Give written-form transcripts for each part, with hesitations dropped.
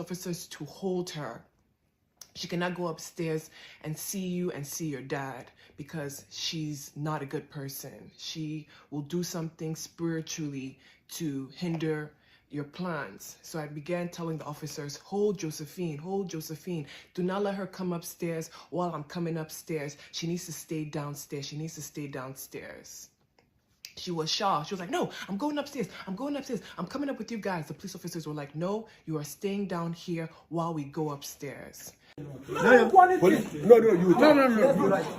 officers to hold her. She cannot go upstairs and see you and see your dad because she's not a good person. She will do something spiritually to hinder your plans. So I began telling the officers, hold Josephine. Do not let her come upstairs while I'm coming upstairs. She needs to stay downstairs. She was shocked. She was like, no, I'm going upstairs. I'm coming up with you guys. The police officers were like, no, you are staying down here while we go upstairs. No.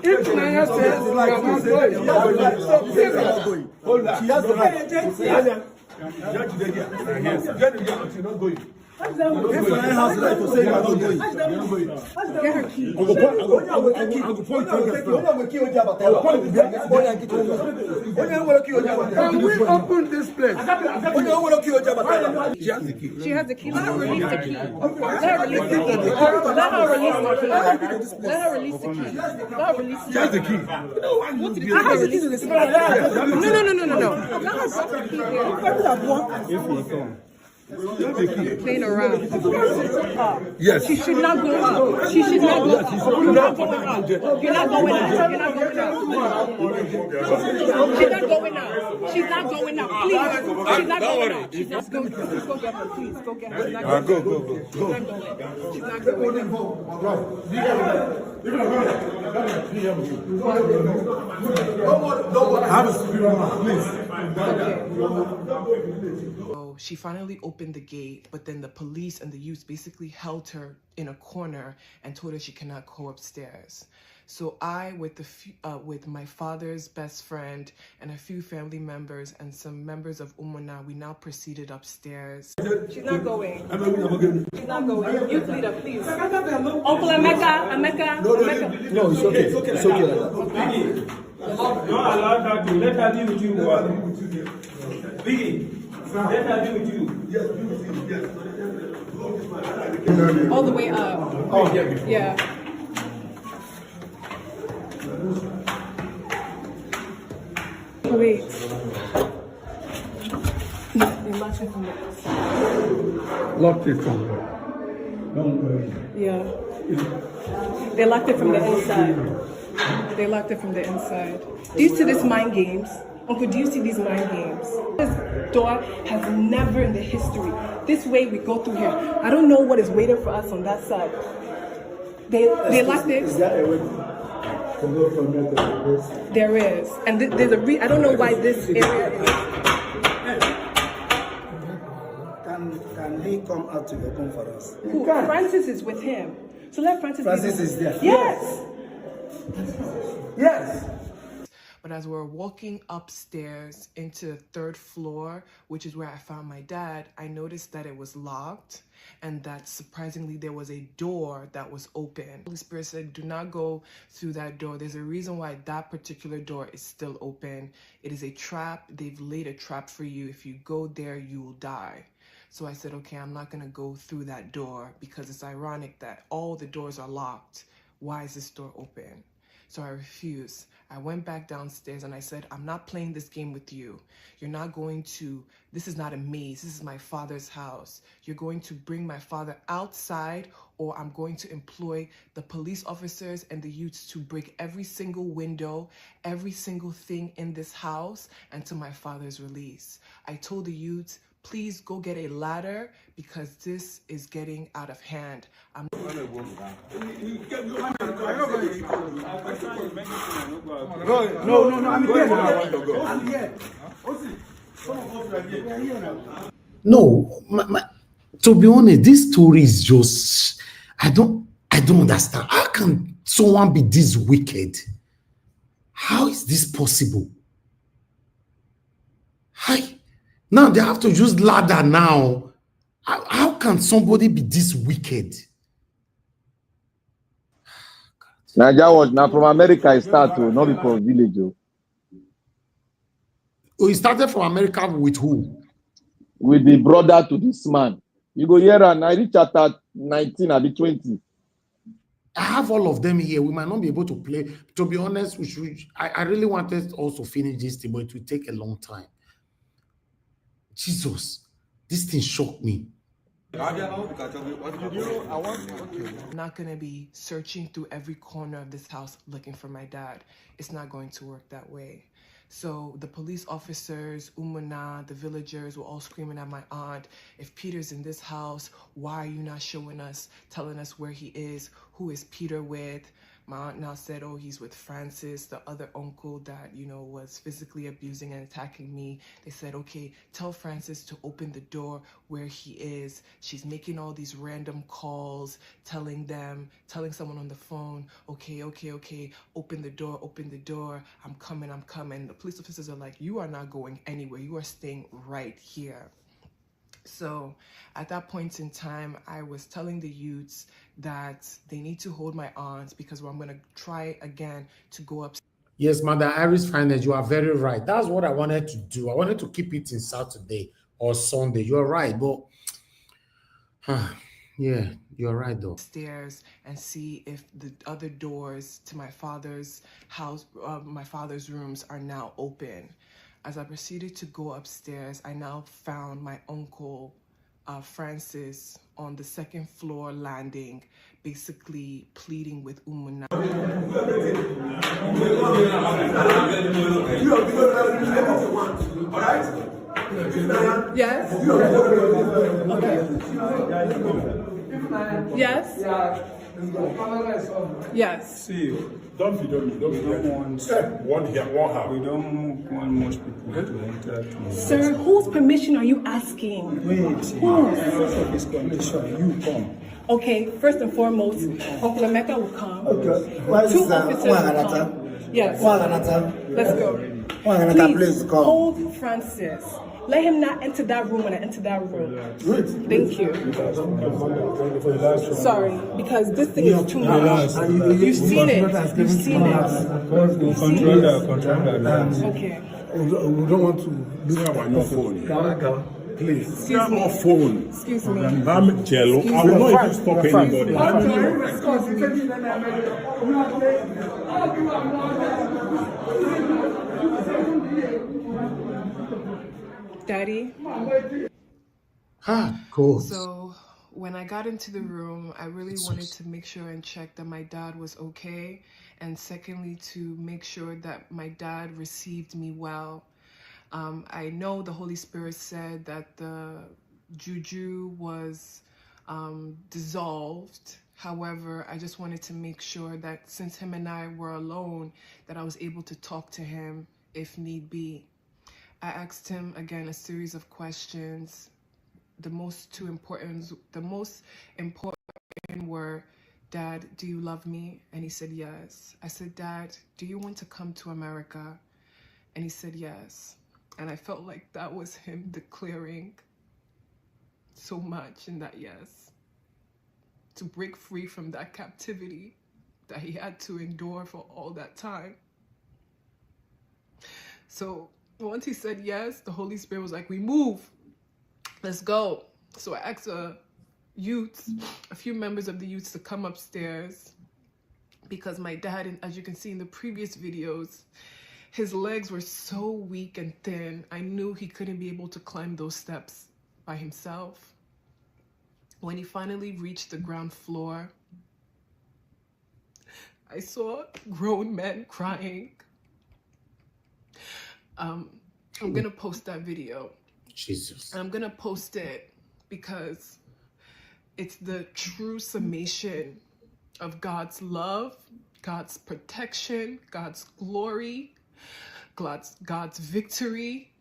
If Naya says you are not going, she has the right. If Naya has the right to say you are not going, get her key. Can we open this place? She has the key. Let her release the key. Let her release the key. She has the key. No. Let her drop the key there. Playing around. Yes. She should not go up. She should not go up. You're not going up. You're not going up. She's not going up. She's not going up. Please. She's not going up. She's not going up. Go get her. Please. Go get her. Go. She's not going up. So she finally opened the gate, but then the police and the youths basically held her in a corner and told her she cannot go upstairs. So I, with my father's best friend and a few family members and some members of Umona, we now proceeded upstairs. She's not going. She's not going. You lead her, please. Uncle Emeka. No, it's okay. It's okay. Don't allow her to let her deal with you. Biggie, let her deal with you. Yes. All the way up. Oh, Yeah. Wait. They locked it from the outside. Locked it from there. Yeah. They locked it from the inside. Do you see these mind games? Uncle, do you see these mind games? This door has never in the history. This way we go through here. I don't know what is waiting for us on that side. They locked it. Is that a way to go from there to this? There is. And there's a I don't know why this area is. Can he come out to open for us? Who? Francis is with him. So let Francis is there. Yes. But as we're walking upstairs into the third floor, which is where I found my dad, I noticed that it was locked and that surprisingly there was a door that was open. The Holy Spirit said, do not go through that door. There's a reason why that particular door is still open. It is a trap. They've laid a trap for you. If you go there, you will die. So I said, okay, I'm not going to go through that door because it's ironic that all the doors are locked. Why is this door open? So I refused. I went back downstairs and I said, I'm not playing this game with you. You're not going to, this is not a maze. This is my father's house. You're going to bring my father outside, or I'm going to employ the police officers and the youths to break every single window, every single thing in this house until my father's release. I told the youths, please go get a ladder because this is getting out of hand. No, I'm here. No, to be honest, this story is just, I don't understand. How can someone be this wicked? How is this possible? Now they have to use ladder now. How can somebody be this wicked? Nigeria was now from America. It started, not from village. Oh, he started from America with who? With the brother to this man. You go here and I reach at 19, I'll be 20. I have all of them here. We might not be able to play. To be honest, I really wanted also to finish this thing, but it will take a long time. Jesus, this thing shocked me. I'm not going to be searching through every corner of this house looking for my dad. It's not going to work that way. So the police officers, Umuna, the villagers were all screaming at my aunt, if Peter's in this house, why are you not showing us, telling us where he is? Who is Peter with? My aunt now said, oh, he's with Francis, the other uncle that, you know, was physically abusing and attacking me. They said, okay, tell Francis to open the door where he is. She's making all these random calls, telling someone on the phone, okay, open the door, I'm coming. The police officers are like, you are not going anywhere. You are staying right here. So at that point in time, I was telling the youths that they need to hold my aunt because I'm going to try again to go up. Yes, Mother Iris Finance, you are very right. That's what I wanted to do. I wanted to keep it in Saturday or Sunday. You're right, but yeah, you're right though. Stairs and see if the other doors to my father's house, my father's rooms are now open. As I proceeded to go upstairs, I now found my uncle, Francis, on the second floor landing, basically pleading with Umuna. Yes? Okay. Yes? Yes. See, don't be dummy. Don't want one here, one house. We don't want most people to enter. Sir, whose permission are you asking? Wait, this condition, you come. Okay, first and foremost, Uncle Emeka will come. Okay. Two officers will come. Yes. Let's go. Please hold Francis. Let him not enter that room when I enter that room. Thank you. Sorry, because this thing is too much. You've seen it. You've seen it. Okay. We don't want to do it on your phone. Please. Excuse me. Phone. Excuse me. I'm jello. I will not even stop anybody. Daddy? Cool. So when I got into the room, I really wanted to make sure and check that my dad was okay. And secondly, to make sure that my dad received me well. I know the Holy Spirit said that the juju was dissolved. However, I just wanted to make sure that since him and I were alone, that I was able to talk to him if need be. I asked him again a series of questions. The most important were, Dad, do you love me? And he said yes. I said, Dad, do you want to come to America? And he said yes. And I felt like that was him declaring so much in that yes. To break free from that captivity that he had to endure for all that time. So once he said yes, the Holy Spirit was like, we move. Let's go. So I asked a few members of the youth to come upstairs because my dad, as you can see in the previous videos, his legs were so weak and thin. I knew he couldn't be able to climb those steps by himself. When he finally reached the ground floor, I saw grown men crying. I'm gonna post that video. Jesus. I'm gonna post it because it's the true summation of God's love, God's protection, God's glory, God's victory,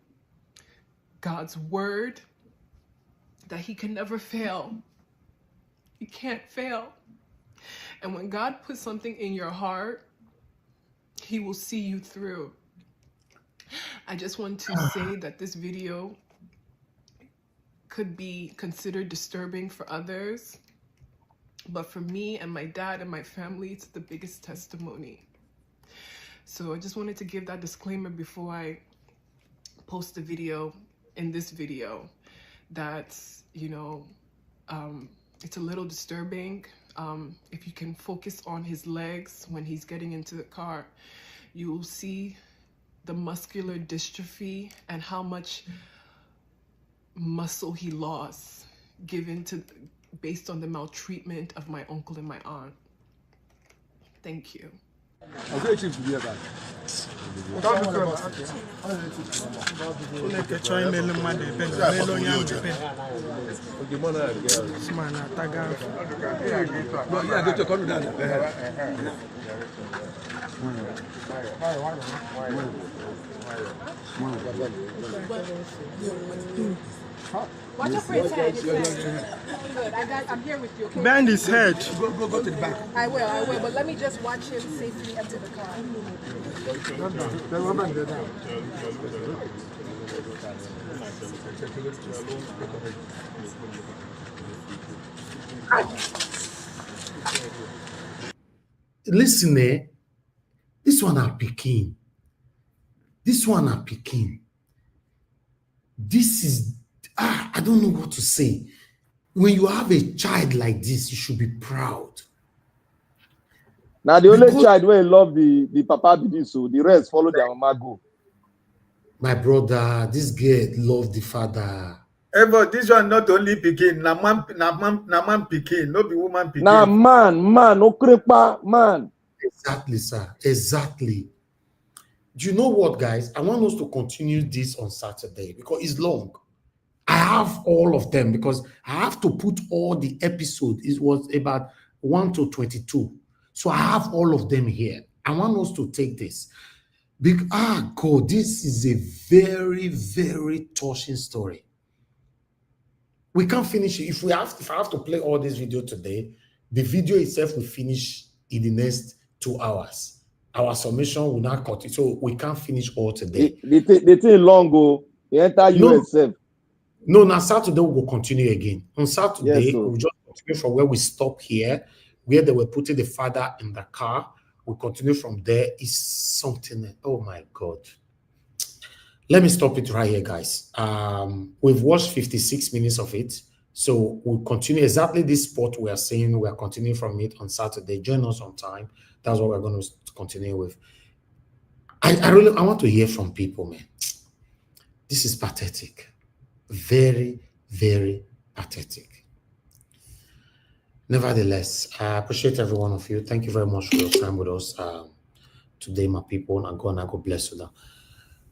God's word, that he can never fail. He can't fail. And when God puts something in your heart, he will see you through. I just want to say that this video could be considered disturbing for others, but for me and my dad and my family, it's the biggest testimony. So I just wanted to give that disclaimer before I post the video in this video that, you know, it's a little disturbing. If you can focus on his legs when he's getting into the car, you will see the muscular dystrophy and how much muscle he lost. given to based on the maltreatment of my uncle and my aunt. Thank you. Watch out for his head. Good. I'm here with you. Okay? Bend his head. Go to the back. I will. But let me just watch him safely enter the car. Listen, this one are Peking. This one are Peking. This is, I don't know what to say. When you have a child like this, you should be proud. Now the only child where love the papa be this, so the rest follow their mama go. My brother, this girl love the father. But this one not only Peking, na man Peking, no be woman Peking. Now man, okrepa, man. Exactly, sir. Exactly. Do you know what, guys? I want us to continue this on Saturday because it's long. I have all of them because I have to put all the episodes. It was about 1 to 22. So I have all of them here. I want us to take this. God, this is a very, very touching story. We can't finish it. If I have to play all this video today, the video itself will finish in the next 2 hours. Our submission will not cut it, so we can't finish all today. The thing long go. The entire USF. No, now Saturday we will continue again. On Saturday, yes, we'll just continue from where we stop here, where they were putting the father in the car. We'll continue from there. It's something. Oh my God. Let me stop it right here, guys. We've watched 56 minutes of it. So we'll continue exactly this spot we are saying. We are continuing from it on Saturday. Join us on time. That's what we're going to continue with. I want to hear from people, man. This is pathetic. Very, very pathetic. Nevertheless, I appreciate every one of you. Thank you very much for your time with us today, my people. And God bless you.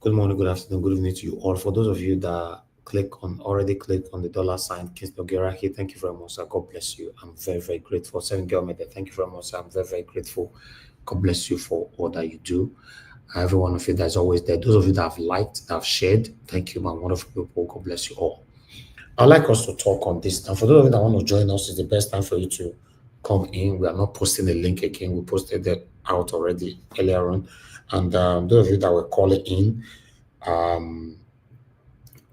Good morning, good afternoon, good evening to you all. For those of you that already clicked on the $sign, Kingston Geraki, thank you very much, sir. God bless you. I'm very, very grateful. Seven Girl Made, thank you very much, sir. I'm very, very grateful. God bless you for all that you do. Every one of you that's always there. Those of you that have liked, that have shared, thank you, my wonderful people. God bless you all. I'd like us to talk on this. And for those of you that want to join us, it's the best time for you to come in. We are not posting the link again. We posted that out already earlier on. And those of you that were calling in,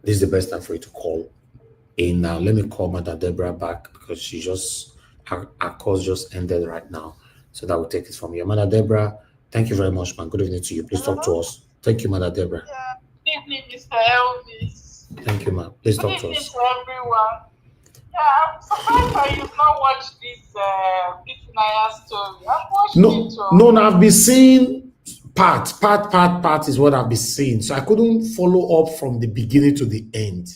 this is the best time for you to call in now. Let me call Mother Deborah back because her call just ended right now. So that will take it from here. Mother Deborah, thank you very much, man. Good evening to you. Please talk to us. Thank you, Mother Deborah. Yeah. Good evening, Mr. Elvis. Thank you, ma'am. Please talk to us. Good evening to everyone. Yeah, I'm surprised that you've not watched this Ifunany story. I've watched it. No, I've been seeing part is what I've been seeing. So I couldn't follow up from the beginning to the end.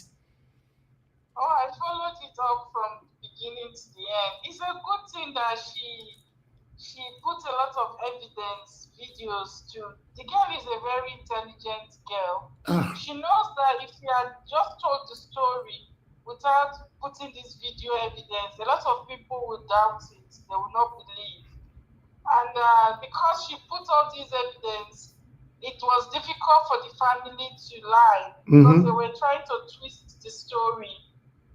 Oh, I followed it up from the beginning to the end. It's a good thing that she put a lot of evidence, videos too. The girl is a very intelligent girl. She knows that if she had just told the story without putting this video evidence, a lot of people would doubt it. They would not believe. And because she put all these evidence, it was difficult for the family to lie because they were trying to twist the story.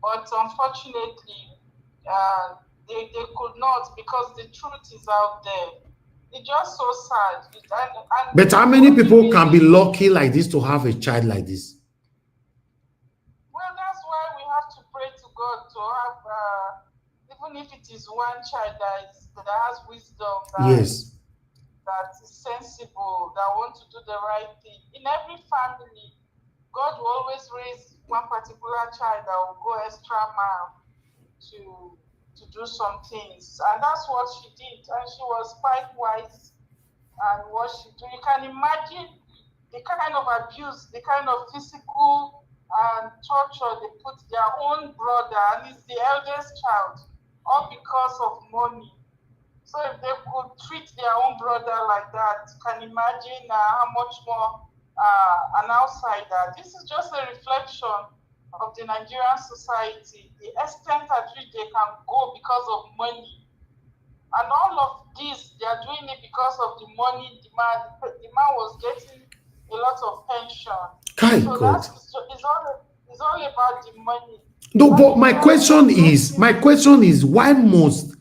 But unfortunately, they could not because the truth is out there. It's just so sad. But how many people can be lucky like this to have a child like this? Well, that's why we have to pray to God to have, even if it is one child that has wisdom, that is sensible, that wants to do the right thing. In every family, God will always raise one particular child that will go extra mile to do some things, and that's what she did, and she was quite wise. And what she did, you can imagine the kind of abuse, the kind of physical and torture. They put their own brother, and he's the eldest child, all because of money. So if they could treat their own brother like that, can imagine how much more an outsider. This is just a reflection of the Nigerian society, the extent at which they can go because of money. And all of this, they are doing it because of the money demand. The man was getting a lot of pension. So that's it's all about the money. No, but my question is, why must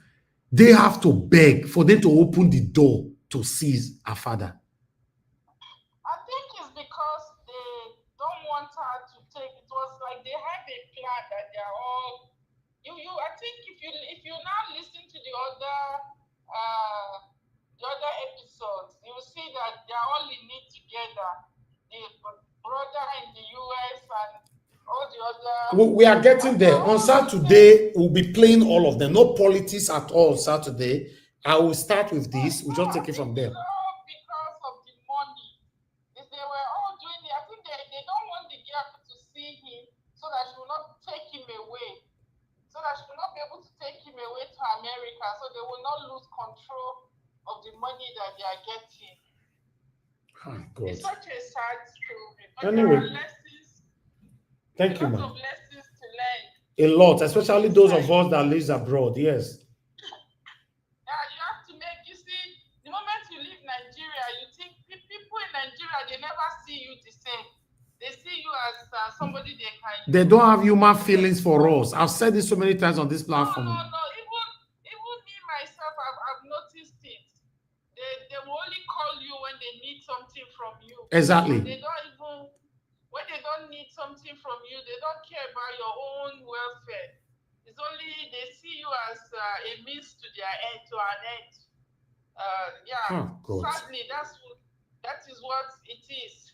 they have to beg for them to open the door to seize her father? I think it's because they don't want her to take. It was like they have a plan that they are all. I think if you now listen to the other episodes, you will see that they are all in it together. The brother in the US and all the other. We are getting there. On Saturday, we'll be playing all of them. No politics at all Saturday. I will start with this. We'll just take it from there. Because of the money. If they were all doing it, I think they don't want the girl to see him so that she will not take him away. So that she will not be able to take him away to America. So they will not lose control of the money that they are getting. Oh, God. It's such a sad story. But anyway. There are lessons. Thank you, man. A man. lot of lessons to learn. A lot, especially those of us that live abroad. Yes. Yeah, you have to make. You see, the moment you leave Nigeria, you think people in Nigeria, they never see you the same. They see you as somebody they can. They don't have human feelings for us. I've said this so many times on this platform. No. Even me myself, I've noticed it. They will only call you when they need something from you. Exactly. When they don't need something from you, they don't care about your own welfare. It's only they see you as a means to their end, to an end. Sadly, that is what it is.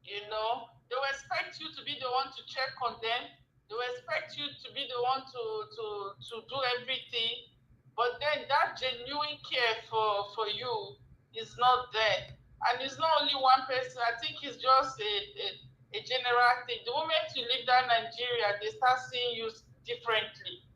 You know, they will expect you to be the one to check on them. They will expect you to be the one to do everything. But then that genuine care for you is not there. And it's not only one person. I think it's just a general thing. The moment you leave that Nigeria, they start seeing you differently.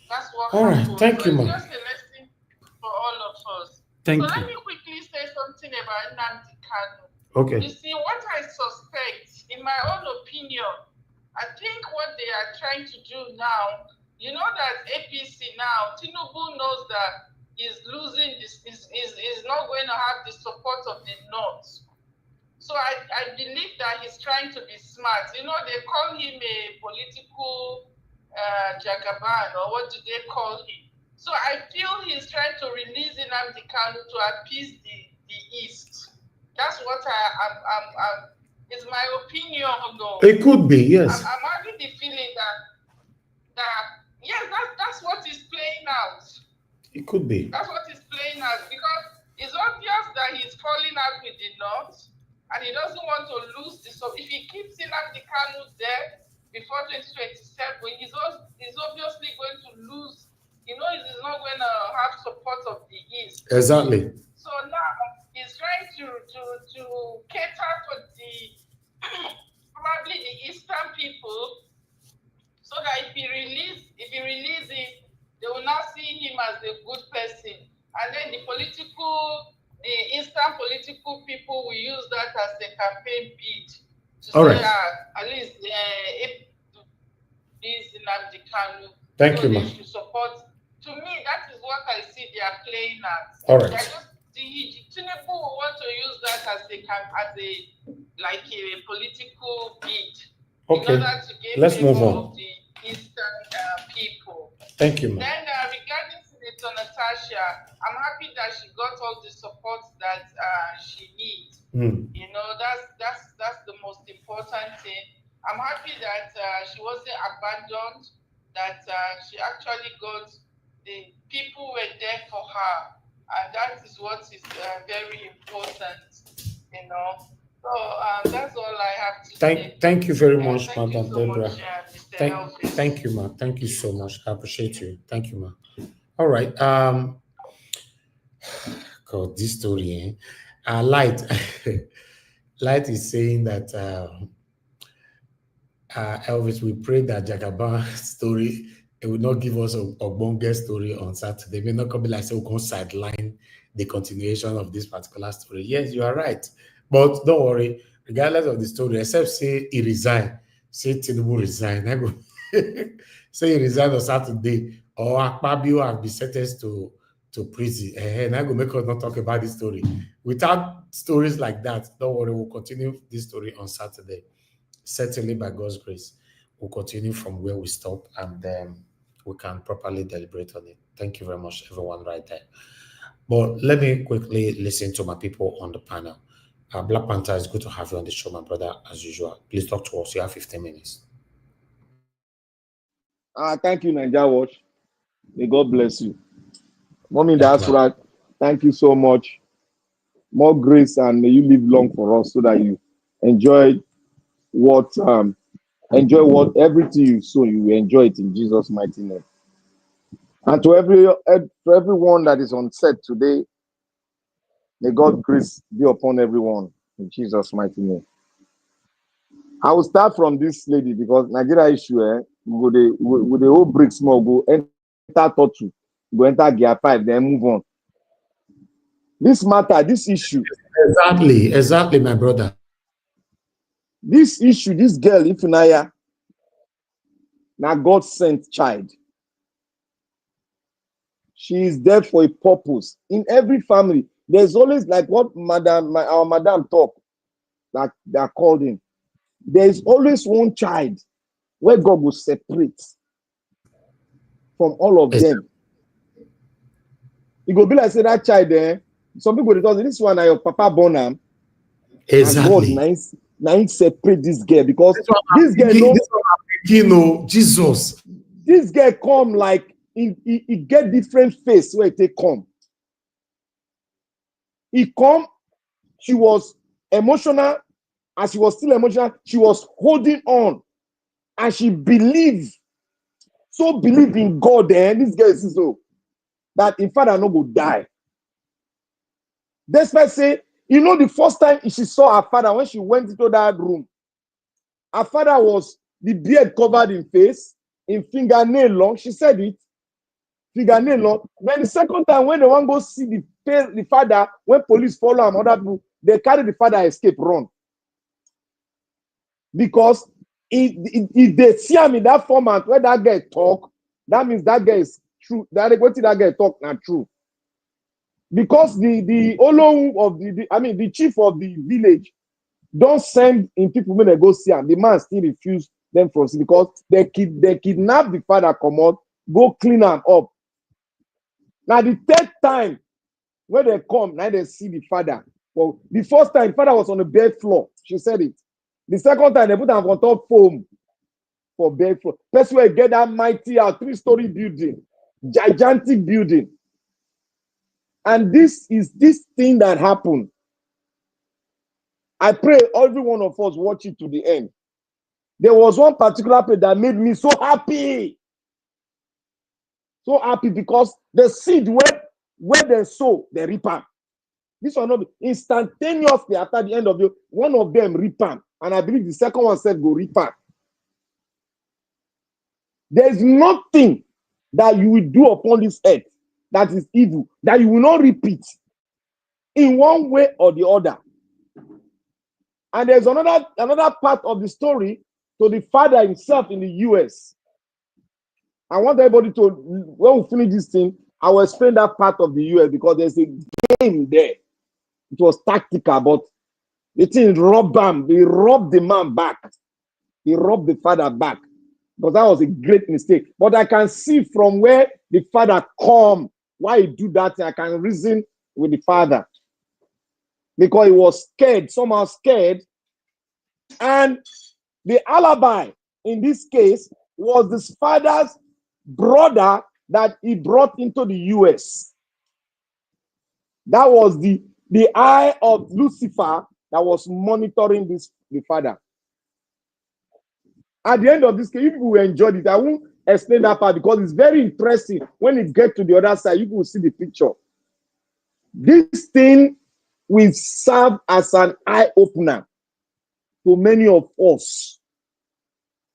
That's what all happens. Right, thank you, it's man. just a lesson for all of us. Thank you. Let me quickly say something about Nnamdi Kanu. Okay. You see, what I suspect, in my own opinion, I think what they are trying to do now, you know that APC now, Tinubu knows that he's losing this, is not going to have the support of the North. So I believe that he's trying to be smart. You know, they call him a political Jagaban, or what do they call him? So I feel he's trying to release Nnamdi Kanu to appease the East. That's what it's my opinion, though. It could be, yes. I'm having the feeling that yes, that's what is playing out. It could be. That's what is playing out, because it's obvious that he's falling out with the North, and he doesn't want to lose this. So if he keeps Nnamdi Kanu there before 2027, he's obviously going to lose. He knows he's not going to have support of the East. Exactly. So now he's trying to cater for the probably the Eastern people, so that if he releases him, they will not see him as a good person, and then the Eastern political people will use that as a campaign bid to say at least this Nnamdi Kanu. Thank you, ma'am. Support. To me, that is what I see they are playing at. All right. Tinubu will want to use that as a political bid. Okay. In order to get Let's move on. Of the Eastern people. Thank you, ma'am. Then regarding Senator Natasha, I'm happy that she got all the support that she needs. You know, that's the most important thing. I'm happy that she wasn't abandoned, that she actually got the people were there for her, and that is what is very important, you know. So that's all I have to say. Thank you very much, Madam Deborah. Mr. Thank you, ma'am. Thank you so much. I appreciate you. Thank you, ma'am. All right. God, this story, Light is saying that Elvis, we pray that Jagaban story, it will not give us a bonga story on Saturday. It may not come like say we can sideline the continuation of this particular story. Yes, you are right. But don't worry, regardless of the story, except say he resigned, say Tinubu resign. I go say he resigned on Saturday, or Akpabio have been sentenced to prison. And I go make us not talk about this story. Without stories like that, don't worry, we'll continue this story on Saturday. Certainly, by God's grace, we'll continue from where we stop, and we can properly deliberate on it. Thank you very much, everyone, right there. But let me quickly listen to my people on the panel. Black Panther, it's good to have you on the show, my brother, as usual. Please talk to us. You have 15 minutes. Thank you, Nigeria Watch. May God bless you. Mommy Thank you, Diasporas, thank you so much. More grace, and may you live long for us so that you enjoy what everything you sow, you will enjoy it in Jesus' mighty name. And to everyone that is on set today, may God's grace be upon everyone in Jesus' mighty name. I will start from this lady because Nigeria issue, with the whole bricks more go enter thought two, go enter gear 5, then move on. This matter, this issue. Exactly, my brother. This issue, this girl, Ifunany, now God sent child. She is there for a purpose. In every family, there's always like what our madam talk, like they are called in. There's always one child where God will separate from all of them. It will be like say that child there. Some people because this one are your papa born him. Exactly. And God now separate this girl because this girl Jesus. This girl come like he get different face where they come. He come, she was emotional, as she was still emotional, she was holding on, and she believed in God. Then this girl is so that in fact I no go die. Despite say, the first time she saw her father when she went into that room, her father was the beard covered in face, in fingernail long. She said it. Fingernail long. Then the second time when they want to go see the father, when police follow him, other people, they carry the father escape, run. Because if they see him in that format where that guy talk, that means that guy is true. That guy talk not true. Because the Olowu of the chief of the village don't send in people when they go see him. The man still refuse them from see because they kidnap the father, come out, go clean him up. Now the third time when they come, now they see the father. Well, the first time, father was on the bed floor. She said it. The second time, they put him on top foam for bed floor. Person will get that mighty 3-story building, gigantic building. And this is this thing that happened. I pray every one of us watch it to the end. There was one particular page that made me so happy. So happy because the seed where they sow, they reap am. This one not be instantaneously after the end of the one of them reap am. And I believe the second one said go reap am. There is nothing that you will do upon this earth that is evil, that you will not repeat in one way or the other. And there's another part of the story to the father himself in the US. I want everybody to, when we finish this thing, I will explain that part of the US because there's a game there. It was tactical, but the thing robbed him. He robbed the man back. He robbed the father back. But that was a great mistake. But I can see from where the father come, why he do that. I can reason with the father. Because he was scared, somehow scared. And the alibi in this case was this father's brother that he brought into the US. That was the eye of Lucifer that was monitoring the father. At the end of this case, if you enjoyed it, I won't explain that part because it's very interesting. When it gets to the other side, you will see the picture. This thing will serve as an eye-opener to many of us.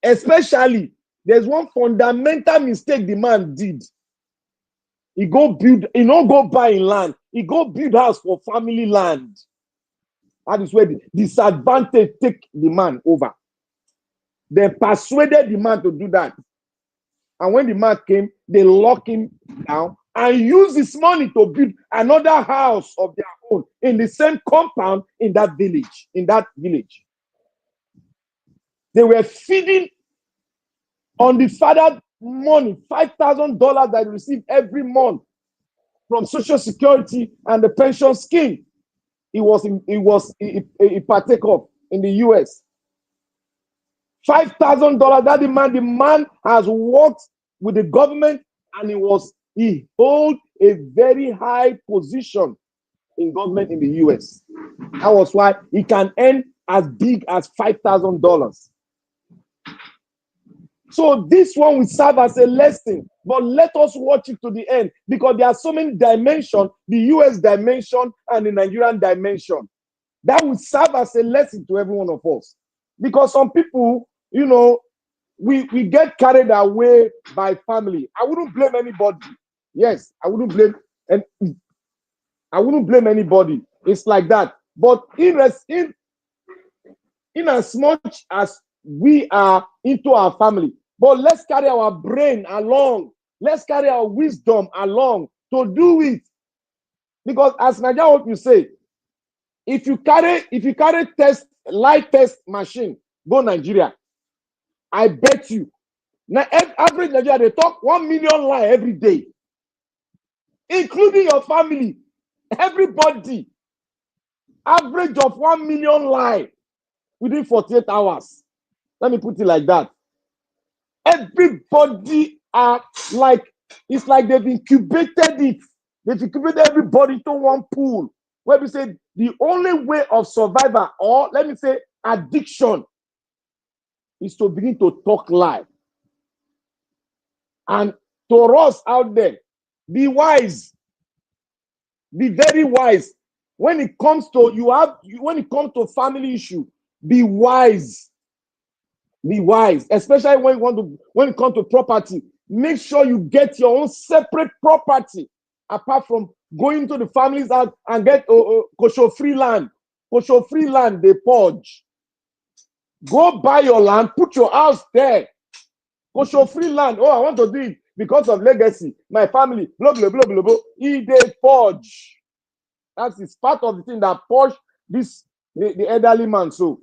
Especially, there's one fundamental mistake the man did. He go build, he don't go buy land. He go build house for family land. That is where the disadvantage take the man over. They persuaded the man to do that. And when the man came, they locked him down and used his money to build another house of their own in the same compound in that village. They were feeding on the father's money, $5,000 that he received every month from Social Security and the pension scheme. He partake of in the US. $5,000 that the man has worked with the government, and he hold a very high position in government in the US. That was why he can earn as big as $5,000. So this one will serve as a lesson, but let us watch it to the end, because there are so many dimensions, the US dimension and the Nigerian dimension, that will serve as a lesson to every one of us. Because some people, you know, we get carried away by family. I wouldn't blame anybody. Yes, I wouldn't blame anybody. It's like that. But in as much as we are into our family, but let's carry our brain along. Let's carry our wisdom along to do it. Because as Nigeria, what you say, if you carry light test machine, go Nigeria, I bet you. Now, average Nigeria, they talk 1 million lie every day, including your family. Everybody, average of 1 million lie within 48 hours. Let me put it like that. Everybody are like, it's like they've incubated it. They've incubated everybody into one pool, where we say the only way of survival, or let me say addiction, is to begin to talk lie. And to us out there, be wise. Be very wise. When it comes to family issue, be wise. Be wise, especially when it comes to property. Make sure you get your own separate property, apart from going to the family's house and get kosho free land. Kosho free land, they purge. Go buy your land, put your house there. Kosho free land. Oh, I want to do it because of legacy. My family, blah, blah, blah, blah, blah. They purge. That is part of the thing that purge the elderly man. So,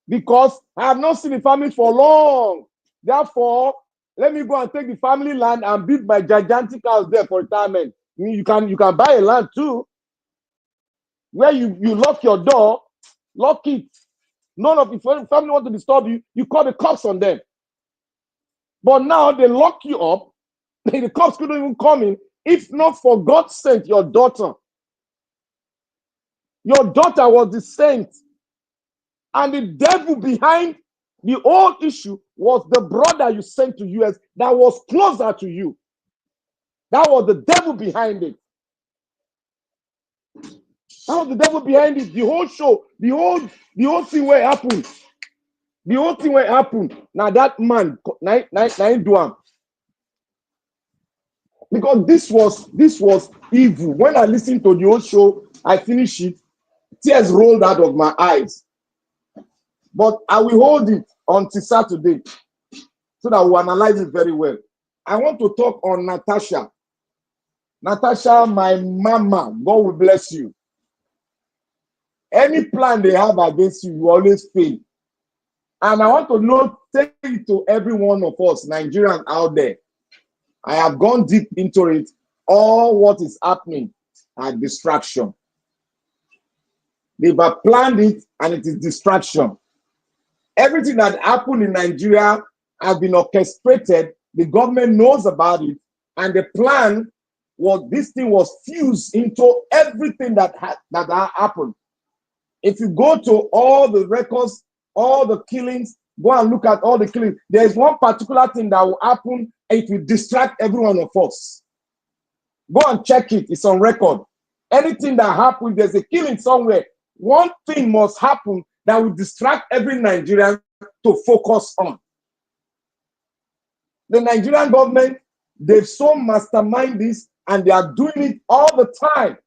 because I have not seen the family for long. Therefore, let me go and take the family land and build my gigantic house there for retirement. You can buy a land too, where you lock your door, lock it. None of the family want to disturb you. You call the cops on them. But now they lock you up. The cops couldn't even come in, if not for God sent your daughter. Your daughter was the saint. And the devil behind the whole issue was the brother you sent to US that was closer to you. That was the devil behind it. That was the devil behind it. The whole show, the whole thing where it happened. The whole thing where it happened. Now that man, nine do am. Because this was evil. When I listened to the whole show, I finished it. Tears rolled out of my eyes. But I will hold it until Saturday so that we'll analyze it very well. I want to talk on Natasha. Natasha, my mama, God will bless you. Any plan they have against you, you always fail. And I want to take it to every one of us, Nigerians out there. I have gone deep into it. All what is happening are distraction. They've planned it and it is distraction. Everything that happened in Nigeria has been orchestrated. The government knows about it. And the plan was, this thing was fused into everything that happened. If you go to all the records, all the killings, go and look at all the killings. There's one particular thing that will happen and it will distract every one of us. Go and check it. It's on record. Anything that happens, there's a killing somewhere. One thing must happen that will distract every Nigerian to focus on. The Nigerian government, they've so mastermind this and they are doing it all the time.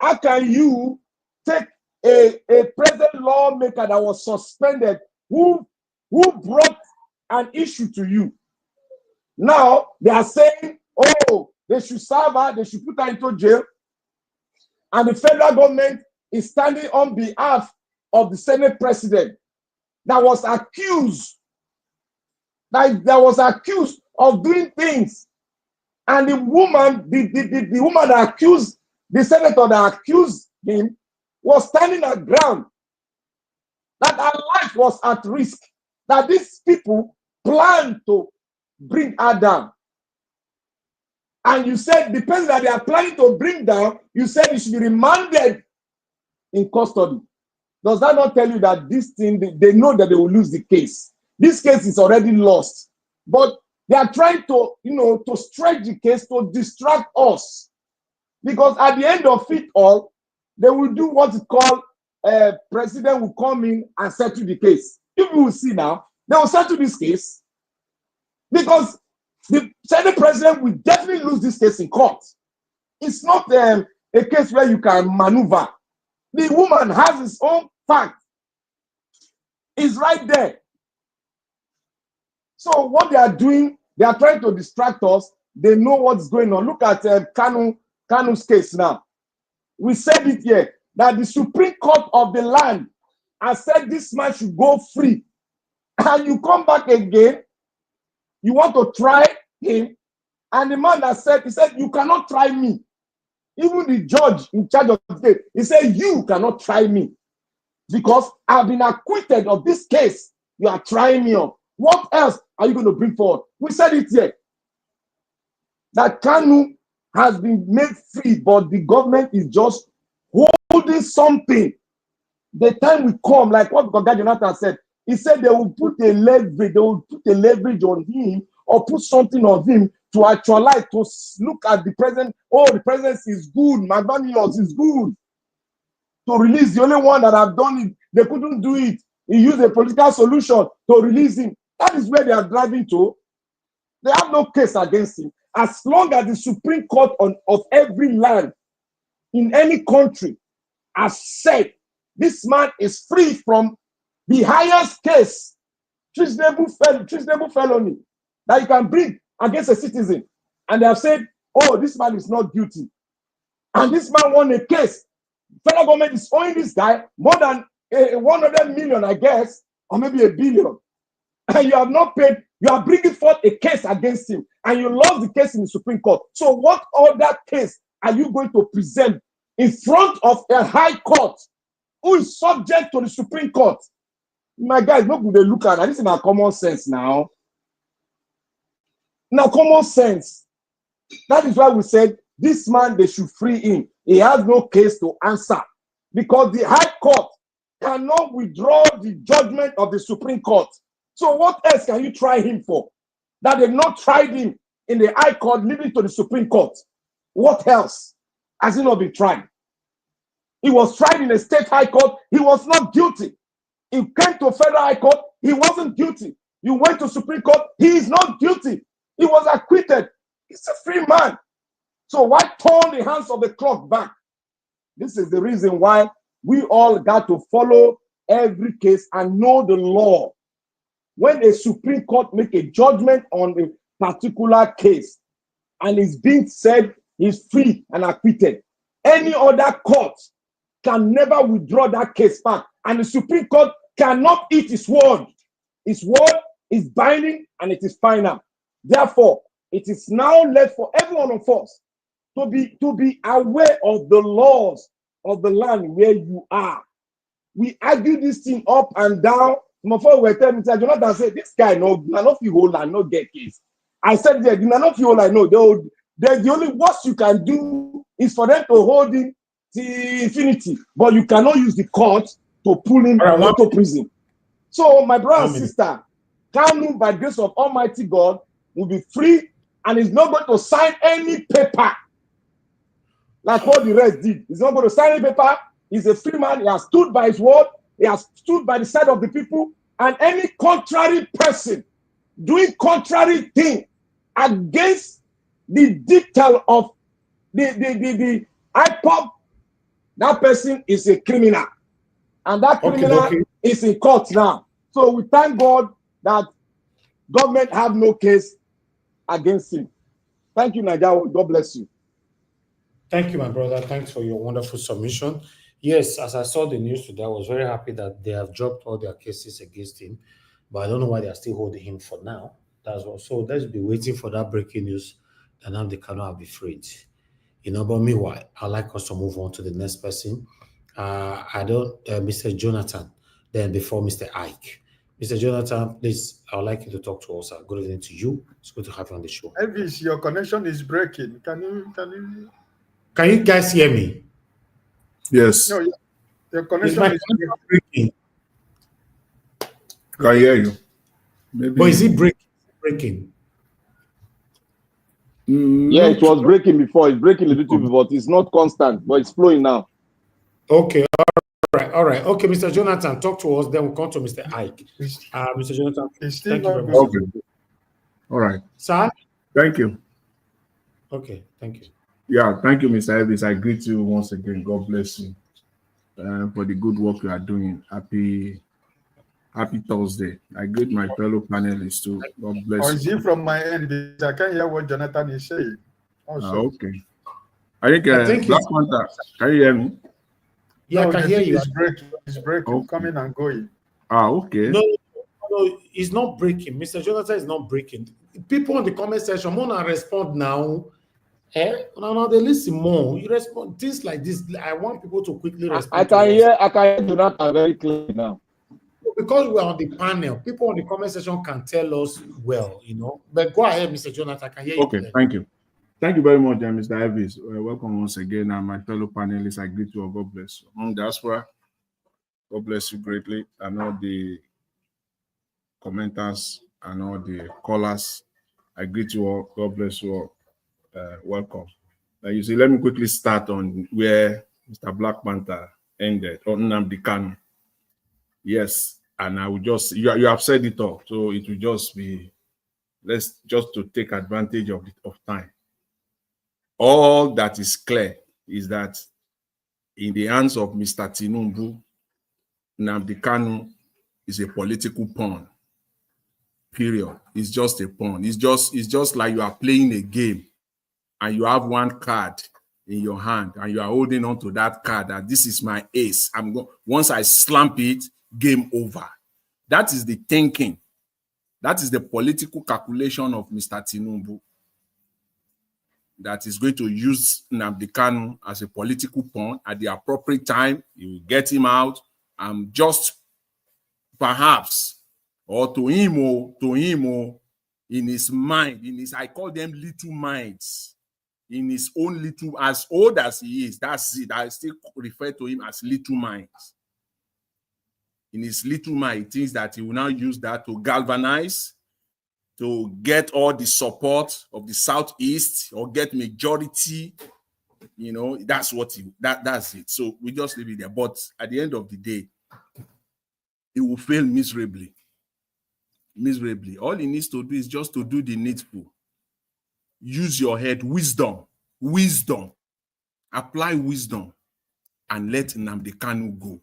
How can you take a present lawmaker that was suspended who brought an issue to you? Now they are saying, oh, they should serve her, they should put her into jail. And the federal government is standing on behalf of the Senate president that was accused of doing things. And the woman, the woman that accused, the senator that accused him was standing at ground. That her life was at risk. That these people planned to bring her down. And you said the person that they are planning to bring down, you said he should be remanded in custody. Does that not tell you that this thing, they know that they will lose the case? This case is already lost. But they are trying to, to stretch the case to distract us. Because at the end of it all, they will do what is called president will come in and settle the case. If you will see now, they will settle this case. Because the Senate president will definitely lose this case in court. It's not a case where you can maneuver. The woman has his own fact. It's right there. So what they are doing, they are trying to distract us. They know what's going on. Look at Kanu's case now. We said it here, that the Supreme Court of the land has said this man should go free. And you come back again, you want to try him, and the man that said, he said, you cannot try me. Even the judge in charge of the case, he said, you cannot try me because I've been acquitted of this case. You are trying me on. What else are you going to bring forward? We said it here, that Kanu has been made free, but the government is just holding something. The time will come, like what Brother Jonathan said. He said they will put a leverage on him or put something on him to actualize, to look at the president. Oh, the president is good. McDonald's is good. To release the only one that have done it. They couldn't do it. He used a political solution to release him. That is where they are driving to. They have no case against him. As long as the Supreme Court of every land in any country has said this man is free from the highest case, treasonable felony, that you can bring against a citizen. And they have said, oh, this man is not guilty. And this man won a case. Federal government is owing this guy more than 100 million, I guess, or maybe $1 billion. And you have not paid, you are bringing forth a case against him. And you lost the case in the Supreme Court. So what other case are you going to present in front of a high court who is subject to the Supreme Court? My guys, look what they look at. This is my common sense now. Now, common sense. That is why we said this man, they should free him. He has no case to answer because the High Court cannot withdraw the judgment of the Supreme Court. So what else can you try him for? That they've not tried him in the High Court leading to the Supreme Court. What else has he not been tried? He was tried in a state High Court. He was not guilty. He came to Federal High Court. He wasn't guilty. You went to Supreme Court. He is not guilty. He was acquitted. He's a free man. So why turn the hands of the clock back? This is the reason why we all got to follow every case and know the law. When a Supreme Court make a judgment on a particular case and it's being said he's free and acquitted, any other court can never withdraw that case back. And the Supreme Court cannot eat its word. Its word is binding and it is final. Therefore, it is now left for every one of us to be aware of the laws of the land where you are. We argue this thing up and down. Before we were telling me, Jonathan said, this guy not feel whole and not get case. I said, yeah, not feel whole I know. The only worst you can do is for them to hold him to infinity, but you cannot use the court to pull him into prison. So, my brother and sister, Kanu, by the grace of Almighty God, will be free and is not going to sign any paper like what the rest did. He's not going to sign any paper. He's a free man. He has stood by his word. He has stood by the side of the people. And any contrary person doing contrary thing against the detail of the IPOP, that person is a criminal. And that criminal is in court now. So we thank God that government have no case against him. Thank you, Nigeria. God bless you. Thank you, my brother. Thanks for your wonderful submission. Yes, as I saw the news today, I was very happy that they have dropped all their cases against him, but I don't know why they are still holding him for now. That's what. So let's be waiting for that breaking news, and now they cannot be freed. But meanwhile, I'd like us to move on to the next person. Mr. Jonathan, then before Mr. Ike. Mr. Jonathan, please, I would like you to talk to us. Good evening to you. It's good to have you on the show. Elvis, your connection is breaking. Can you guys hear me? Yes. No, your connection is breaking. Can I hear you? Maybe. But is it breaking? Yeah, it was breaking before. It's breaking a little bit, but it's not constant, but it's flowing now. Okay, all right. Okay, Mr. Jonathan, talk to us. Then we'll come to Mr. Ike. Mr. Jonathan, thank you very much. Okay. All right. Sir? Thank you. Okay, thank you. Yeah, thank you, Mr. Elvis. I greet you once again. God bless you for the good work you are doing. Happy Thursday. I greet my fellow panelists too. God bless you. Or is it from my end? I can't hear what Jonathan is saying. Okay. I think Black Panther. Can you hear me? Yeah, no, I can hear you. It's breaking, coming and going. Okay. No, it's not breaking. Mr. Jonathan is not breaking. People in the comment section, wanna respond now. Now they listen more. You respond things like this. I want people to quickly respond. I can hear Jonathan very clearly now. Because we're on the panel, people on the comment section can tell us well, But go ahead, Mr. Jonathan. I can hear you. Okay, thank you. Thank you very much, Mr. Elvis. Welcome once again, and my fellow panelists. I greet you all. God bless you. Diaspora, God bless you greatly, and all the commenters and all the callers. I greet you all. God bless you all. Welcome. You see, let me quickly start on where Mr. Black Panther ended on Nnamdi Kanu. Yes, and I will just you have said it all, so it will just be to take advantage of time. All that is clear is that in the hands of Mr. Tinubu, Nnamdi Kanu is a political pawn. Period. It's just a pawn. It's just like you are playing a game and you have one card in your hand and you are holding on to that card that this is my ace. Once I slump it, game over. That is the thinking. That is the political calculation of Mr. Tinubu. That is going to use Nnamdi Kanu as a political pawn. At the appropriate time, he will get him out and just perhaps, or to him, in his mind, I call them little minds, in his own little, as old as he is, that's it. I still refer to him as little minds. In his little mind, he thinks that he will now use that to galvanize, to get all the support of the Southeast or get majority, that's that's it. So we just leave it there. But at the end of the day, it will fail miserably. Miserably. All he needs to do is just to do the needful. Use your head, wisdom, apply wisdom, and let Nnamdi Kanu go.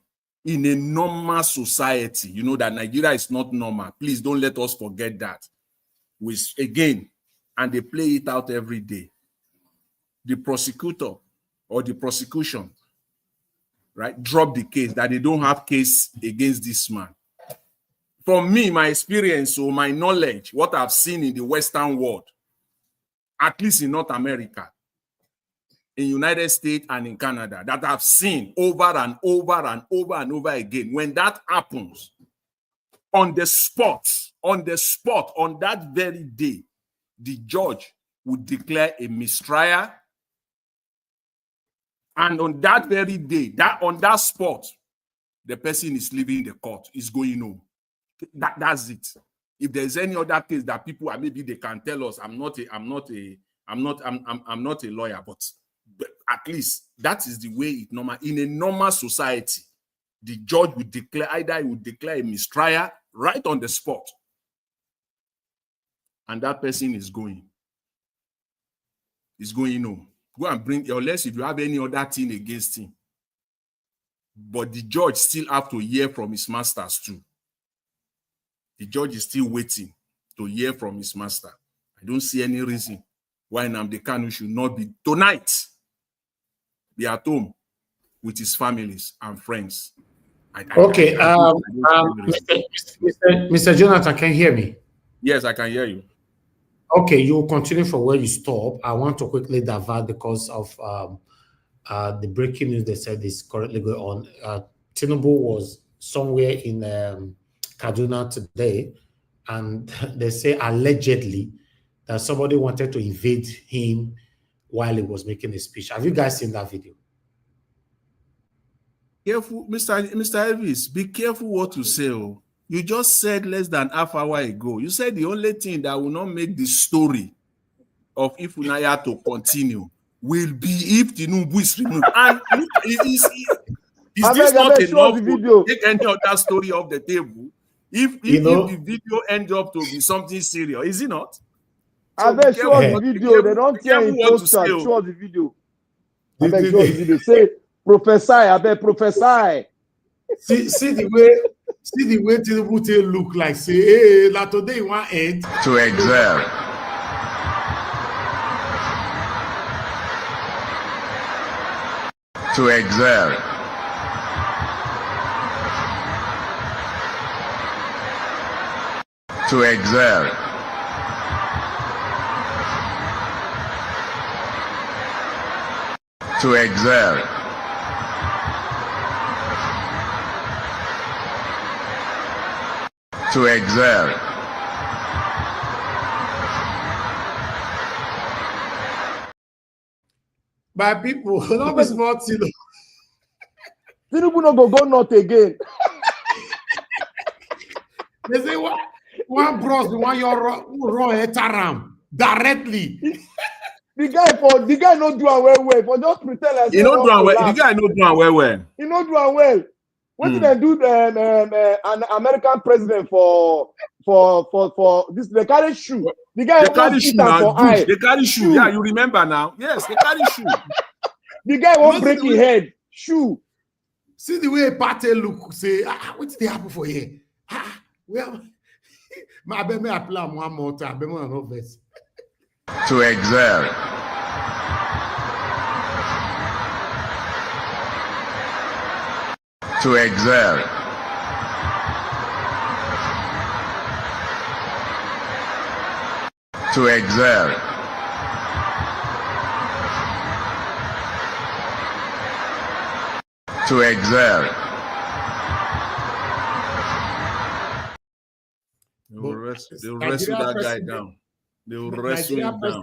In a normal society, you know that Nigeria is not normal. Please don't let us forget that. And they play it out every day. The prosecutor or the prosecution, right, drop the case, that they don't have case against this man. From me, my experience or my knowledge, what I've seen in the Western world, at least in North America, in United States and in Canada, that I've seen over and over and over and over again, when that happens, on the spot, on that very day, the judge would declare a mistrial. And on that very day, on that spot, the person is leaving the court, is going home. That's it. If there's any other case that people are, maybe they can tell us. I'm not a lawyer, but at least that is the way it normal. In a normal society, the judge would declare, either he would declare a mistrial right on the spot. and that person is going. He's going home. Go and bring, unless if you have any other thing against him. But the judge still have to hear from his masters too. The judge is still waiting to hear from his master. I don't see any reason why Nnamdi Kanu should not be tonight, be at home with his families and friends. Okay, Mr. Jonathan, can you hear me? Yes, I can hear you. Okay, you will continue from where you stop. I want to quickly divert because of the breaking news they said is currently going on. Tinubu was somewhere in Kaduna today, and they say allegedly that somebody wanted to evade him while he was making a speech. Have you guys seen that video? Careful, Mr. Elvis, be careful what you say. Oh. You just said less than half hour ago. You said the only thing that will not make the story of Ifunany to continue will be if Tinubu is removed. And look, is this not enough to take any other story off the table? If the video ends up to be something serious, is it not? So I bet show the video. They don't tell you post show the video. I bet show the video. Say prophesy. I bet prophesy. See the way Tinubu look like. Say, hey, like today you want end to excel. To excel. To excel. To excel. To excel. By people, not be smart, Tinubu. Tinubu no go not again. They say one bros, one your raw etaram directly. The guy not do well, but just pretend like he not do well. The guy not do well. He not do well. What did they do? An American president for this? They carry shoe. The guy carry shoe now. They carry shoe. Yeah, you remember now. Yes, they carry shoe. The guy won't break his head. Shoe. See the way Pate look. Say, what did they happen for here? Well, I bet me apply one more time. I bet me no verse. To excel. To excel. To excel. To excel. They will wrestle that guy down. They will wrestle him down.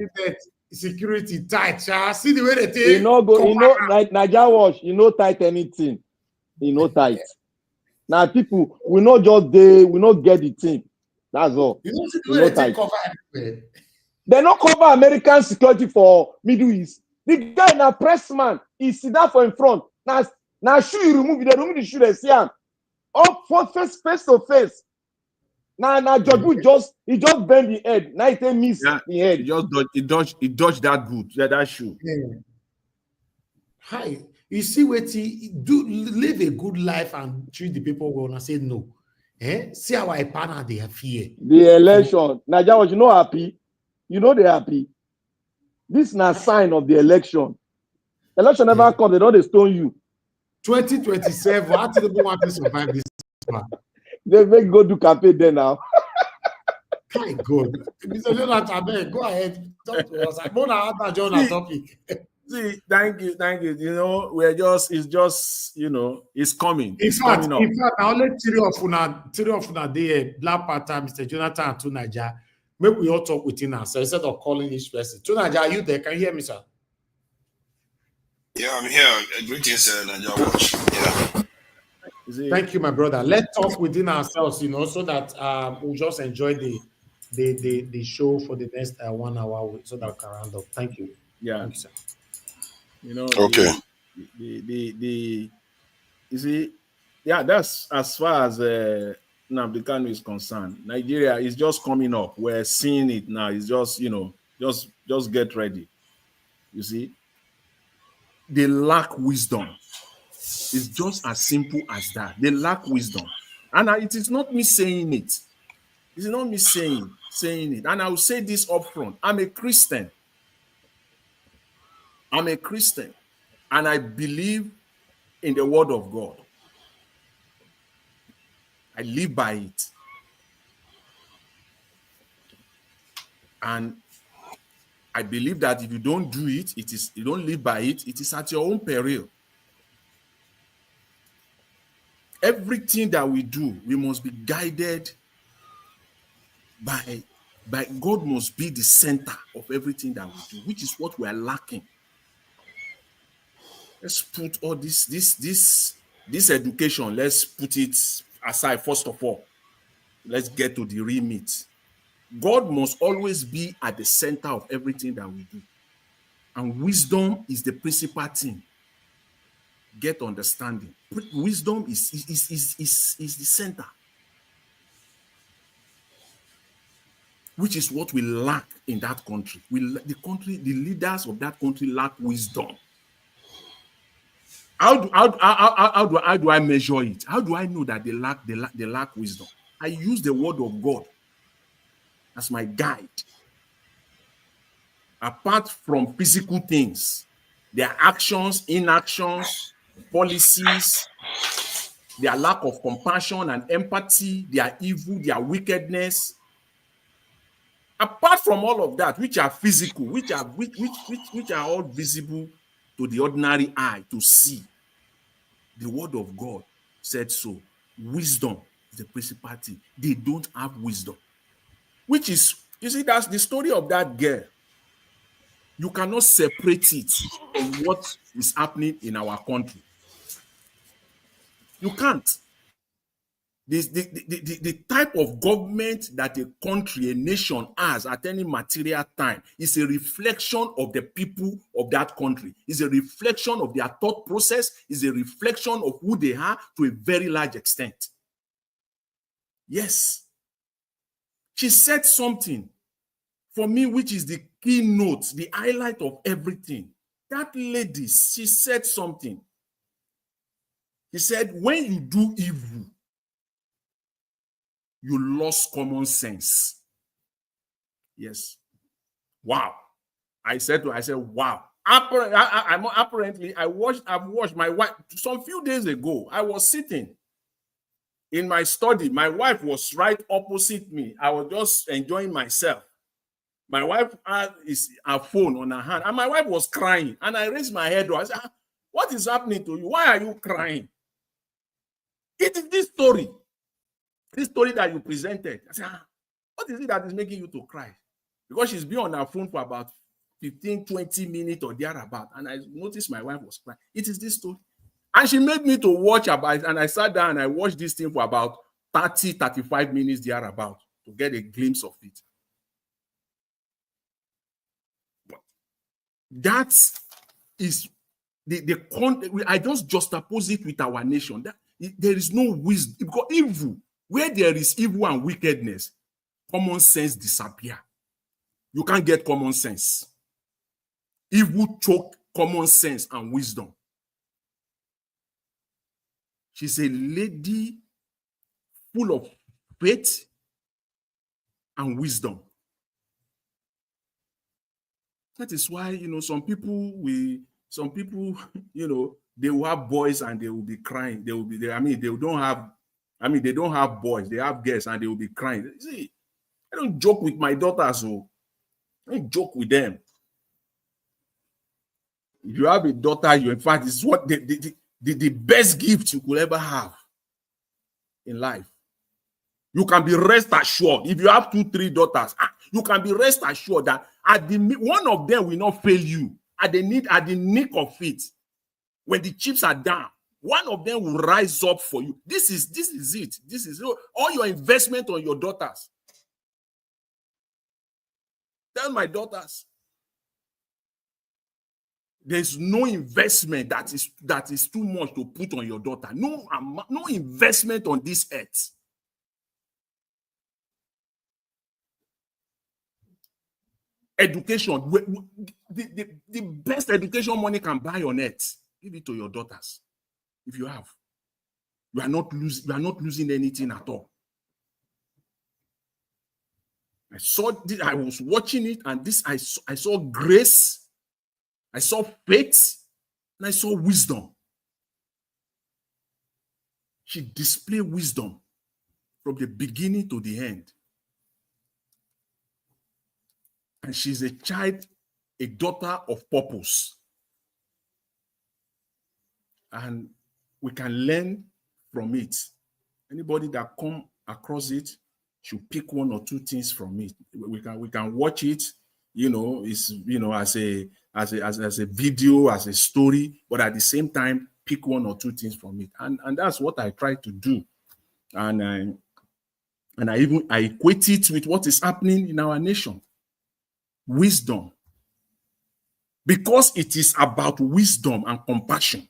Security tight. See the way they take. Nigeria watch. You know tight anything. You know tight. Now people we not just we not get the thing. That's all. You know tight. They not cover American security for Middle East. The guy na pressman, he sit down for in front. Now shoe you remove, they remove the shoe they see him. Up for face to face. Now George Bush just bend the head. Now he miss the head. He dodged that boot, that shoe. Yeah. Hi. You see what he do, live a good life and treat the people well and say no. See how I partner they have fear. The election. Nigeria, you know happy. You know they happy. This is not a sign of the election. Election never come, they don't stone you. 2027, how do they want to survive this man? They may go do campaign there now. My God. Mr. Jonathan, go ahead. Talk to us. I'm going to have a topic. See, thank you. You know, it's just, you know, it's coming. In fact, I only three of una there, Black Panther, Mr. Jonathan, and Tunaja. Maybe we all talk within us. So instead of calling each person. Tunaja, are you there? Can you hear me, sir? Yeah, I'm here. Greetings, Nigeria Watch. Yeah. Thank you, my brother. Let's talk within ourselves, you know, so that we'll just enjoy the show for the next 1 hour so that we can round up. Thank you. Yeah. Thank you, sir. You know, okay. You see, yeah, that's as far as Nnamdi Kanu is concerned, Nigeria is just coming up. We're seeing it now. It's just, just get ready. You see, they lack wisdom. It's just as simple as that. They lack wisdom. And it is not me saying it. It's not me saying it. And I will say this up front. I'm a Christian. I'm a Christian. And I believe in the word of God. I live by it. And I believe that if you don't do it, you don't live by it, it is at your own peril. Everything that we do, we must be guided by God. Must be the center of everything that we do, which is what we are lacking. Let's put all this education, let's put it aside first of all. Let's get to the real meat. God must always be at the center of everything that we do. And wisdom is the principal thing. Get understanding. Wisdom is the center. Which is what we lack in that country. The leaders of that country lack wisdom. How do I measure it? How do I know that they lack wisdom? I use the word of God as my guide. Apart from physical things, their actions, inactions, policies, their lack of compassion and empathy, their evil, their wickedness. Apart from all of that, which are physical, which are all visible to the ordinary eye to see, the word of God said so. Wisdom is the principal thing. They don't have wisdom. Which is, you see, that's the story of that girl. You cannot separate it from what is happening in our country. You can't. The type of government that a country, a nation has at any material time is a reflection of the people of that country. It's a reflection of their thought process. It's a reflection of who they are to a very large extent. Yes. She said something for me, which is the keynote, the highlight of everything. That lady, she said something. She said, when you do evil, you lost common sense. Yes. Wow. I said, wow. Apparently, I've watched my wife some few days ago. I was sitting in my study. My wife was right opposite me. I was just enjoying myself. My wife had her phone on her hand, and my wife was crying. And I raised my head. I said, what is happening to you? Why are you crying? It is this story that you presented. I said, what is it that is making you to cry? Because she's been on her phone for about 15, 20 minutes or thereabout. And I noticed my wife was crying. It is this story. And she made me to watch about it. And I sat down and I watched this thing for about 30, 35 minutes thereabout to get a glimpse of it. That is I just juxtapose it with our nation. There is no wisdom. Because evil, where there is evil and wickedness, common sense disappears. You can't get common sense. Evil choke common sense and wisdom. She's a lady full of faith and wisdom. That is why, some people, they will have boys and they will be crying. They don't have boys. They have girls and they will be crying. See, I don't joke with my daughters, so I don't joke with them. If you have a daughter, in fact, it's what the best gift you could ever have in life. You can be rest assured. If you have 2, 3 daughters, you can be rest assured that one of them will not fail you at the nick of it. When the chips are down, one of them will rise up for you. This is it. This is all your investment on your daughters. Tell my daughters, there's no investment that is too much to put on your daughter. No investment on this earth education, the best education money can buy on earth, give it to your daughters. If you have, you are not losing anything at all. I saw this, I was watching it, and this I saw grace, I saw faith, and I saw wisdom. She displayed wisdom from the beginning to the end. And she's a child, a daughter of purpose. And we can learn from it. Anybody that come across it should pick one or two things from it. We can watch it, it's as a video, as a story, but at the same time pick one or two things from it. And that's what I try to do. And I equate it with what is happening in our nation. Wisdom. Because it is about wisdom and compassion.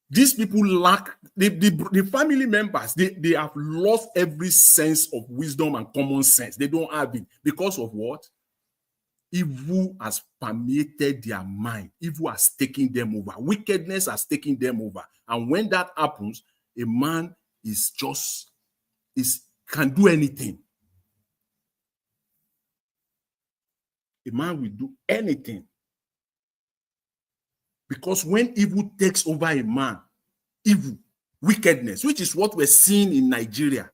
These people lack, the family members, they have lost every sense of wisdom and common sense. They don't have it. Because of what? Evil has permeated their mind. Evil has taken them over. Wickedness has taken them over. And when that happens, a man can do anything. A man will do anything. Because when evil takes over a man, evil, wickedness, which is what we're seeing in Nigeria,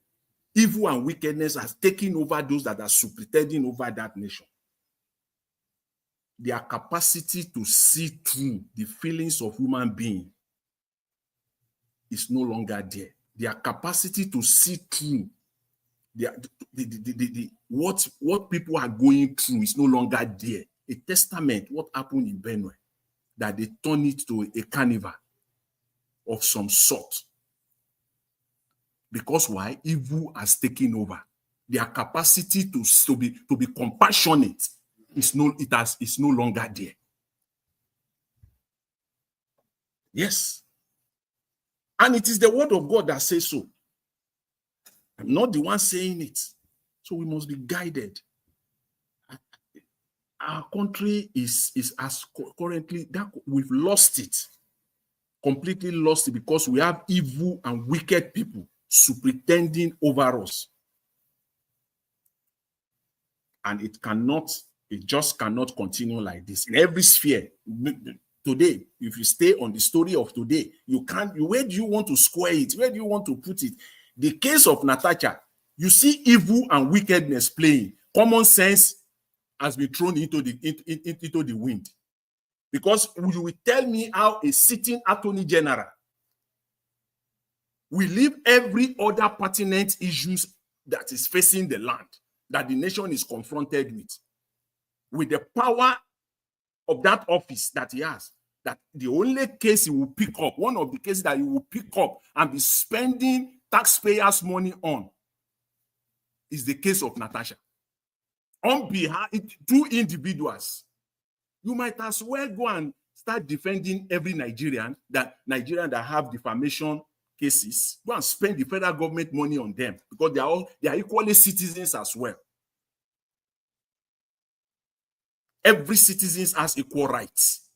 evil and wickedness has taken over those that are superintending over that nation. Their capacity to see through the feelings of human beings is no longer there. Their capacity to see through what people are going through is no longer there. A testament, what happened in Benue, that they turn it to a carnival of some sort. Because why? Evil has taken over. Their capacity to be compassionate is no longer there. Yes. And it is the word of God that says so. I'm not the one saying it. So we must be guided. Our country is as currently that we've lost it, completely lost it, because we have evil and wicked people superintending over us. And it just cannot continue like this in every sphere. Today, if you stay on the story of today, where do you want to square it? Where do you want to put it? The case of Natasha, you see evil and wickedness playing. Common sense has been thrown into the wind. Because you will tell me how a sitting attorney general will leave every other pertinent issues that is facing the land, that the nation is confronted with the power of that office that he has, that the only case he will pick up, one of the cases that he will pick up and be spending taxpayers' money on, is the case of Natasha. On behalf, two individuals, you might as well go and start defending every Nigerian that have defamation cases. Go and spend the federal government money on them, because they are equally citizens as well. Every citizen has equal rights.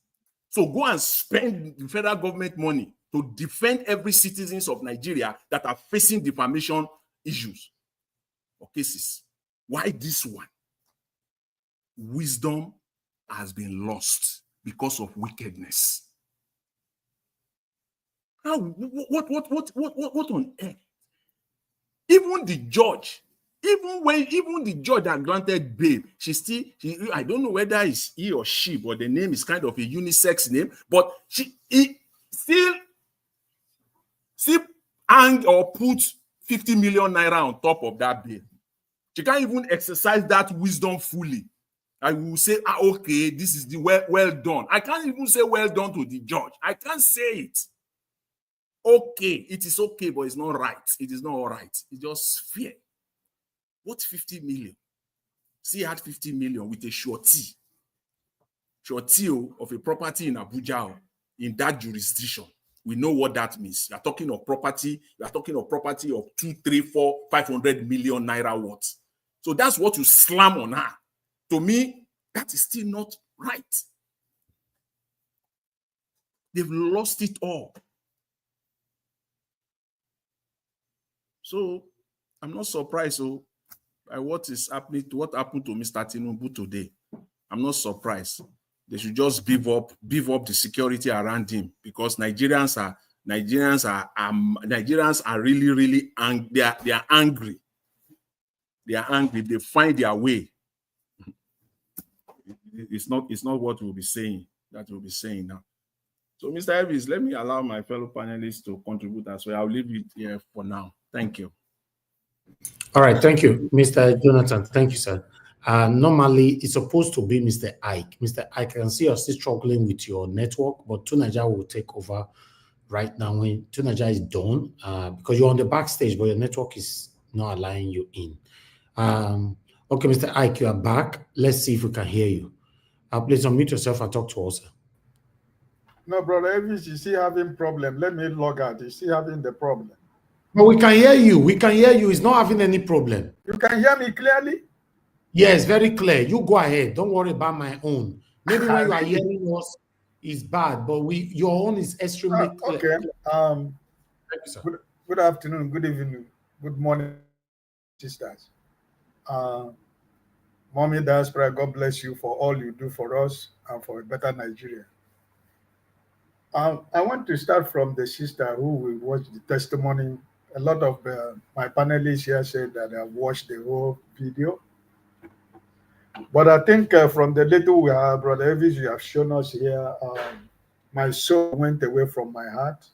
So go and spend the federal government money to defend every citizen of Nigeria that are facing defamation issues or cases. Why this one? Wisdom has been lost because of wickedness. How? What on earth? Even the judge, even the judge that granted bail, I don't know whether it's he or she, but the name is kind of a unisex name, but he still hang or put 50 million naira on top of that bail. She can't even exercise that wisdom fully. I will say, okay, this is the well done. I can't even say well done to the judge. I can't say it. Okay, it is okay, but it's not right. It is not all right. It's just fear. What 50 million? She had 50 million with a surety of a property in Abuja, in that jurisdiction. We know what that means. You are talking of property. You are talking of property of 2, 3, 4, 500 million naira worth. So that's what you slam on her. To me, That is still not right. They've lost it all. So I'm not surprised by what is happening, to what happened to Mr. Tinubu today. I'm not surprised. They should just beef up the security around him, because Nigerians are really, really angry. They are angry. They are angry. They find their way. It's not what we'll be saying. That we'll be saying now. So, Mr. Elvis, let me allow my fellow panelists to contribute as well. I'll leave it here for now. Thank you. All right, thank you, Mr. Jonathan. Thank you, sir. Normally, it's supposed to be Mr. Ike. Mr. Ike, I can see you're still struggling with your network, but Tunaja will take over right now when Tunaja is done, because you're on the backstage, but your network is not allowing you in. Okay, Mr. Ike, you are back. Let's see if we can hear you. Please unmute yourself and talk to us. No, brother Elvis, you still having problem. Let me log out. You still having the problem. But we can hear you. We can hear you. It's not having any problem. You can hear me clearly? Yes, very clear. You go ahead. Don't worry about my own. Maybe when you are hearing us, it's bad, but your own is extremely clear. Okay. Thank you, sir. Good afternoon, good evening, good morning, sisters. Mommy Diaspora, God bless you for all you do for us and for a better Nigeria. I want to start from the sister who will watch the testimony. A lot of my panelists here said that I've watched the whole video. But I think from the little we have, Brother Elvis, you have shown us here, my soul went away from my heart.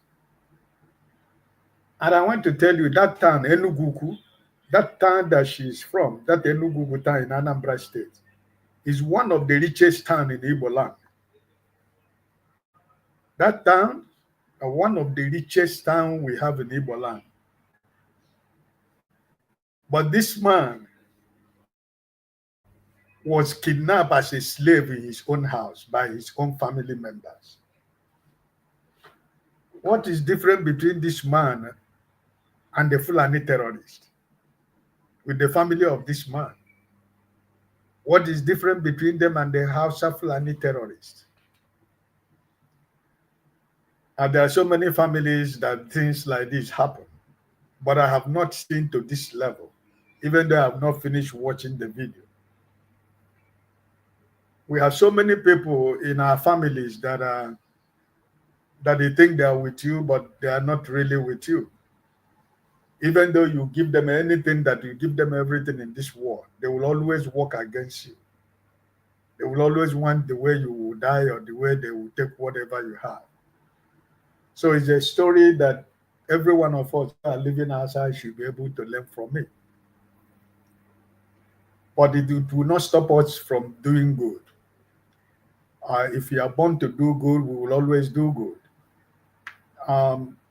And I want to tell you that town, Enugu, that town that she's from, that Enugu town in Anambra State, is one of the richest towns in Igbo land. That town, one of the richest towns we have in Igbo land. But this man was kidnapped as a slave in his own house by his own family members. What is different between this man and the Fulani terrorist with the family of this man? What is different between them and the Hausa Fulani terrorist? And there are so many families that things like this happen, but I have not seen to this level, even though I have not finished watching the video. We have so many people in our families that they think they are with you, but they are not really with you. Even though you give them anything, that you give them everything in this world, they will always work against you. They will always want the way you will die or the way they will take whatever you have. So it's a story that every one of us who are living outside should be able to learn from it. But it will not stop us from doing good. If you are born to do good, we will always do good.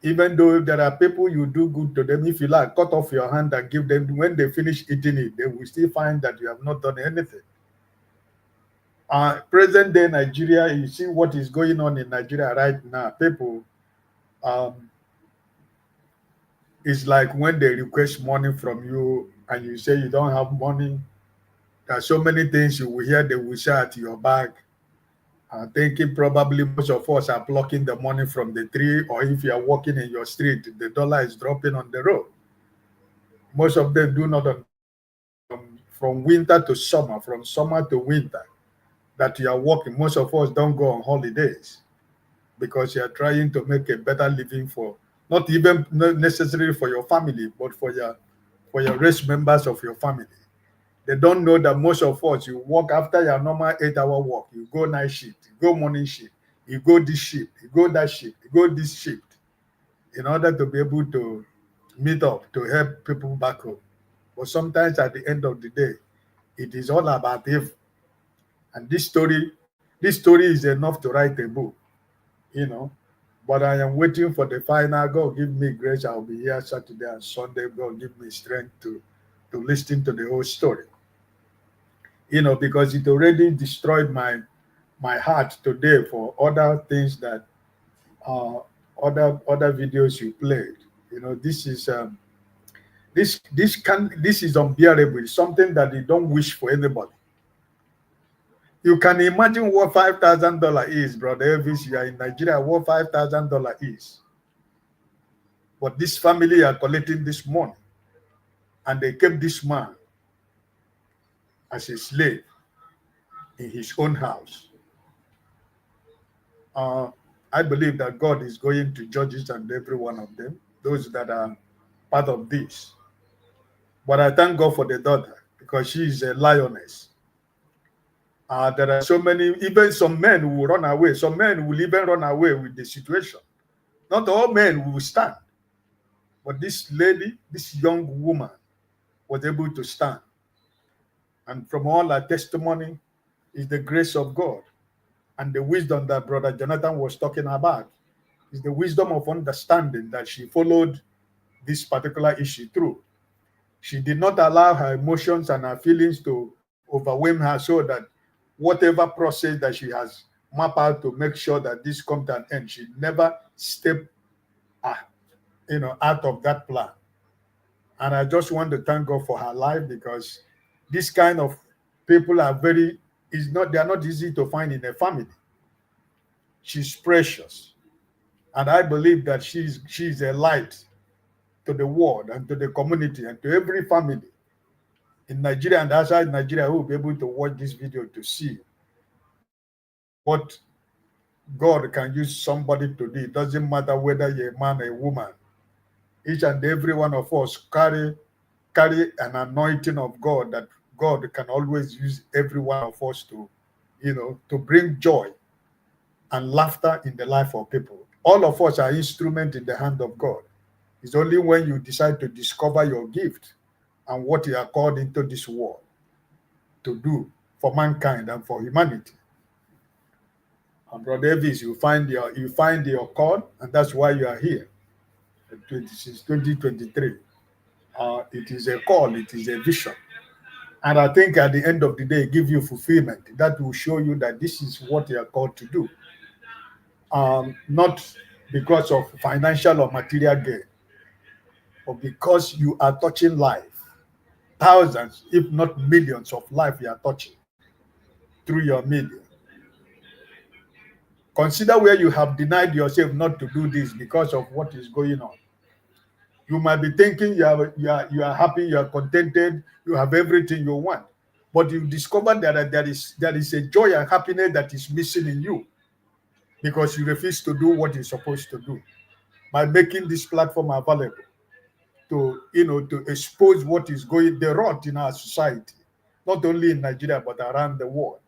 Even though there are people you do good to them, if you like, cut off your hand and give them, when they finish eating it, they will still find that you have not done anything. Present day Nigeria, you see what is going on in Nigeria right now. People, it's like when they request money from you and you say you don't have money, there are so many things you will hear they will say at your back. Thinking probably most of us are blocking the money from the tree, or if you are walking in your street, the dollar is dropping on the road. Most of them do not, from winter to summer, from summer to winter, that you are walking. Most of us don't go on holidays because you are trying to make a better living for, not even necessarily for your family, but for your rest members of your family. They don't know that most of us, you work after your normal 8-hour work, you go night shift, you go morning shift, you go this shift, you go that shift, you go this shift, in order to be able to meet up, to help people back home. But sometimes at the end of the day, it is all about evil. And this story is enough to write a book, you know. But I am waiting for the final. God give me grace. I'll be here Saturday and Sunday. God give me strength to listen to the whole story. You know, because it already destroyed my heart today for other things that other videos you played. You know, this is this is unbearable. It's something that you don't wish for anybody. You can imagine what $5,000 is, brother Elvis. You are in Nigeria, what $5,000 is. But this family are collecting this money, and they kept this man as a slave in his own house. I believe that God is going to judge each and every one of them, those that are part of this. But I thank God for the daughter, because she is a lioness. There are so many, even some men who will run away. Some men will even run away with the situation. Not all men will stand. But this lady, this young woman, was able to stand. And from all her testimony is the grace of God and the wisdom that Brother Jonathan was talking about. Is the wisdom of understanding that she followed this particular issue through. She did not allow her emotions and her feelings to overwhelm her, so that whatever process that she has mapped out to make sure that this comes to an end, she never stepped out of that plan. And I just want to thank God for her life, because this kind of people are they are not easy to find in a family. She's precious. And I believe that she's a light to the world and to the community and to every family in Nigeria and outside Nigeria who will be able to watch this video to see what God can use somebody to do. It doesn't matter whether you're a man or a woman. Each and every one of us carry an anointing of God, that God can always use every one of us to bring joy and laughter in the life of people. All of us are instruments in the hand of God. It's only when you decide to discover your gift and what you are called into this world to do for mankind and for humanity. And Brother Davis, you find your call, and that's why you are here. Since 2023. It is a call, it is a vision. And I think at the end of the day, give you fulfillment. That will show you that this is what you are called to do. Not because of financial or material gain, but because you are touching life. Thousands, if not millions of life you are touching through your media. Consider where you have denied yourself not to do this because of what is going on. You might be thinking you are happy, you are contented, you have everything you want, but you discover that there is a joy and happiness that is missing in you because you refuse to do what you're supposed to do. By making this platform available to expose what is going the rot in our society, not only in Nigeria but around the world,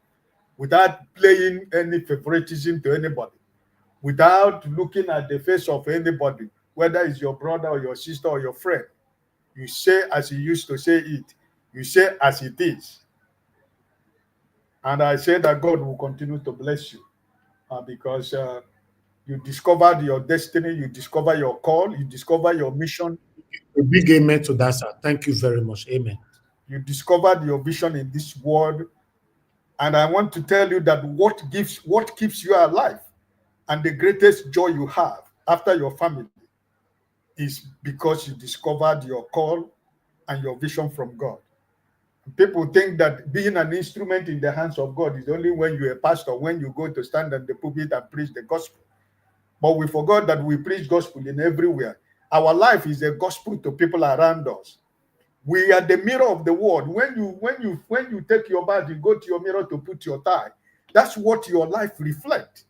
without playing any favoritism to anybody, without looking at the face of anybody, whether it's your brother or your sister or your friend. You say as you used to say it. You say as it is. And I say that God will continue to bless you because you discovered your destiny, you discover your call, you discover your mission. A big amen to that, sir. Thank you very much. Amen. You discovered your vision in this world. And I want to tell you that what keeps you alive and the greatest joy you have after your family is because you discovered your call and your vision from God. People think that being an instrument in the hands of God is only when you're a pastor, when you go to stand on the pulpit and preach the gospel. But we forgot that we preach gospel in everywhere. Our life is a gospel to people around us. We are the mirror of the world. When you take your bath, you go to your mirror to put your tie. That's what your life reflects.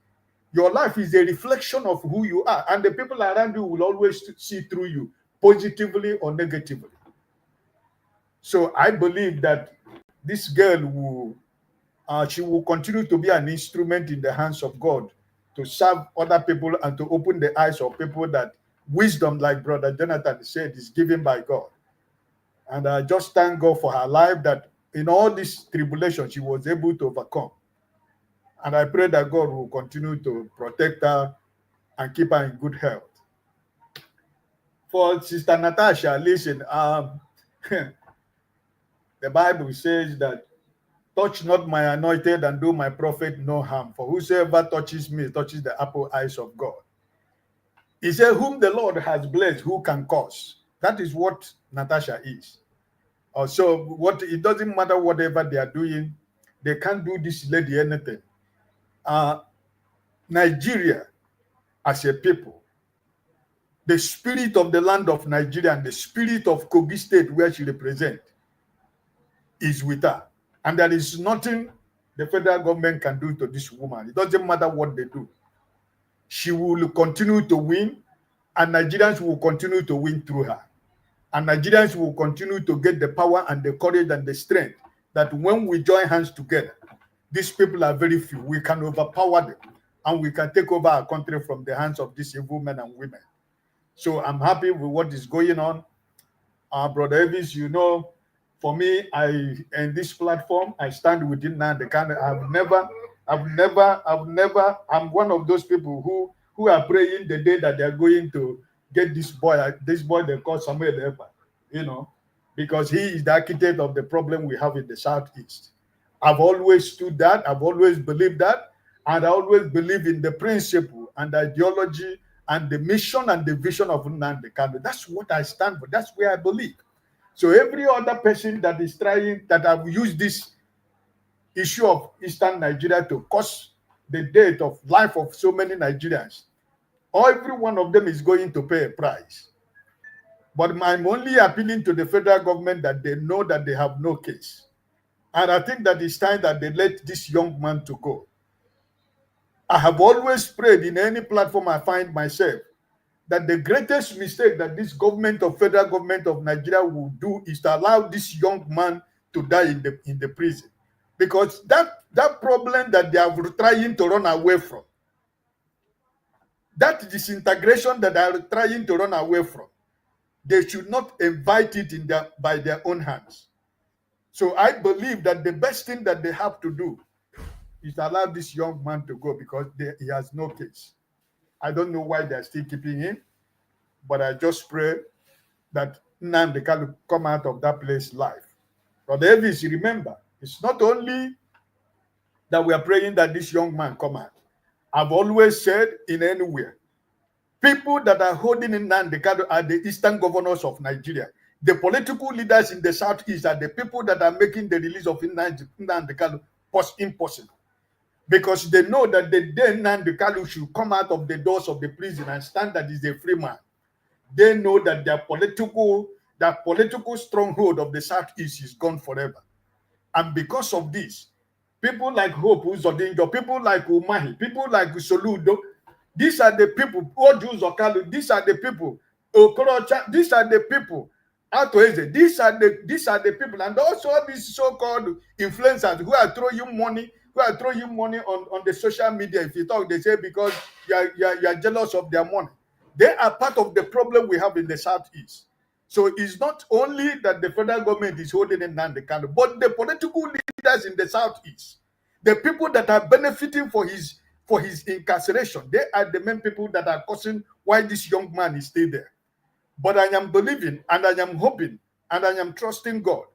Your life is a reflection of who you are, and the people around you will always see through you, positively or negatively. So I believe that this girl she will continue to be an instrument in the hands of God to serve other people and to open the eyes of people that wisdom, like Brother Jonathan said, is given by God. And I just thank God for her life, that in all this tribulation, she was able to overcome. And I pray that God will continue to protect her and keep her in good health. For Sister Natasha, listen, the Bible says that, touch not my anointed and do my prophet no harm. For whosoever touches me touches the apple eyes of God. He said, whom the Lord has blessed, who can curse? That is what Natasha is. So it doesn't matter whatever they are doing. They can't do this lady anything. Nigeria, as a people, the spirit of the land of Nigeria and the spirit of Kogi State, where she represents, is with her. And there is nothing the federal government can do to this woman. It doesn't matter what they do. She will continue to win, and Nigerians will continue to win through her. And Nigerians will continue to get the power and the courage and the strength that when we join hands together, these people are very few. We can overpower them, and we can take over our country from the hands of these evil men and women. So I'm happy with what is going on. Brother Elvis, you know, for me, in this platform, I stand within the kind. I'm one of those people who are praying the day that they're going to get this boy they call Samuel Epa, you know, because he is the architect of the problem we have in the Southeast. I've always stood that, I've always believed that, and I always believe in the principle and the ideology and the mission and the vision of Nnamdi Kanu. That's what I stand for. That's where I believe. So every other person that is trying, that have used this issue of Eastern Nigeria to cause the death of life of so many Nigerians, every one of them is going to pay a price. But I'm only appealing to the federal government that they know that they have no case. And I think that it's time that they let this young man to go. I have always prayed in any platform I find myself that the greatest mistake that this federal government of Nigeria will do is to allow this young man to die in the prison. Because that problem that they are trying to run away from, that disintegration that they are trying to run away from, they should not invite it by their own hands. So I believe that the best thing that they have to do is allow this young man to go because he has no case. I don't know why they're still keeping him, but I just pray that Nnamdi Kanu come out of that place alive. But Elvis, remember, it's not only that we are praying that this young man come out. I've always said in anywhere, people that are holding Nnamdi Kanu are the eastern governors of Nigeria. The political leaders in the southeast are the people that are making the release of Nnamdi Kanu impossible. Because they know that the day Nnamdi Kanu should come out of the doors of the prison and stand that he's a free man, they know that their political stronghold of the southeast is gone forever. And because of this, people like Hope Uzodinjo, people like Umahi, people like Soludo, these are the people, Oju Zokalu, these are the people, Okorocha, these are the people, Atoeze, these are the people, and also these so-called influencers who are throwing money on the social media. If you talk, they say because you are jealous of their money. They are part of the problem we have in the southeast. So it's not only that the federal government is holding in Nnamdi Kanu, but the political leaders in the southeast, the people that are benefiting for his incarceration, they are the main people that are causing why this young man is still there. But I am believing and I am hoping and I am trusting God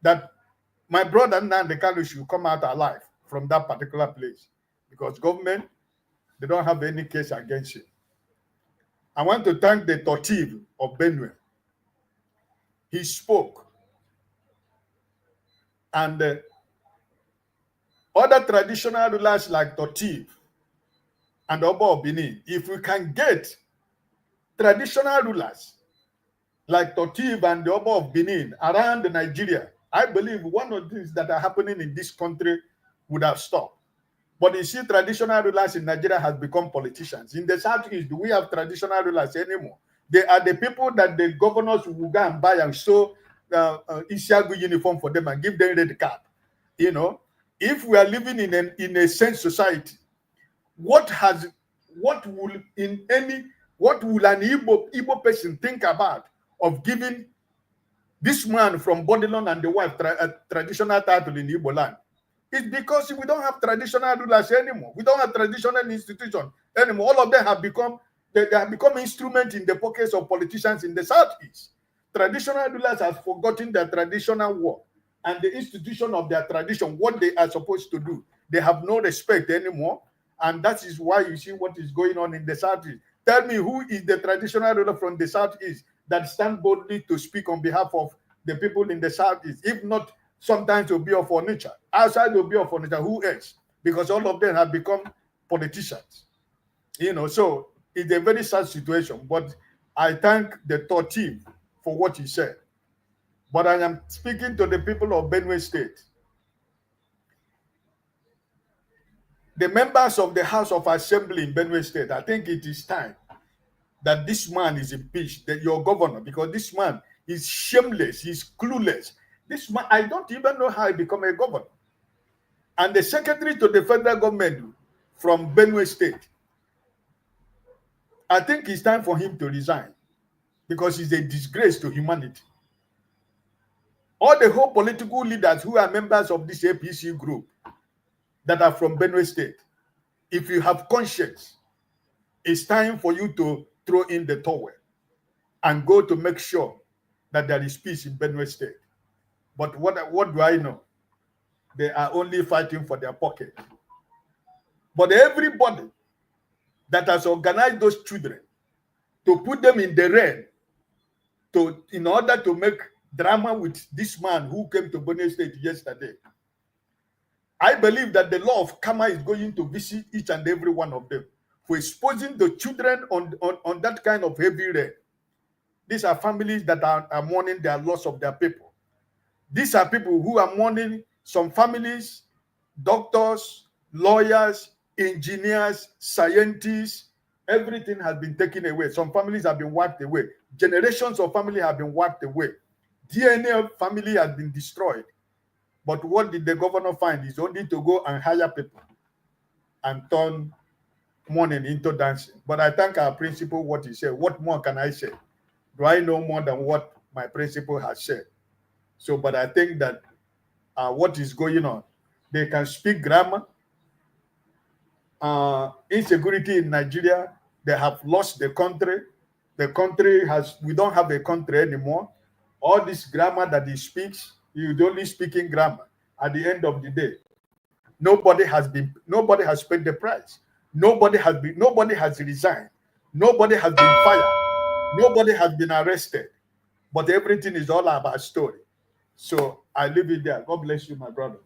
that my brother Nnamdi Kanu should come out alive from that particular place, because government, they don't have any case against him. I want to thank the Totiv of Benue. He spoke. And other traditional rulers like Totiv and Oba of Benin, if we can get traditional rulers like Totiv and the Oba of Benin around Nigeria, I believe one of the things that are happening in this country would have stopped. But you see, traditional rulers in Nigeria has become politicians. In the Southeast, do we have traditional rulers anymore? They are the people that the governors will go and buy and sew Isiagu uniform for them and give them red cap. You know, if we are living in a sane society, what will an Igbo person think about of giving this man from Bodilon and the wife a traditional title in Igbo land? It's because we don't have traditional rulers anymore. We don't have traditional institutions anymore. All of them have become instruments in the pockets of politicians in the Southeast. Traditional rulers have forgotten their traditional work and the institution of their tradition, what they are supposed to do. They have no respect anymore. And that is why you see what is going on in the Southeast. Tell me, who is the traditional ruler from the Southeast that stands boldly to speak on behalf of the people in the Southeast, if not Sometimes to be of furniture. Outside to be of furniture, who else? Because all of them have become politicians. You know, so it's a very sad situation. But I thank the third team for what he said. But I am speaking to the people of Benue State. The members of the House of Assembly in Benue State, I think it is time that this man is impeached, that your governor, because this man is shameless, he's clueless. This man, I don't even know how he became a governor. And the secretary to the federal government from Benue State, I think it's time for him to resign because he's a disgrace to humanity. All the whole political leaders who are members of this APC group that are from Benue State, if you have conscience, it's time for you to throw in the towel and go to make sure that there is peace in Benue State. But what do I know? They are only fighting for their pocket. But everybody that has organized those children to put them in the red in order to make drama with this man who came to Benue State yesterday, I believe that the law of karma is going to visit each and every one of them for exposing the children on that kind of heavy rain. These are families that are mourning their loss of their people. These are people who are mourning some families, doctors, lawyers, engineers, scientists. Everything has been taken away. Some families have been wiped away. Generations of family have been wiped away. DNA of family has been destroyed. But what did the governor find? Is only to go and hire people and turn mourning into dancing. But I thank our principal what he said. What more can I say? Do I know more than what my principal has said? So, but I think that what is going on, they can speak grammar. Insecurity in Nigeria, they have lost the country. The country we don't have a country anymore. All this grammar that he speaks, he is only speaking grammar. At the end of the day, nobody has paid the price. Nobody has resigned. Nobody has been fired. Nobody has been arrested. But everything is all about story. So I leave it there. God bless you, my brother.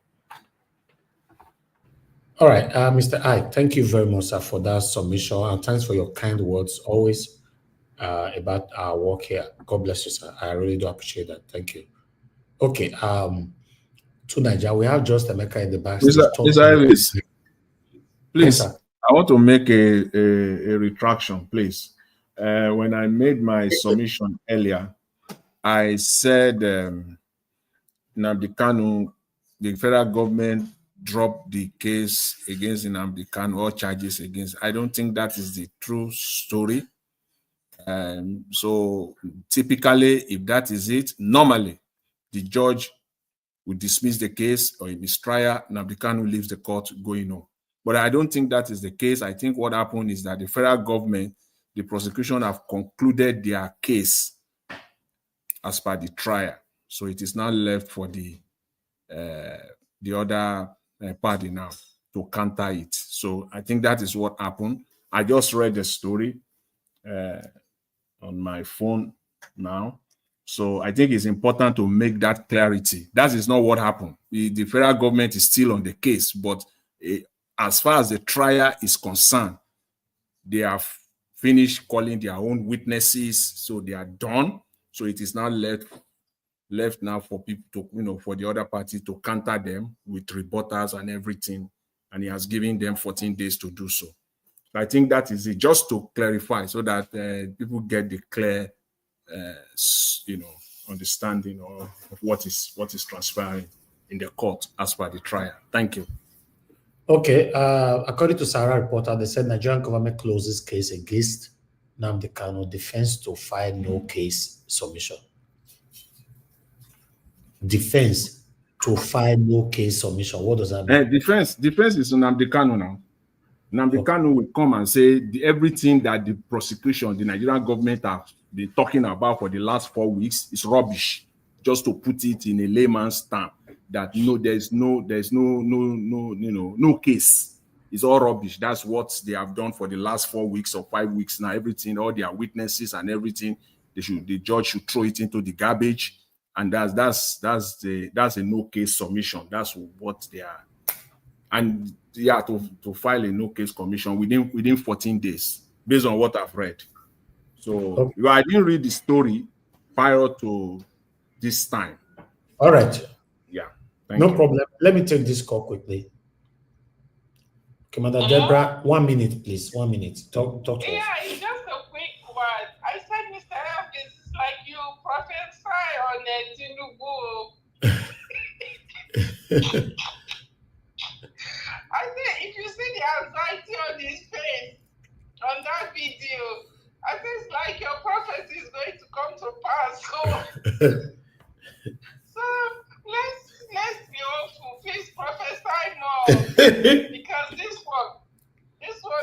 All right, Mr. Ike, thank you very much, sir, for that submission, and thanks for your kind words always about our work here. God bless you, sir. I really do appreciate that. Thank you. Okay, to Nigeria, we have just Emeka in the back. Please, yes, I want to make a retraction, please. When I made my submission earlier, I said Nnamdi Kanu, the federal government dropped the case against Nnamdi Kanu, or charges against. I don't think that is the true story. So typically, if that is it, normally the judge would dismiss the case, or in mistrial, Nnamdi Kanu leaves the court going on. But I don't think that is the case. I think what happened is that the federal government, the prosecution have concluded their case as per the trial. So it is now left for the other party now to counter it. So I think that is what happened. I just read the story on my phone now. So I think it's important to make that clarity. That is not what happened. The federal government is still on the case, but as far as the trial is concerned, they have finished calling their own witnesses, so they are done. So it is now left now for people to, for the other party to counter them with rebuttals and everything. And he has given them 14 days to do so. I think that is it, just to clarify, so that people get the clear, understanding of what is transpiring in the court as per the trial. Thank you. Okay, according to Sarah Reporter, they said Nigerian government closes case against Nnamdi Kanu, defense to file no case submission. Defense to file no case submission. What does that mean? Defense is Nnamdi Kanu now. Nnamdi Kanu will come and say everything that the prosecution, the Nigerian government have been talking about for the last 4 weeks is rubbish. Just to put it in a layman's term, that there's no case. It's all rubbish. That's what they have done for the last 4 weeks or 5 weeks now. Everything, all their witnesses and everything, the judge should throw it into the garbage, and that's a no case submission. That's what they are, and yeah, to file a no case commission within 14 days, based on what I've read. So Okay. I didn't read the story prior to this time. All right. Yeah. Thank No you. problem. Let me take this call quickly. Commander Deborah, 1 minute, please. 1 minute. Talk to us. Yeah, it's just a quick one. I said, Mr. F, it's like you prophesy on Tinubu. I said, if you see the anxiety on his face on that video, I said, it's like your prophecy is going to come to pass. So let's be hopeful. Please prophesy more. Because this one,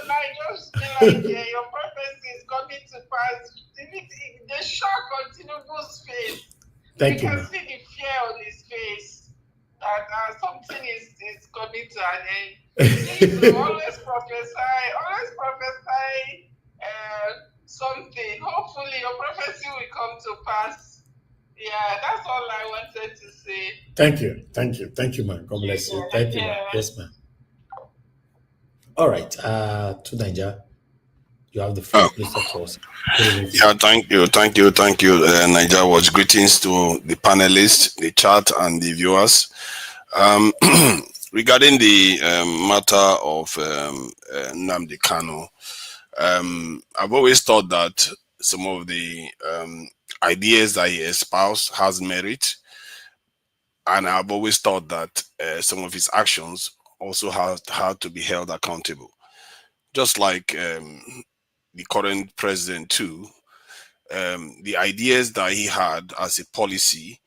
I just feel like your prophecy is coming to pass. The shock on Tinubu's face. Thank you. You can see the fear on his face that something is coming to an end. Please always prophesy something. Hopefully your prophecy will come to pass. Yeah, that's all I wanted to say. Thank you, man. God bless you. Thank you, man. Yes, man. All right, to Niger, you have the floor. Please talk to us. Yeah, thank you, Niger. Was greetings to the panelists, the chat, and the viewers. Regarding the matter of Nnamdi Kanu, I've always thought that some of the ideas that he espoused has merit, and I've always thought that some of his actions also had to be held accountable, just like the current president too. The ideas that he had as a policy,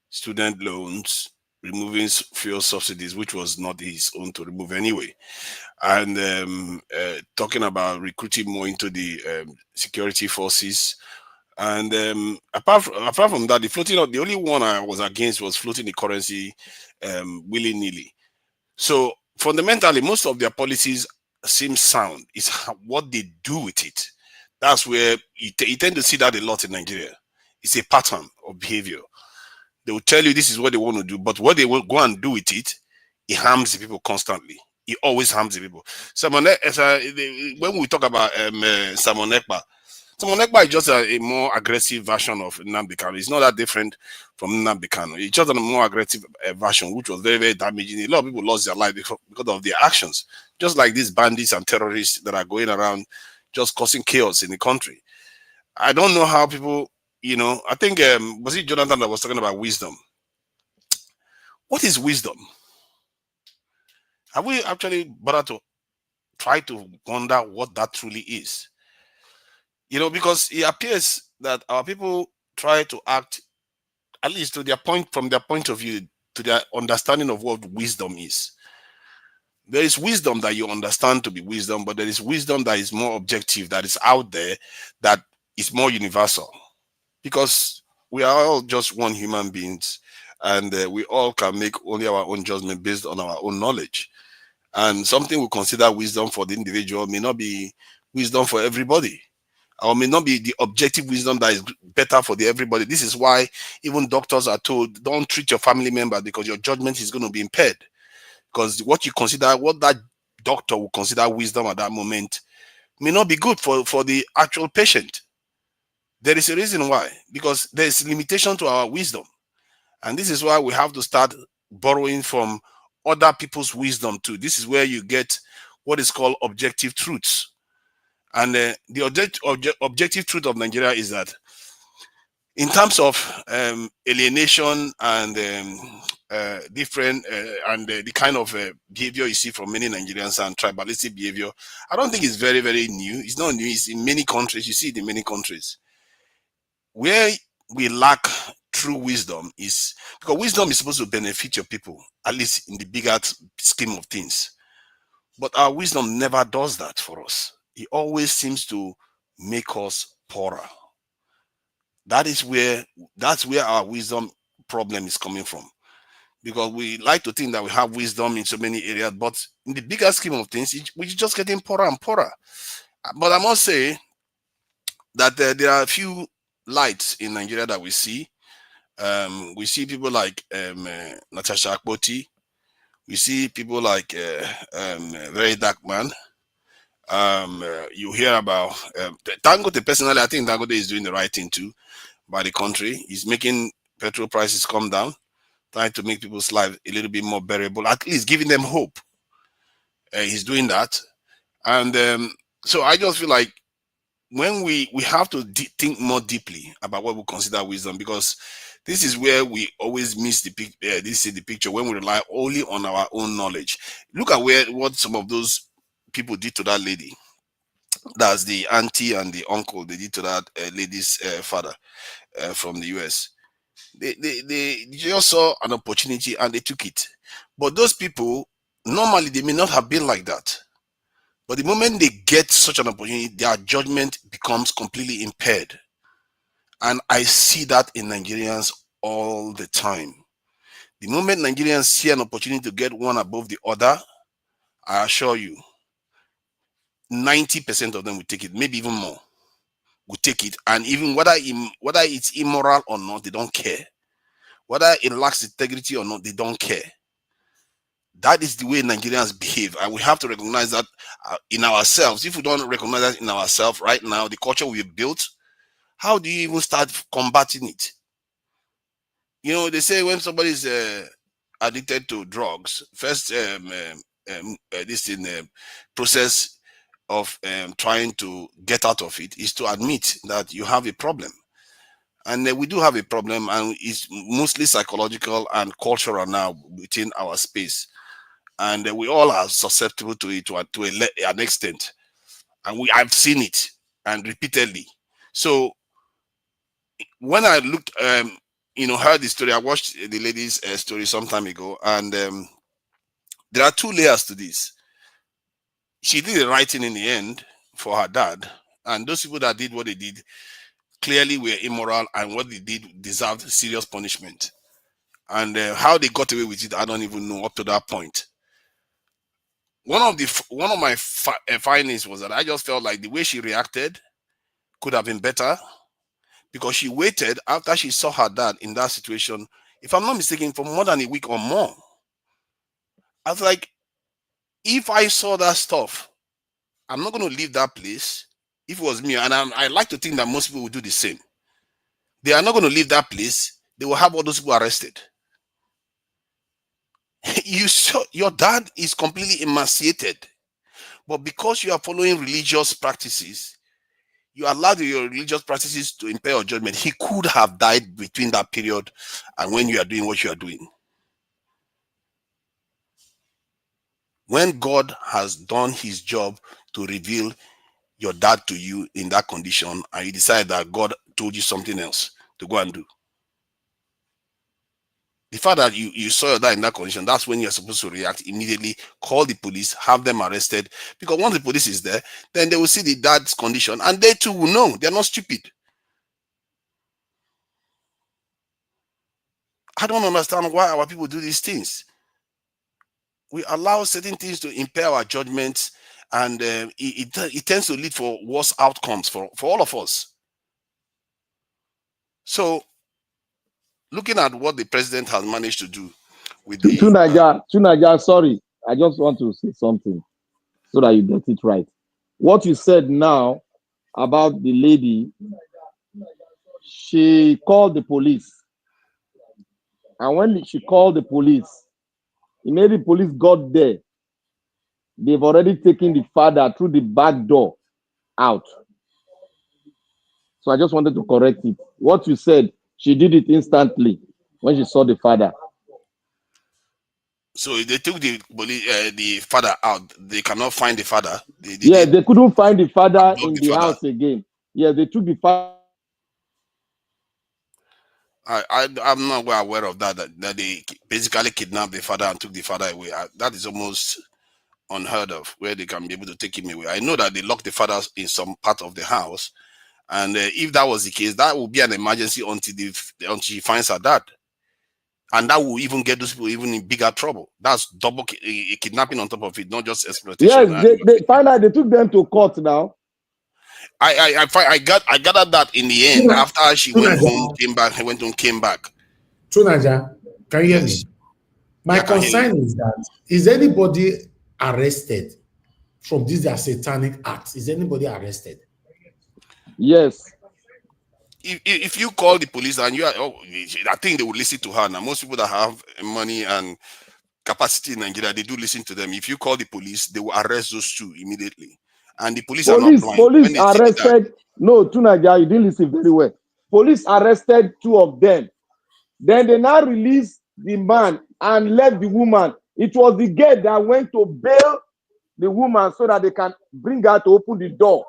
student loans, removing fuel subsidies, which was not his own to remove anyway, and talking about recruiting more into the security forces. And apart from that, the only one I was against was floating the currency willy-nilly. So fundamentally, most of their policies seem sound. It's what they do with it. That's where you tend to see that a lot in Nigeria. It's a pattern of behavior. They will tell you this is what they want to do, but what they will go and do with it, it harms the people constantly. It always harms the people. When we talk about Simon Ekpa is just a more aggressive version of Nnamdi Kanu. It's not that different from Nnamdi Kanu. It's just a more aggressive version, which was very, very damaging. A lot of people lost their life because of their actions. Just like these bandits and terrorists that are going around just causing chaos in the country. I don't know how people, I think, was it Jonathan that was talking about wisdom? What is wisdom? Have we actually bothered to try to wonder what that truly is? Because it appears that our people try to act, at least from their point of view, to their understanding of what wisdom is. There is wisdom that you understand to be wisdom, but there is wisdom that is more objective, that is out there, that is more universal. Because we are all just one human beings, and we all can make only our own judgment based on our own knowledge. And something we consider wisdom for the individual may not be wisdom for everybody, or may not be the objective wisdom that is better for everybody. This is why even doctors are told, don't treat your family member because your judgment is going to be impaired. Because what that doctor will consider wisdom at that moment may not be good for the actual patient. There is a reason why, because there is limitation to our wisdom. And this is why we have to start borrowing from other people's wisdom too. This is where you get what is called objective truths. And the objective truth of Nigeria is that in terms of alienation and different and the kind of behavior you see from many Nigerians and tribalistic behavior, I don't think it's very, very new. It's not new. It's in many countries. You see it in many countries. Where we lack true wisdom is because wisdom is supposed to benefit your people, at least in the bigger scheme of things. But our wisdom never does that for us. It always seems to make us poorer. That's where our wisdom problem is coming from. Because we like to think that we have wisdom in so many areas, but in the bigger scheme of things, we're just getting poorer and poorer. But I must say that there are a few lights in Nigeria that we see. We see people like Natasha Akpoti. We see people like Very Dark Man. You hear about Dangote. Personally, I think Dangote is doing the right thing too by the country. He's making petrol prices come down, trying to make people's lives a little bit more bearable, at least giving them hope. He's doing that. And so I just feel like when we have to think more deeply about what we consider wisdom, because this is where we always miss the picture when we rely only on our own knowledge. Look at what some of those people did to that lady. That's the auntie and the uncle they did to that lady's father from the US. They just saw an opportunity and they took it. But those people, normally they may not have been like that. But the moment they get such an opportunity, their judgment becomes completely impaired. And I see that in Nigerians all the time. The moment Nigerians see an opportunity to get one above the other, I assure you, 90% of them will take it, maybe even more. Will take it, and even whether it's immoral or not, they don't care. Whether it lacks integrity or not, they don't care. That is the way Nigerians behave, and we have to recognize that in ourselves. If we don't recognize that in ourselves right now, the culture we've built, how do you even start combating it? You know, they say when somebody is addicted to drugs, first this in the process of trying to get out of it is to admit that you have a problem. And we do have a problem, and it's mostly psychological and cultural now within our space. And we all are susceptible to it to an extent. And I've seen it, and repeatedly. So when I looked, heard the story, I watched the lady's story some time ago, and there are two layers to this. She did the right thing in the end for her dad, and those people that did what they did clearly were immoral, and what they did deserved serious punishment. And how they got away with it, I don't even know up to that point. One of my findings was that I just felt like the way she reacted could have been better, because she waited after she saw her dad in that situation, if I'm not mistaken, for more than a week or more. I was like, if I saw that stuff, I'm not going to leave that place. If it was me, and I like to think that most people will do the same. They are not going to leave that place. They will have all those people arrested. You saw your dad is completely emaciated, but because you are following religious practices, you allowed your religious practices to impair your judgment. He could have died between that period and when you are doing what you are doing. When God has done his job to reveal your dad to you in that condition, and you decide that God told you something else to go and do, the fact that you saw your dad in that condition, that's when you're supposed to react immediately, call the police, have them arrested. Because once the police is there, then they will see the dad's condition, and they too will know. They're not stupid. I don't understand why our people do these things. We allow certain things to impair our judgments, and it tends to lead for worse outcomes for all of us. So, looking at what the president has managed to do with the Tunaja, sorry, I just want to say something so that you get it right. What you said now about the lady, she called the police, and when she called the police, immediately the police got there. They've already taken the father through the back door out. So I just wanted to correct it. What you said, she did it instantly when she saw the father. So they took the father out. They cannot find the father. They couldn't find the father in the house again. Yeah, they took the father. I'm not well aware of that they basically kidnapped the father and took the father away. That is almost unheard of, where they can be able to take him away. I know that they locked the father in some part of the house, and if that was the case, that would be an emergency until she finds her dad, and that will even get those people even in bigger trouble. That's double kidnapping on top of it, not just exploitation. Yes, they find out. They took them to court now. I gathered that in the end, after she went home, came back. Tunaja, can you hear Yes. me? My Yeah, I can hear you. concern is that, is anybody arrested from these their satanic acts? Is anybody arrested? Yes. If you call the police and you are, I think they will listen to her. Now, most people that have money and capacity in Nigeria, they do listen to them. If you call the police, they will arrest those two immediately. And the police are not blind. When Police they see that, arrested. No, Tunaja, you didn't listen very well. Police arrested 2 of them. Then they now released the man and left the woman. It was the girl that went to bail the woman so that they can bring her to open the door.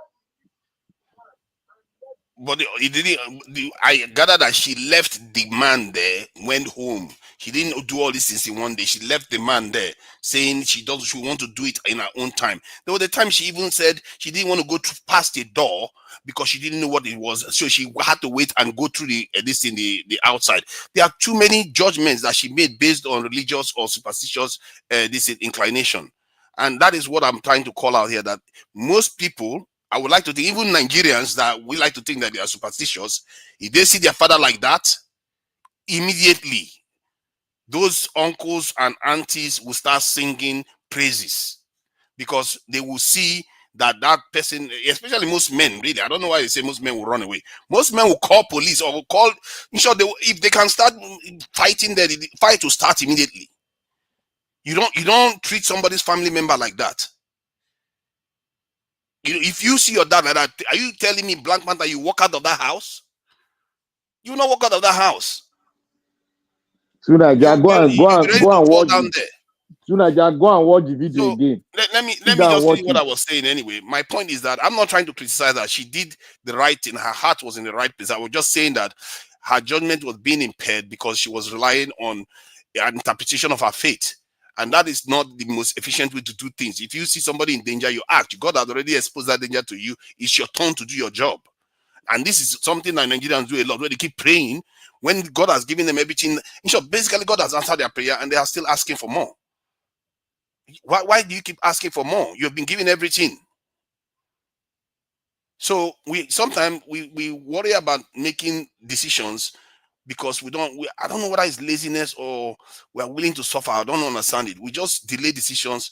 but it didn't. I gather that she left the man there, went home. She didn't do all these things in one day. She left the man there, saying she want to do it in her own time. There was the time she even said she didn't want to go past the door because she didn't know what it was, so she had to wait and go through the outside. There are too many judgments that she made based on religious or superstitious inclination, and that is what I'm trying to call out here. That most people, I would like to think, even Nigerians that we like to think that they are superstitious, if they see their father like that, immediately those uncles and aunties will start singing praises, because they will see that person, especially most men, really, I don't know why they say most men will run away. Most men will call police or will call, in short, if they can start fighting, the fight will start immediately. You don't treat somebody's family member like that. If you see your dad like that, are you telling me, Black Panther, you walk out of that house? You will not walk out of that house. Tunaja, go and fall watch down it. there. Tunaja, go and watch the video again. Let me just tell you what I was saying anyway. My point is that I'm not trying to criticize her. She did the right thing. Her heart was in the right place. I was just saying that her judgment was being impaired because she was relying on an interpretation of her faith. And that is not the most efficient way to do things. If you see somebody in danger, you act. God has already exposed that danger to you. It's your turn to do your job. And this is something that Nigerians do a lot, where they keep praying when God has given them everything. In short, basically, God has answered their prayer and they are still asking for more. Why do you keep asking for more? You've been given everything. So sometimes we worry about making decisions because I don't know whether it's laziness or we are willing to suffer. I don't understand it. We just delay decisions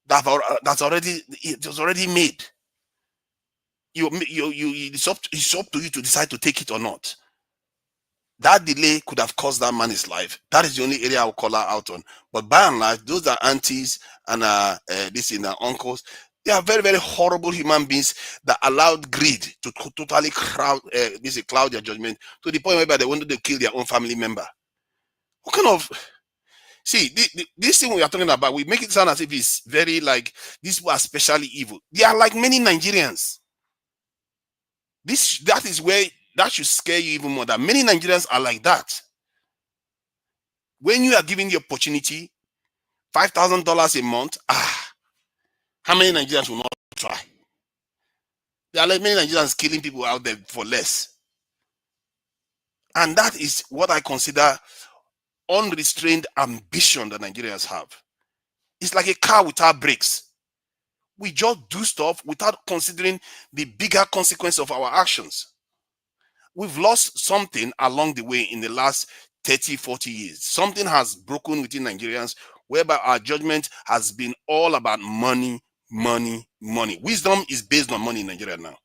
it was already made. It's up to you to decide to take it or not. That delay could have cost that man his life. That is the only area I'll call her out on. But by and large, those are aunties and uncles. They are very, very horrible human beings that allowed greed to totally cloud their judgment to the point where they wanted to kill their own family member. What kind of... See, this thing we are talking about, we make it sound as if it's very like these people are especially evil. They are like many Nigerians. That is where that should scare you even more. That many Nigerians are like that. When you are given the opportunity, $5,000 a month, how many Nigerians will not try? There are like many Nigerians killing people out there for less. And that is what I consider unrestrained ambition that Nigerians have. It's like a car without brakes. We just do stuff without considering the bigger consequence of our actions. We've lost something along the way in the last 30, 40 years. Something has broken within Nigerians whereby our judgment has been all about money, money, money. Wisdom is based on money in Nigeria now.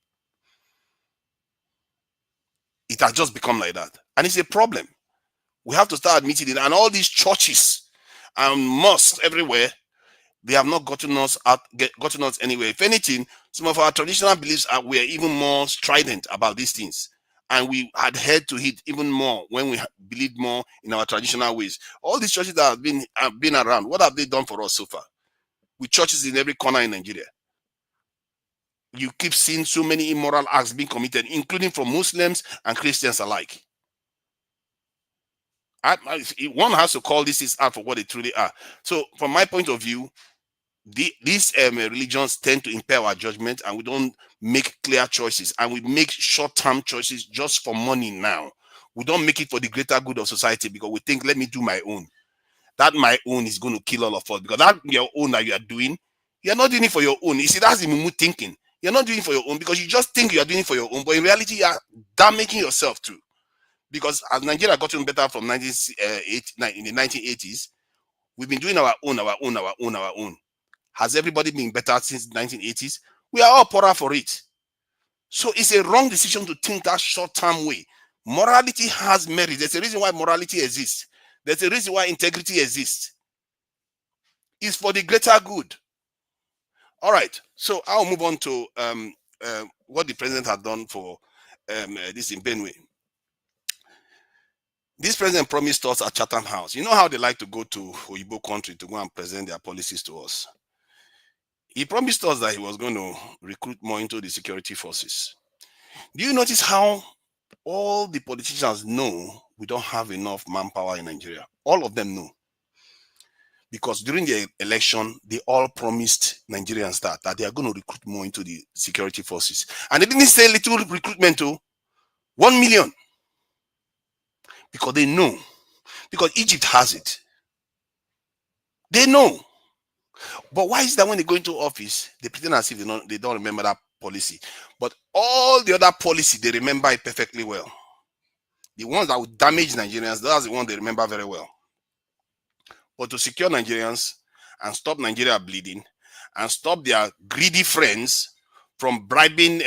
It has just become like that. And it's a problem. We have to start admitting it. And all these churches and mosques everywhere, they have not gotten us anywhere. If anything, some of our traditional beliefs were even more strident about these things. And we adhered to it even more when we believed more in our traditional ways. All these churches that have been around, what have they done for us so far? With churches in every corner in Nigeria. You keep seeing so many immoral acts being committed, including from Muslims and Christians alike. One has to call these out for what they truly are. So from my point of view, these religions tend to impair our judgment, and we don't make clear choices, and we make short-term choices just for money now. We don't make it for the greater good of society because we think, let me do my own. That my own is going to kill all of us, because that your own that you are doing, you're not doing it for your own. You see, that's the Mumu thinking. You're not doing it for your own because you just think you are doing it for your own, but in reality, you are damaging yourself too. Because as Nigeria gotten better from in the 1980s, we've been doing our own. Has everybody been better since the 1980s? We are all poorer for it. So it's a wrong decision to think that short-term way. Morality has merit. There's a reason why morality exists. There's a reason why integrity exists. It's for the greater good. All right. So I'll move on to what the president had done for this in Benue. This president promised us at Chatham House. You know how they like to go to Oyibo country to go and present their policies to us. He promised us that he was going to recruit more into the security forces. Do you notice how all the politicians know we don't have enough manpower in Nigeria? All of them know. Because during the election, they all promised Nigerians that they are going to recruit more into the security forces. And they didn't say little recruitment to 1 million. Because they know. Because Egypt has it. They know. But why is that when they go into office, they pretend as if they don't remember that policy? But all the other policy, they remember it perfectly well. The ones that would damage Nigerians, that's the one they remember very well. But to secure Nigerians and stop Nigeria bleeding and stop their greedy friends from bribing,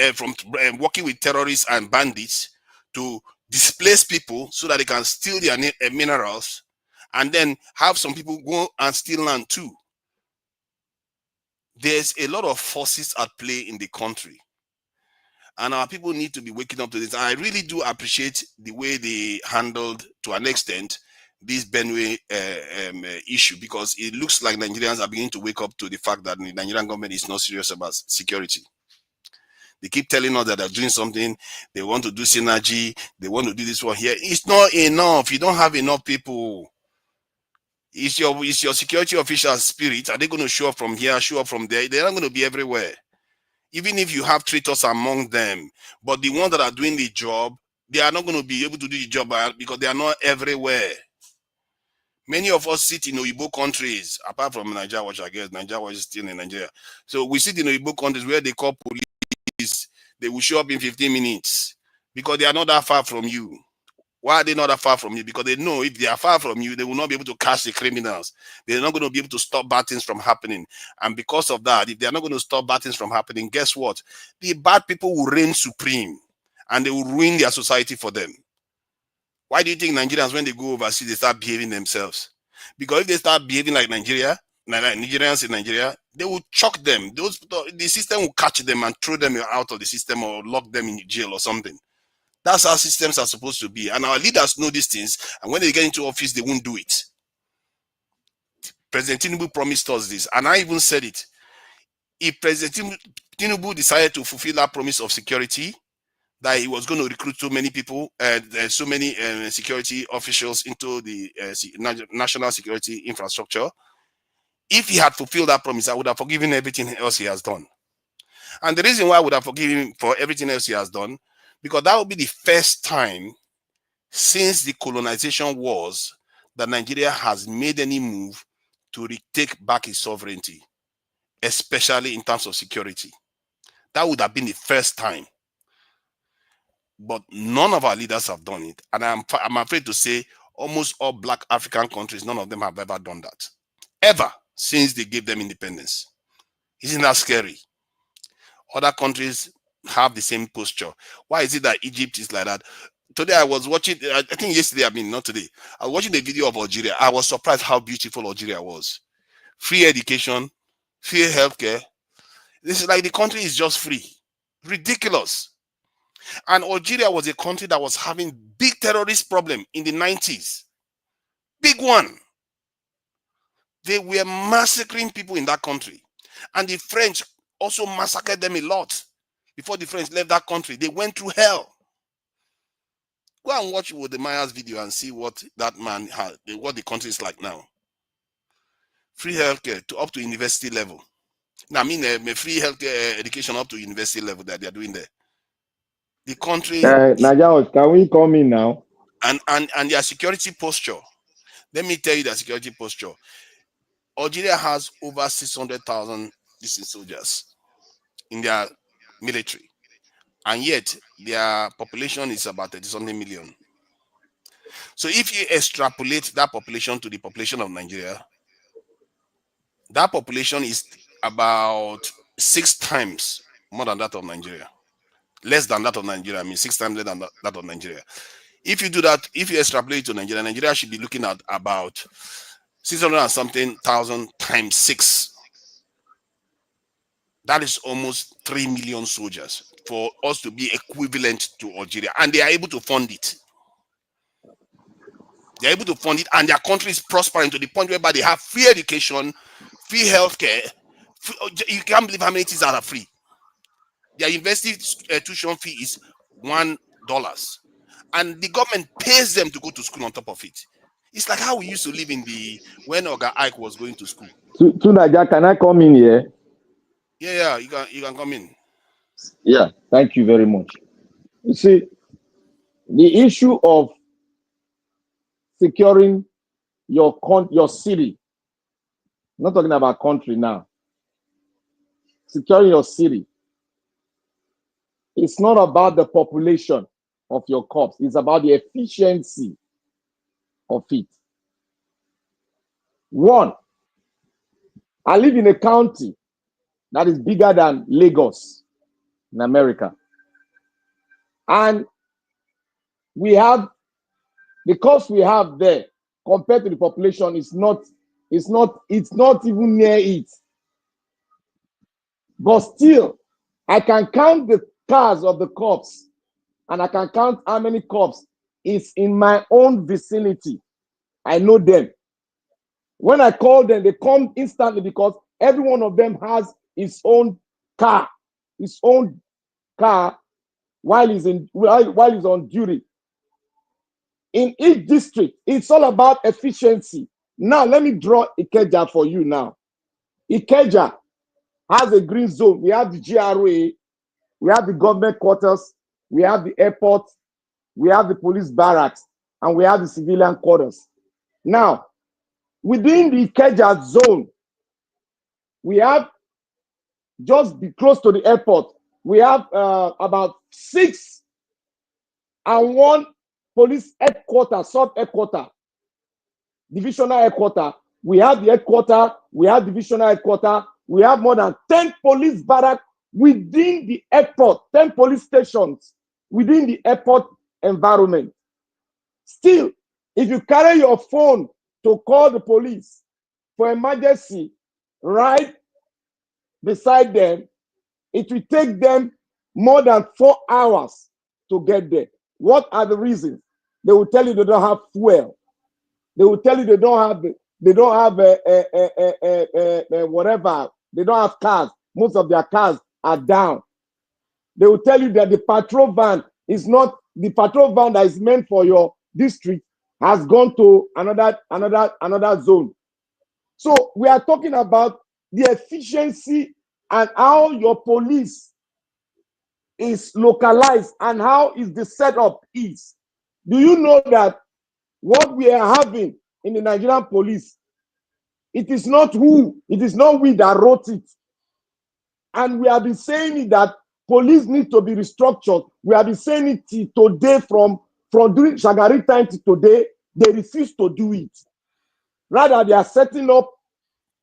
working with terrorists and bandits to displace people so that they can steal their minerals and then have some people go and steal land too. There's a lot of forces at play in the country. And our people need to be waking up to this. And I really do appreciate the way they handled, to an extent, this Benue issue, because it looks like Nigerians are beginning to wake up to the fact that the Nigerian government is not serious about security. They keep telling us that they're doing something, they want to do synergy, they want to do this one here. It's not enough. You don't have enough people. It's your security official spirit. Are they going to show up from here, show up from there? They're not going to be everywhere. Even if you have traitors among them, but the ones that are doing the job, they are not going to be able to do the job because they are not everywhere. Many of us sit in Oyibo countries, apart from Nigeria, which I guess Nigeria was still in Nigeria. So we sit in Oyibo countries where they call police. They will show up in 15 minutes because they are not that far from you. Why are they not that far from you? Because they know if they are far from you, they will not be able to catch the criminals. They're not going to be able to stop bad things from happening. And because of that, if they're not going to stop bad things from happening, guess what? The bad people will reign supreme and they will ruin their society for them. Why do you think Nigerians, when they go overseas, they start behaving themselves? Because if they start behaving like Nigerians in Nigeria, they will choke them. The system will catch them and throw them out of the system or lock them in jail or something. That's how systems are supposed to be. And our leaders know these things. And when they get into office, they won't do it. President Tinubu promised us this. And I even said it. If President Tinubu decided to fulfill that promise of security, that he was going to recruit so many people, so many security officials into the national security infrastructure, if he had fulfilled that promise, I would have forgiven everything else he has done. And the reason why I would have forgiven him for everything else he has done, because that would be the first time since the colonization wars that Nigeria has made any move to retake back its sovereignty, especially in terms of security. That would have been the first time. But none of our leaders have done it. And I'm afraid to say almost all Black African countries, none of them have ever done that. Ever since they gave them independence. Isn't that scary? Other countries have the same posture. Why is it that Egypt is like that? Today I was watching, I think yesterday, not today, I was watching the video of Algeria. I was surprised how beautiful Algeria was. Free education, free healthcare. This is like the country is just free. Ridiculous. And Algeria was a country that was having big terrorist problem in the 90s. Big one. They were massacring people in that country. And the French also massacred them a lot. Before the French left that country, they went through hell. Go and watch with the Maya's video and see what that man had, what the country is like now. Free healthcare up to university level. Now, I mean, free healthcare education up to university level that they are doing there. The country. Nigerians, can we come in now? And their security posture. Let me tell you their security posture. Algeria has over 600,000 soldiers in their military, and yet their population is about 30-something million. So if you extrapolate that population to the population of Nigeria, that population is about 6 times more than that of Nigeria. Less than that of Nigeria. I mean, 6 times less than that of Nigeria. If you do that, if you extrapolate to Nigeria, Nigeria should be looking at about 600 and something thousand times 6. That is almost 3 million soldiers for us to be equivalent to Algeria. And they are able to fund it. They're able to fund it, and their country is prospering to the point whereby they have free education, free healthcare. You can't believe how many things are free. Their university tuition fee is $1, and the government pays them to go to school on top of it. It's like how we used to live when Oga Ike was going to school. Naija, can I come in here? Yeah, you can come in. Yeah, thank you very much. You see, the issue of securing your city, I'm not talking about country now, securing your city, it's not about the population of your corps, it's about the efficiency of it. One, I live in a county that is bigger than Lagos in America. And the cost we have there compared to the population is not even near it. But still, I can count the cars of the cops, and I can count how many cops is in my own vicinity. I know them. When I call them, they come instantly because every one of them has his own car while he's on duty. In each district, it's all about efficiency. Now, let me draw Ikeja for you now. Ikeja has a green zone. We have the GRA, we have the government quarters, we have the airport, we have the police barracks, and we have the civilian quarters. Now, within the Ikeja zone, we have, just be close to the airport, we have about 6 and 1 police headquarters, sub-headquarter, divisional headquarter. We have the headquarter, we have divisional headquarter, we have more than 10 police barracks within the airport, 10 police stations within the airport environment. Still, if you carry your phone to call the police for emergency right beside them, it will take them more than 4 hours to get there. What are the reasons? They will tell you they don't have fuel. They will tell you they don't have whatever. They don't have cars. Most of their cars are down. They will tell you that the patrol van is not the patrol van that is meant for your district has gone to another zone. So we are talking about the efficiency and how your police is localized and how is the setup is. Do you know that what we are having in the Nigerian police, it is not we that wrote it. And we have been saying it that police need to be restructured. We have been saying it today from during Shagari time to today, they refuse to do it. Rather, they are setting up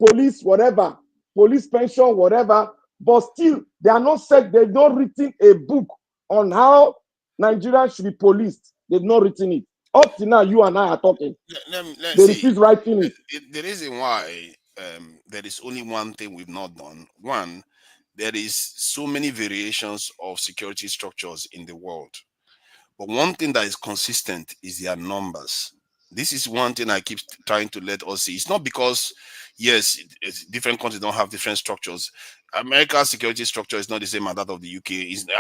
police, whatever, police pension, whatever, but still, they've not written a book on how Nigerians should be policed. They've not written it. Up to now, you and I are talking. They refuse writing it. The reason why there is only one thing we've not done. One, there is so many variations of security structures in the world. But one thing that is consistent is their numbers. This is one thing I keep trying to let us see. It's not because, yes, different countries don't have different structures. America's security structure is not the same as that of the UK,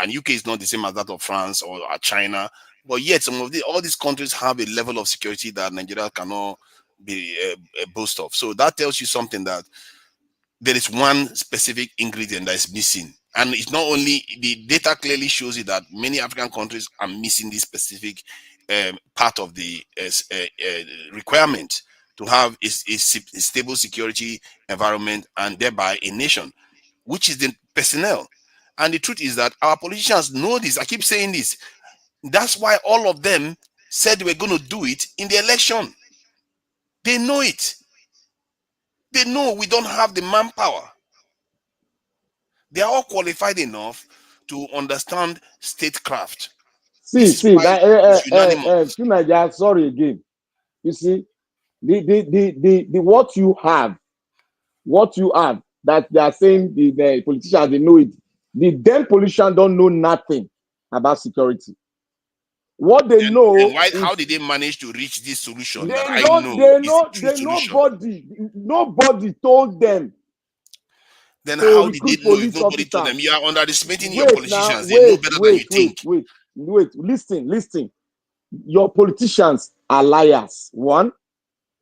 and UK is not the same as that of France or China. But yet, all these countries have a level of security that Nigeria cannot be boast of. So that tells you something, that there is one specific ingredient that is missing. And it's not only, the data clearly shows you that many African countries are missing this specific part of the requirement to have a stable security environment and thereby a nation, which is the personnel. And the truth is that our politicians know this. I keep saying this. That's why all of them said they were going to do it in the election. They know it. They know we don't have the manpower. They are all qualified enough to understand statecraft. This is why it's unanimous. Naija, sorry again. You see, the what you have that they are saying the politicians, they know it. The then politicians don't know nothing about security. What they know and why, is, how did they manage to reach this solution they that I don't, know they is know, the true they solution? nobody told them. Then to how did they recruit know if police nobody told officers. them? You are underestimating your Wait now, politicians. They know better than you think. wait. Listen. Your politicians are liars. One,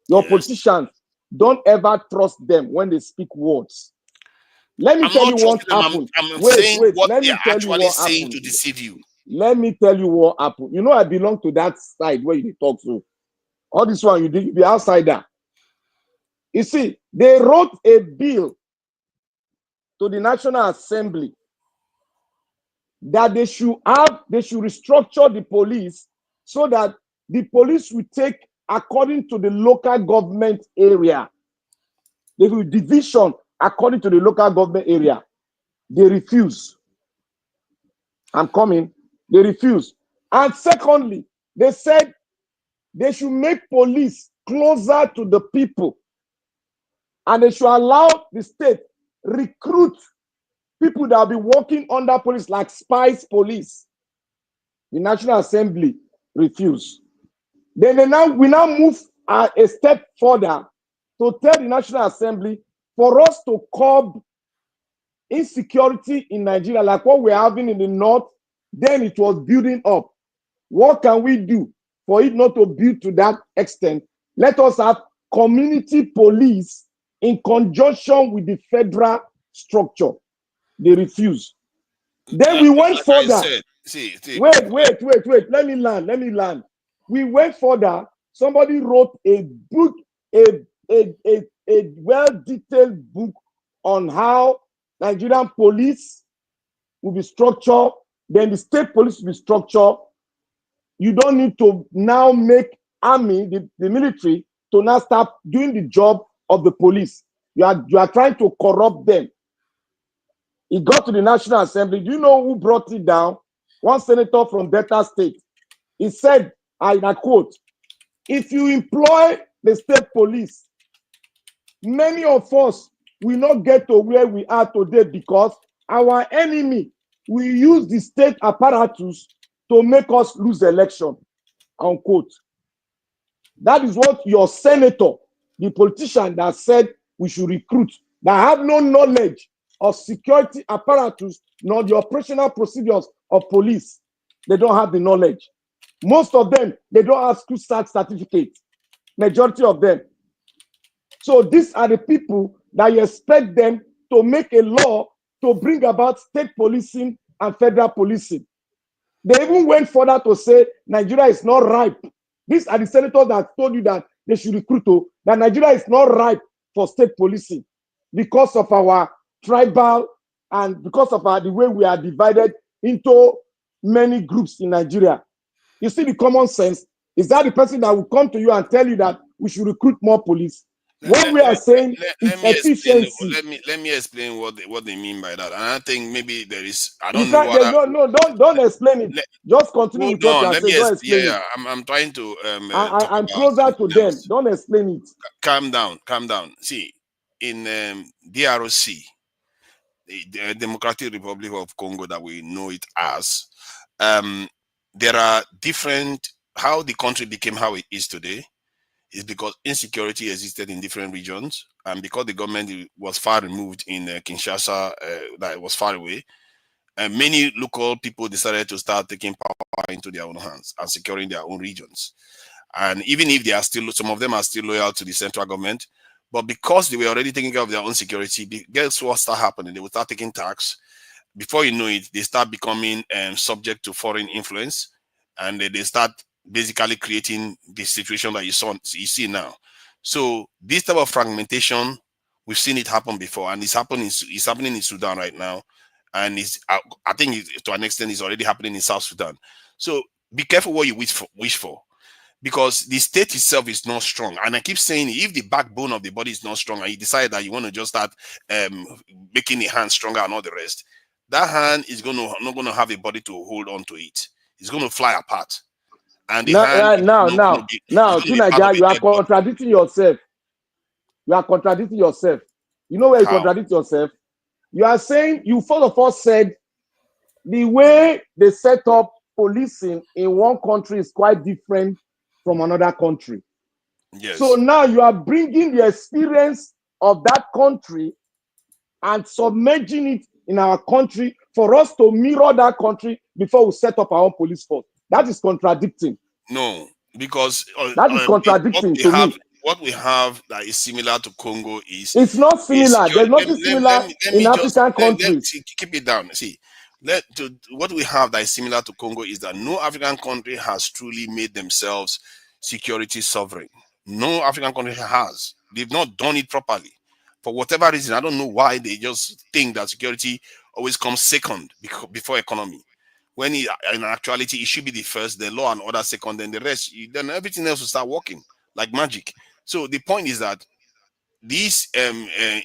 your politicians, don't ever trust them when they speak words. Let me I'm tell not you what trusting them. happened. I'm Wait, saying what let they me are tell you actually what saying happened. to deceive you. Let me tell you what happened. You know, I belong to that side where you talk to. All this one, you be outsider. You see, they wrote a bill to the National Assembly that they should restructure the police so that the police will take according to the local government area. They will division according to the local government area. They refuse. I'm coming. They refuse. And secondly, they said they should make police closer to the people. And they should allow the state recruit people that will be working under police like spies police. The National Assembly refused. Then we now move a step further to tell the National Assembly for us to curb insecurity in Nigeria, like what we're having in the north. Then it was building up. What can we do for it not to build to that extent? Let us have community police in conjunction with the federal structure. They refuse. Then we went like further. I said, Wait. Let me land. We went further. Somebody wrote a book, a well-detailed book on how Nigerian police will be structured, then the state police will be structured. You don't need to now make army, the military, to now start doing the job of the police. You are trying to corrupt them. It got to the National Assembly. Do you know who brought it down? One senator from Delta State. He said, and I quote, if you employ the state police, many of us will not get to where we are today because our enemy will use the state apparatus to make us lose election, unquote. That is what your senator, the politician that said we should recruit, that have no knowledge of security apparatus nor the operational procedures of police. They don't have the knowledge. Most of them, they don't have school certificates. Majority of them. So these are the people that you expect them to make a law to bring about state policing and federal policing. They even went further to say Nigeria is not ripe. These are the senators that told you that they should recruit, that Nigeria is not ripe for state policing because of our tribal and because of the way we are divided into many groups in Nigeria. You see the common sense? Is that the person that will come to you and tell you that we should recruit more police? What we are saying is efficiency. Let me explain what they mean by that. And I think maybe there is, I You don't know can't, what. don't explain it. Just continue with what you are saying. Don't explain it. I'm trying to I'm closer to them. Don't explain it. Calm down. See, in DRC, the Democratic Republic of Congo that we know it as, there are different, how the country became how it is today is because insecurity existed in different regions, and because the government was far removed in Kinshasa, that it was far away, and many local people decided to start taking power into their own hands and securing their own regions. And even if they are still, some of them are still loyal to the central government, but because they were already taking care of their own security, guess what started happening? They would start taking tax. Before you know it, they start becoming subject to foreign influence, and they start basically creating the situation that you see now. So this type of fragmentation, we've seen it happen before, and it's happening in Sudan right now, and I think to an extent it's already happening in South Sudan. So be careful what you wish for. because the state itself is not strong. And I keep saying, if the backbone of the body is not strong, and you decide that you want to just start making the hand stronger and all the rest, that hand is not going to have a body to hold on to it. It's going to fly apart, and the hand is not going to be. Now, Tunaja, you are contradicting yourself. You are contradicting yourself. You know where you contradict yourself? You are saying, you first of all said the way they set up policing in one country is quite different from another country. Yes. So now you are bringing the experience of that country and submerging it in our country for us to mirror that country before we set up our own police force. That is contradicting. No, because that is contradicting to me. What we have that is similar to Congo is... It's not similar. There's nothing similar in African countries. Keep it down. See, what we have that is similar to Congo is that no African country has truly made themselves security sovereign. No African country has. They've not done it properly. For whatever reason, I don't know why they just think that security always comes second before economy. When in actuality, it should be the first, the law and order second, then the rest, then everything else will start working like magic. So the point is that these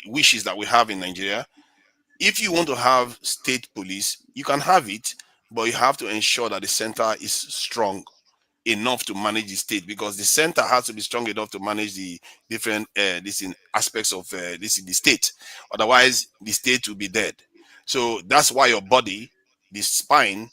wishes that we have in Nigeria, if you want to have state police, you can have it, but you have to ensure that the center is strong enough to manage the state, because the center has to be strong enough to manage the different aspects of the state. Otherwise, the state will be dead. So that's why your body, the spine,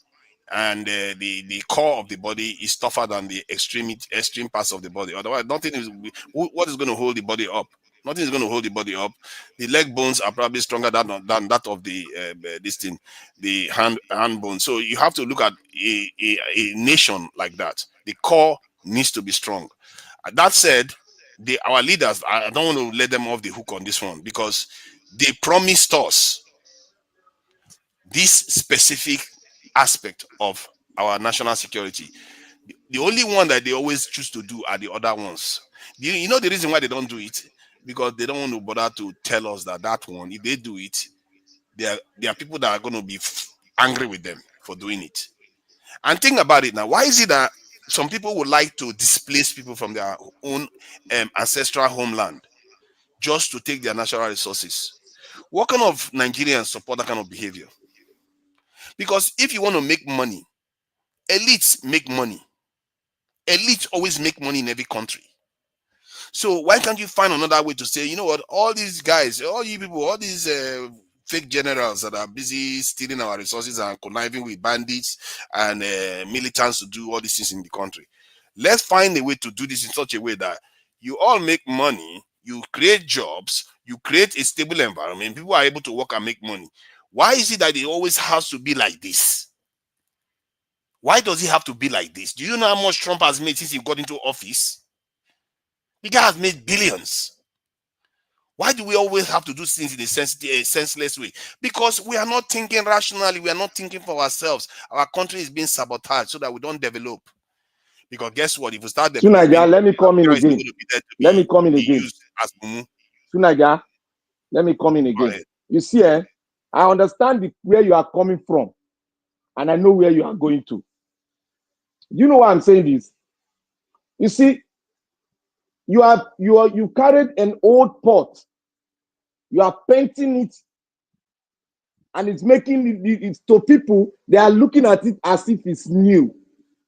and the core of the body is tougher than the extreme parts of the body. Otherwise, nothing is. What is going to hold the body up? Nothing is going to hold the body up. The leg bones are probably stronger than that of the the hand bone. So you have to look at a nation like that. The core needs to be strong. That said, our leaders, I don't want to let them off the hook on this one, because they promised us this specific aspect of our national security. The only one that they always choose to do are the other ones. You know the reason why they don't do it? Because they don't want to bother to tell us that one, if they do it, there are people that are going to be angry with them for doing it. And think about it now. Why is it that some people would like to displace people from their own ancestral homeland just to take their natural resources? What kind of Nigerians support that kind of behavior? Because if you want to make money, elites make money. Elites always make money in every country. So why can't you find another way to say, you know what, all these guys, all you people, all these fake generals that are busy stealing our resources and conniving with bandits and militants to do all these things in the country. Let's find a way to do this in such a way that you all make money, you create jobs, you create a stable environment, people are able to work and make money. Why is it that it always has to be like this? Why does it have to be like this? Do you know how much Trump has made since he got into office? The guy has made billions. Why do we always have to do things in a senseless way? Because we are not thinking rationally. We are not thinking for ourselves. Our country is being sabotaged so that we don't develop. Because guess what? If we start developing, Tunaja, let me come in again. Let me come in again. Tunaja, let me come in again. You see, I understand where you are coming from, and I know where you are going to. You know why I'm saying this? You see, you carried an old pot, you are painting it, and it's making it to people, they are looking at it as if it's new.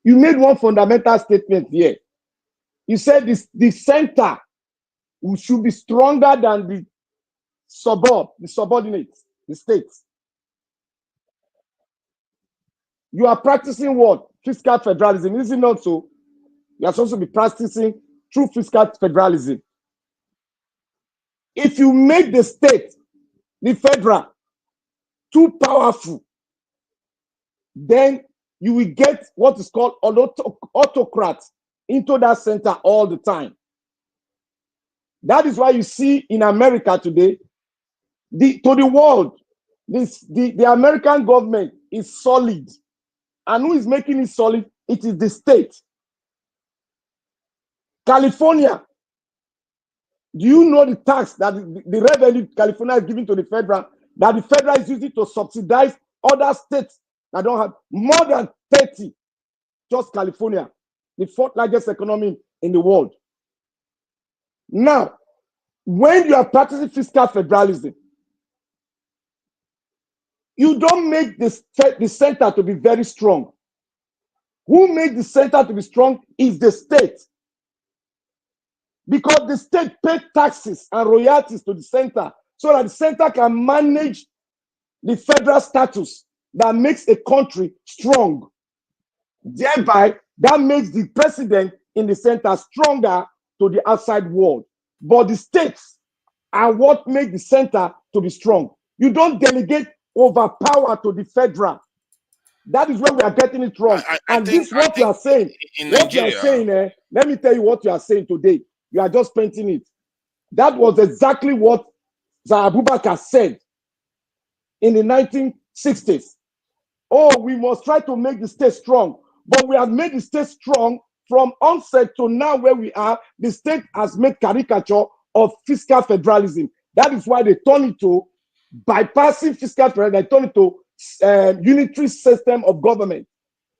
You made one fundamental statement here. You said the center should be stronger than the subordinates, the states. You are practicing what? Fiscal federalism. Is it not so? You are supposed to be practicing true fiscal federalism. If you make the state, the federal, too powerful, then you will get what is called autocrats into that center all the time. That is why you see in America today, to the world, the American government is solid. And who is making it solid? It is the state. California. Do you know the tax that the revenue California is giving to the federal, that the federal is using to subsidize other states that don't have more than 30, just California. the fourth largest economy in the world. Now, when you are practicing fiscal federalism, you don't make the center to be very strong. Who makes the center to be strong is the state. Because the state pays taxes and royalties to the center so that the center can manage the federal status that makes a country strong. Thereby, that makes the president in the center stronger to the outside world. But the states are what make the center to be strong. You don't delegate over power to the federal. That is where we are getting it wrong. And this is what you are saying. In what Nigeria, you are saying, let me tell you what you are saying today. You are just painting it. That was exactly what Sir Abubakar said in the 1960s. Oh, we must try to make the state strong. But we have made the state strong from onset to now where we are. The state has made caricature of fiscal federalism. That is why they turn it to bypassing fiscal federalism. They turn it to unitary system of government,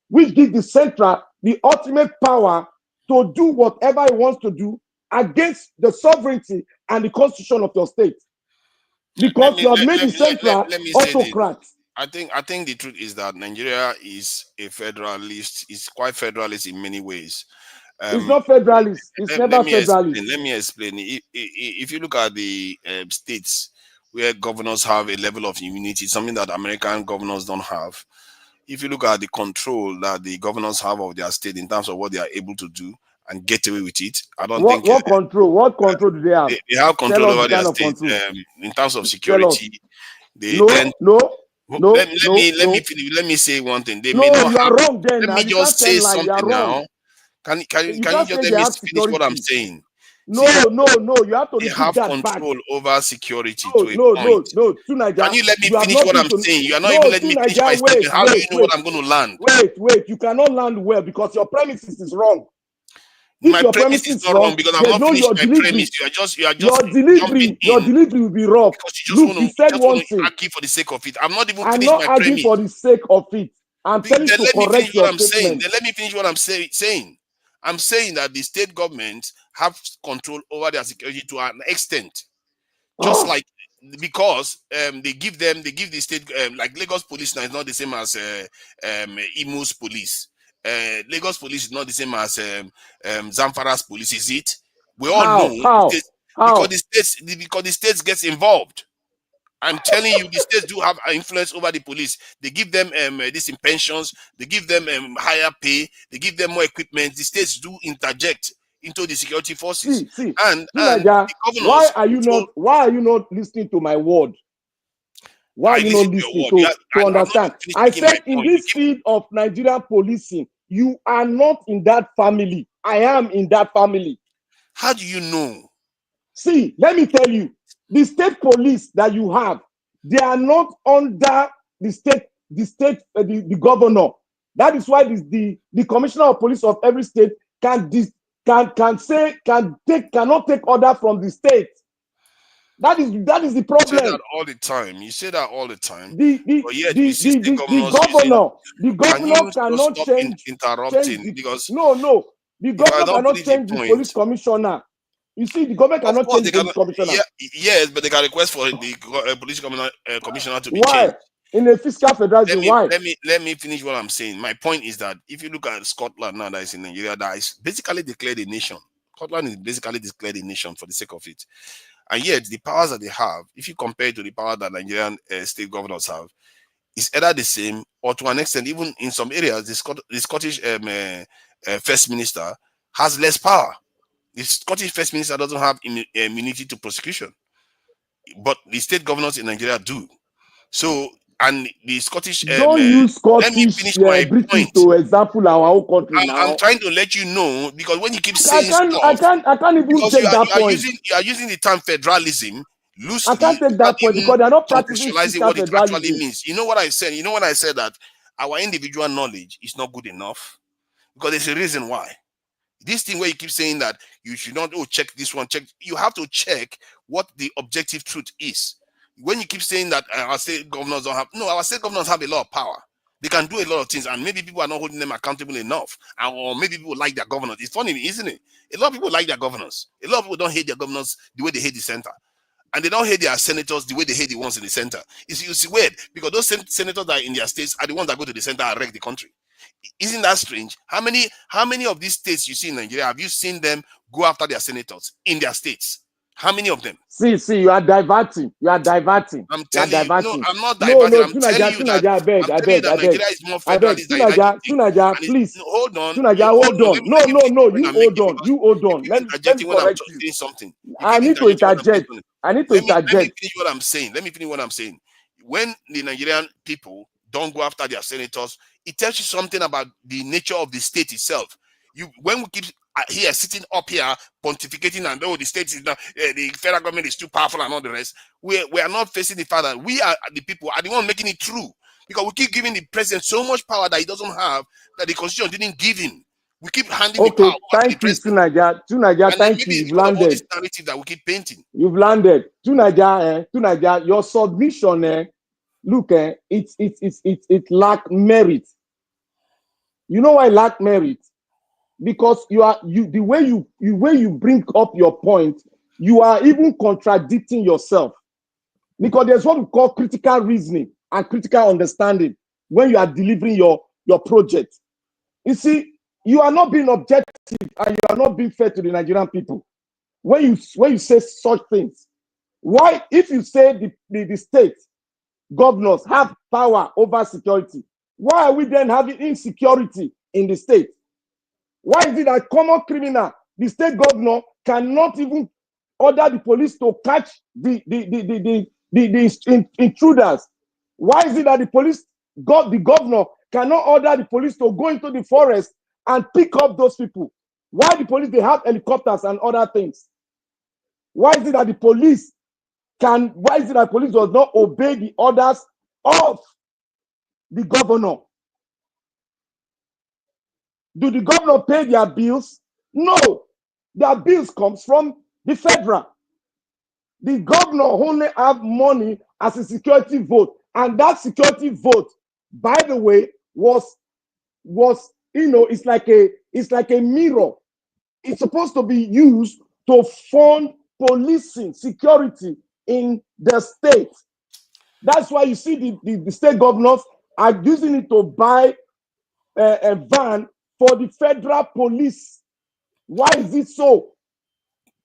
which gives the central the ultimate power to do whatever it wants to do against the sovereignty and the constitution of your state. Because you have made the central autocrats. I think the truth is that Nigeria is a federalist. It's quite federalist in many ways. It's not federalist. It's never federalist. Let me explain. If you look at the states where governors have a level of immunity, something that American governors don't have. If you look at the control that the governors have of their state in terms of what they are able to do and get away with it, I don't think. What control? What control do they have? They have control over their state in terms of security. Let me say one thing. They may not you are have, wrong. Then let me just say something now. Can you just let me finish what I'm saying? No, you have to they have that control back. over security No, to a point. No. Can you let me finish what I'm saying? You are not even letting me finish my statement. How do you know what I'm going to land? Wait. You cannot land well because your premises is wrong. My premise is not wrong because I'm not finished my premise. You are just your delivery will be rough. Because you just want to argue for the sake of it. I'm not even finished my premise. I'm not arguing for the sake of it. I'm telling you to correct your statement. Then let me finish what I'm saying. I'm saying that the state governments have control over their security to an extent. Just like because they give the state like Lagos police now is not the same as Imo's police. Lagos police is not the same as Zamfara's police, is it? We all know because the states gets involved. I'm telling you, the states do have influence over the police. They give them these pensions, they give them higher pay, they give them more equipment. The states do interject into the security forces. And the why are you not listening to my word? Why are you not listening to understand? I said in this field of Nigerian policing, you are not in that family. I am in that family. How do you know? See, let me tell you, the state police that you have, they are not under the governor. That is why the commissioner of police of every state cannot take order from the state. That is the problem. You say that all the time. You say that all the time. The governor cannot change interrupting because the governor cannot change the police commissioner. You see, the government cannot change the police commissioner. Yes, but they can request for the police commissioner to be changed. Why? In a fiscal federalism, why? Let me finish what I'm saying. My point is that if you look at Scotland now, that is in Nigeria, that is basically declared a nation. Scotland is basically declared a nation for the sake of it. And yet, the powers that they have, if you compare it to the power that Nigerian state governors have, is either the same or to an extent, even in some areas, the Scottish First Minister has less power. The Scottish First Minister doesn't have immunity to prosecution, but the state governors in Nigeria do. So, and the Scottish don't use Scottish, let me finish my British point. To example our own country now. I'm trying to let you know because when you keep saying I can't even take that point. You are using the term federalism loosely. I can't take that point because they're not practicing what it actually means. You know what I said? You know when I said that our individual knowledge is not good enough because there's a reason why. This thing where you keep saying that you should not check this one, you have to check what the objective truth is. When you keep saying that our state governors don't have, no, our state governors have a lot of power. They can do a lot of things, and maybe people are not holding them accountable enough, or maybe people like their governors. It's funny, isn't it? A lot of people like their governors. A lot of people don't hate their governors the way they hate the center, and they don't hate their senators the way they hate the ones in the center. It's weird, because those senators that are in their states are the ones that go to the center and wreck the country. Isn't that strange? How many of these states you see in Nigeria have you seen them go after their senators in their states? How many of them? See, you are diverting. You are diverting. I'm telling you, no, I'm not No, diverting. no, I'm telling you that Nigeria is more federalist than you like to think. Tunaja, please. Hold on. Tunaja, hold on. No, you hold on. You hold on. Let me when I'm correct you. saying something. I need to interject. Let me finish what I'm saying. When the Nigerian people don't go after their senators, it tells you something about the nature of the state itself. When we keep here sitting up here pontificating and the state is not, the federal government is too powerful and all the rest, we are not facing the fact that we are the people are the one making it true, because we keep giving the president so much power that he doesn't have, that the constitution didn't give him. We keep handing the power over to the president. Tunaja, thank you. You've landed. All this narrative that we keep painting. You've landed. Tunaja, your submission, look, it lack merit. You know why it lack merit? Because the way you bring up your point, you are even contradicting yourself. Because there's what we call critical reasoning and critical understanding when you are delivering your project. You see, you are not being objective and you are not being fair to the Nigerian people when you say such things. Why, if you say the state governors have power over security, why are we then having insecurity in the state? Why is it that common criminal, the state governor, cannot even order the police to catch the intruders? Why is it that the governor cannot order the police to go into the forest and pick up those people? Why the police, they have helicopters and other things? Why is it that the police does not obey the orders of the governor? Do the governor pay their bills? No. Their bills comes from the federal. The governor only have money as a security vote. And that security vote, by the way, was it's like a mirror. It's supposed to be used to fund policing, security in the state. That's why you see the state governors are using it to buy a van for the federal police. Why is it so?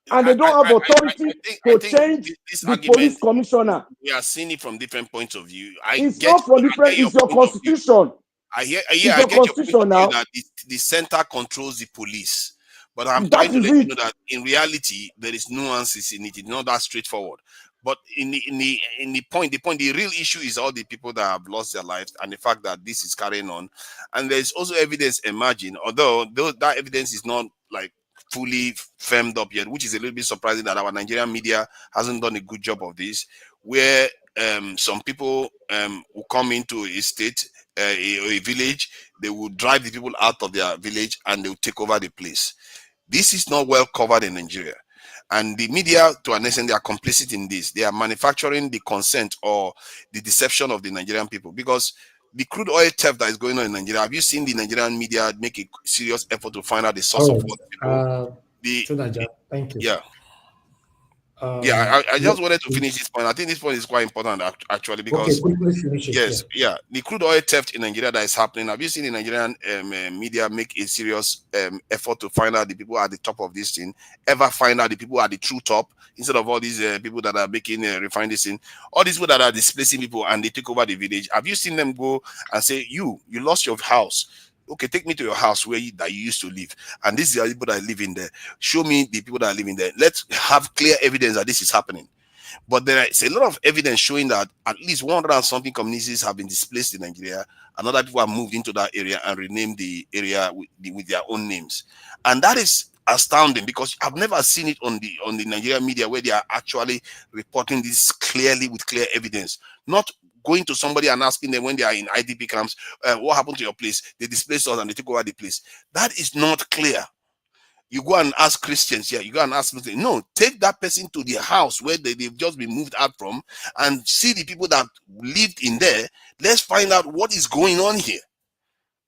And they don't have authority to change the police commissioner. We are seeing it from different points of view. It's not from different, it's your constitution. I get your point of view that the center controls the police. But I'm trying to let you know that in reality, there is nuances in it. It's not that straightforward. But the real issue is all the people that have lost their lives and the fact that this is carrying on. And there's also evidence emerging, although that evidence is not like fully firmed up yet, which is a little bit surprising that our Nigerian media hasn't done a good job of this, where some people will come into a state, a village, they will drive the people out of their village and they will take over the place. This is not well covered in Nigeria. And the media, to an extent, they are complicit in this. They are manufacturing the consent or the deception of the Nigerian people. Because the crude oil theft that is going on in Nigeria, have you seen the Nigerian media make a serious effort to find out the source of what people? Thank you. Yeah. I just wanted to finish this point. I think this point is quite important actually, because the crude oil theft in Nigeria that is happening. Have you seen the Nigerian media make a serious effort to find out the people at the top of this thing? Ever find out the people at the true top, instead of all these people that are making refine this thing, all these people that are displacing people and they take over the village? Have you seen them go and say, you lost your house? Okay, take me to your house where you used to live, and these are the people that live in there. Show me the people that are living there. Let's have clear evidence that this is happening. But there is a lot of evidence showing that at least 100 and something communities have been displaced in Nigeria, and other people have moved into that area and renamed the area with their own names. And that is astounding, because I've never seen it on the Nigerian media where they are actually reporting this clearly with clear evidence, not going to somebody and asking them when they are in IDP camps, what happened to your place? They displaced us and they took over the place. That is not clear. You go and ask Christians here. You go and ask Muslims. No, take that person to their house where they've just been moved out from and see the people that lived in there. Let's find out what is going on here.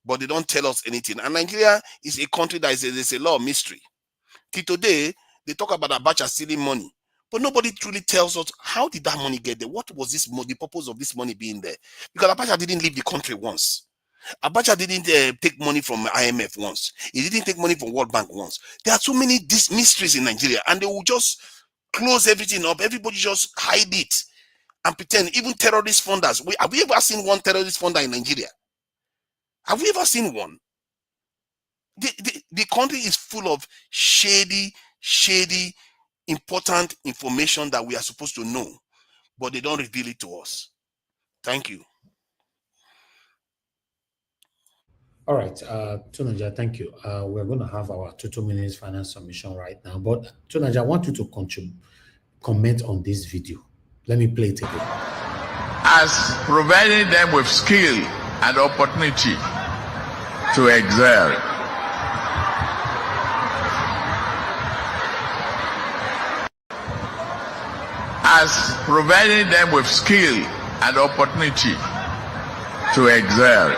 But they don't tell us anything. And Nigeria is a country that there's a lot of mystery. Till today, they talk about Abacha stealing money. But nobody truly tells us, how did that money get there? What was the purpose of this money being there? Because Abacha didn't leave the country once. Abacha didn't take money from IMF once. He didn't take money from World Bank once. There are so many mysteries in Nigeria, and they will just close everything up. Everybody just hide it and pretend. Even terrorist funders. Have we ever seen one terrorist funder in Nigeria? Have we ever seen one? The country is full of shady, important information that we are supposed to know, but they don't reveal it to us. Thank you. All right, Tunaja, thank you. We're going to have our 2 minutes final submission right now. But Tunaja, I want you to comment on this video. Let me play it again. As providing them with skill and opportunity to excel. As providing them with skill and opportunity to excel.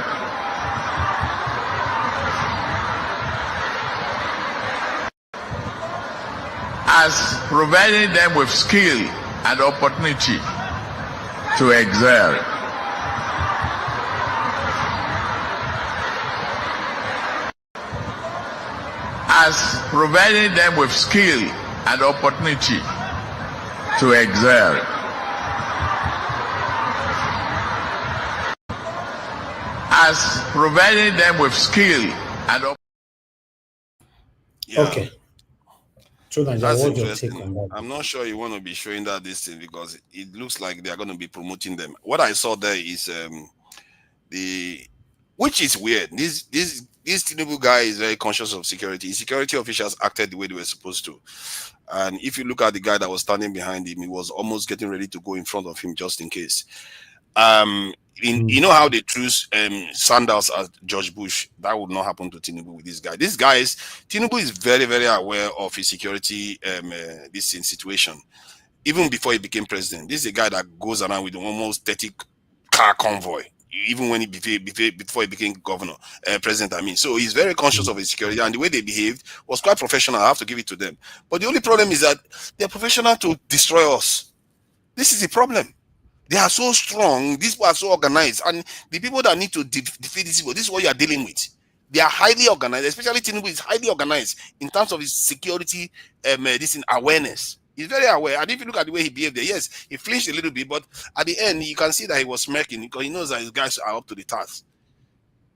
As providing them with skill and opportunity to excel. As providing them with skill and opportunity to excel. As providing them with skill and opportunity. Okay. So that's interesting. I'm not sure you want to be showing that this thing because it looks like they are going to be promoting them. What I saw there is which is weird. This Tinubu guy is very conscious of security. His security officials acted the way they were supposed to. And if you look at the guy that was standing behind him, he was almost getting ready to go in front of him just in case. You know how they choose Sanders as George Bush? That would not happen to Tinubu with this guy. Tinubu is very, very aware of his security situation. Even before he became president, this is a guy that goes around with almost 30 car convoy. Even when before he became president, I mean. So he's very conscious of his security, and the way they behaved was quite professional. I have to give it to them. But the only problem is that they're professional to destroy us. This is the problem. They are so strong. These people are so organized, and the people that need to defeat these people, this is what you are dealing with. They are highly organized, especially Tinubu is highly organized in terms of his security awareness. He's very aware, and if you look at the way he behaved there, yes, he flinched a little bit, but at the end, you can see that he was smirking because he knows that his guys are up to the task.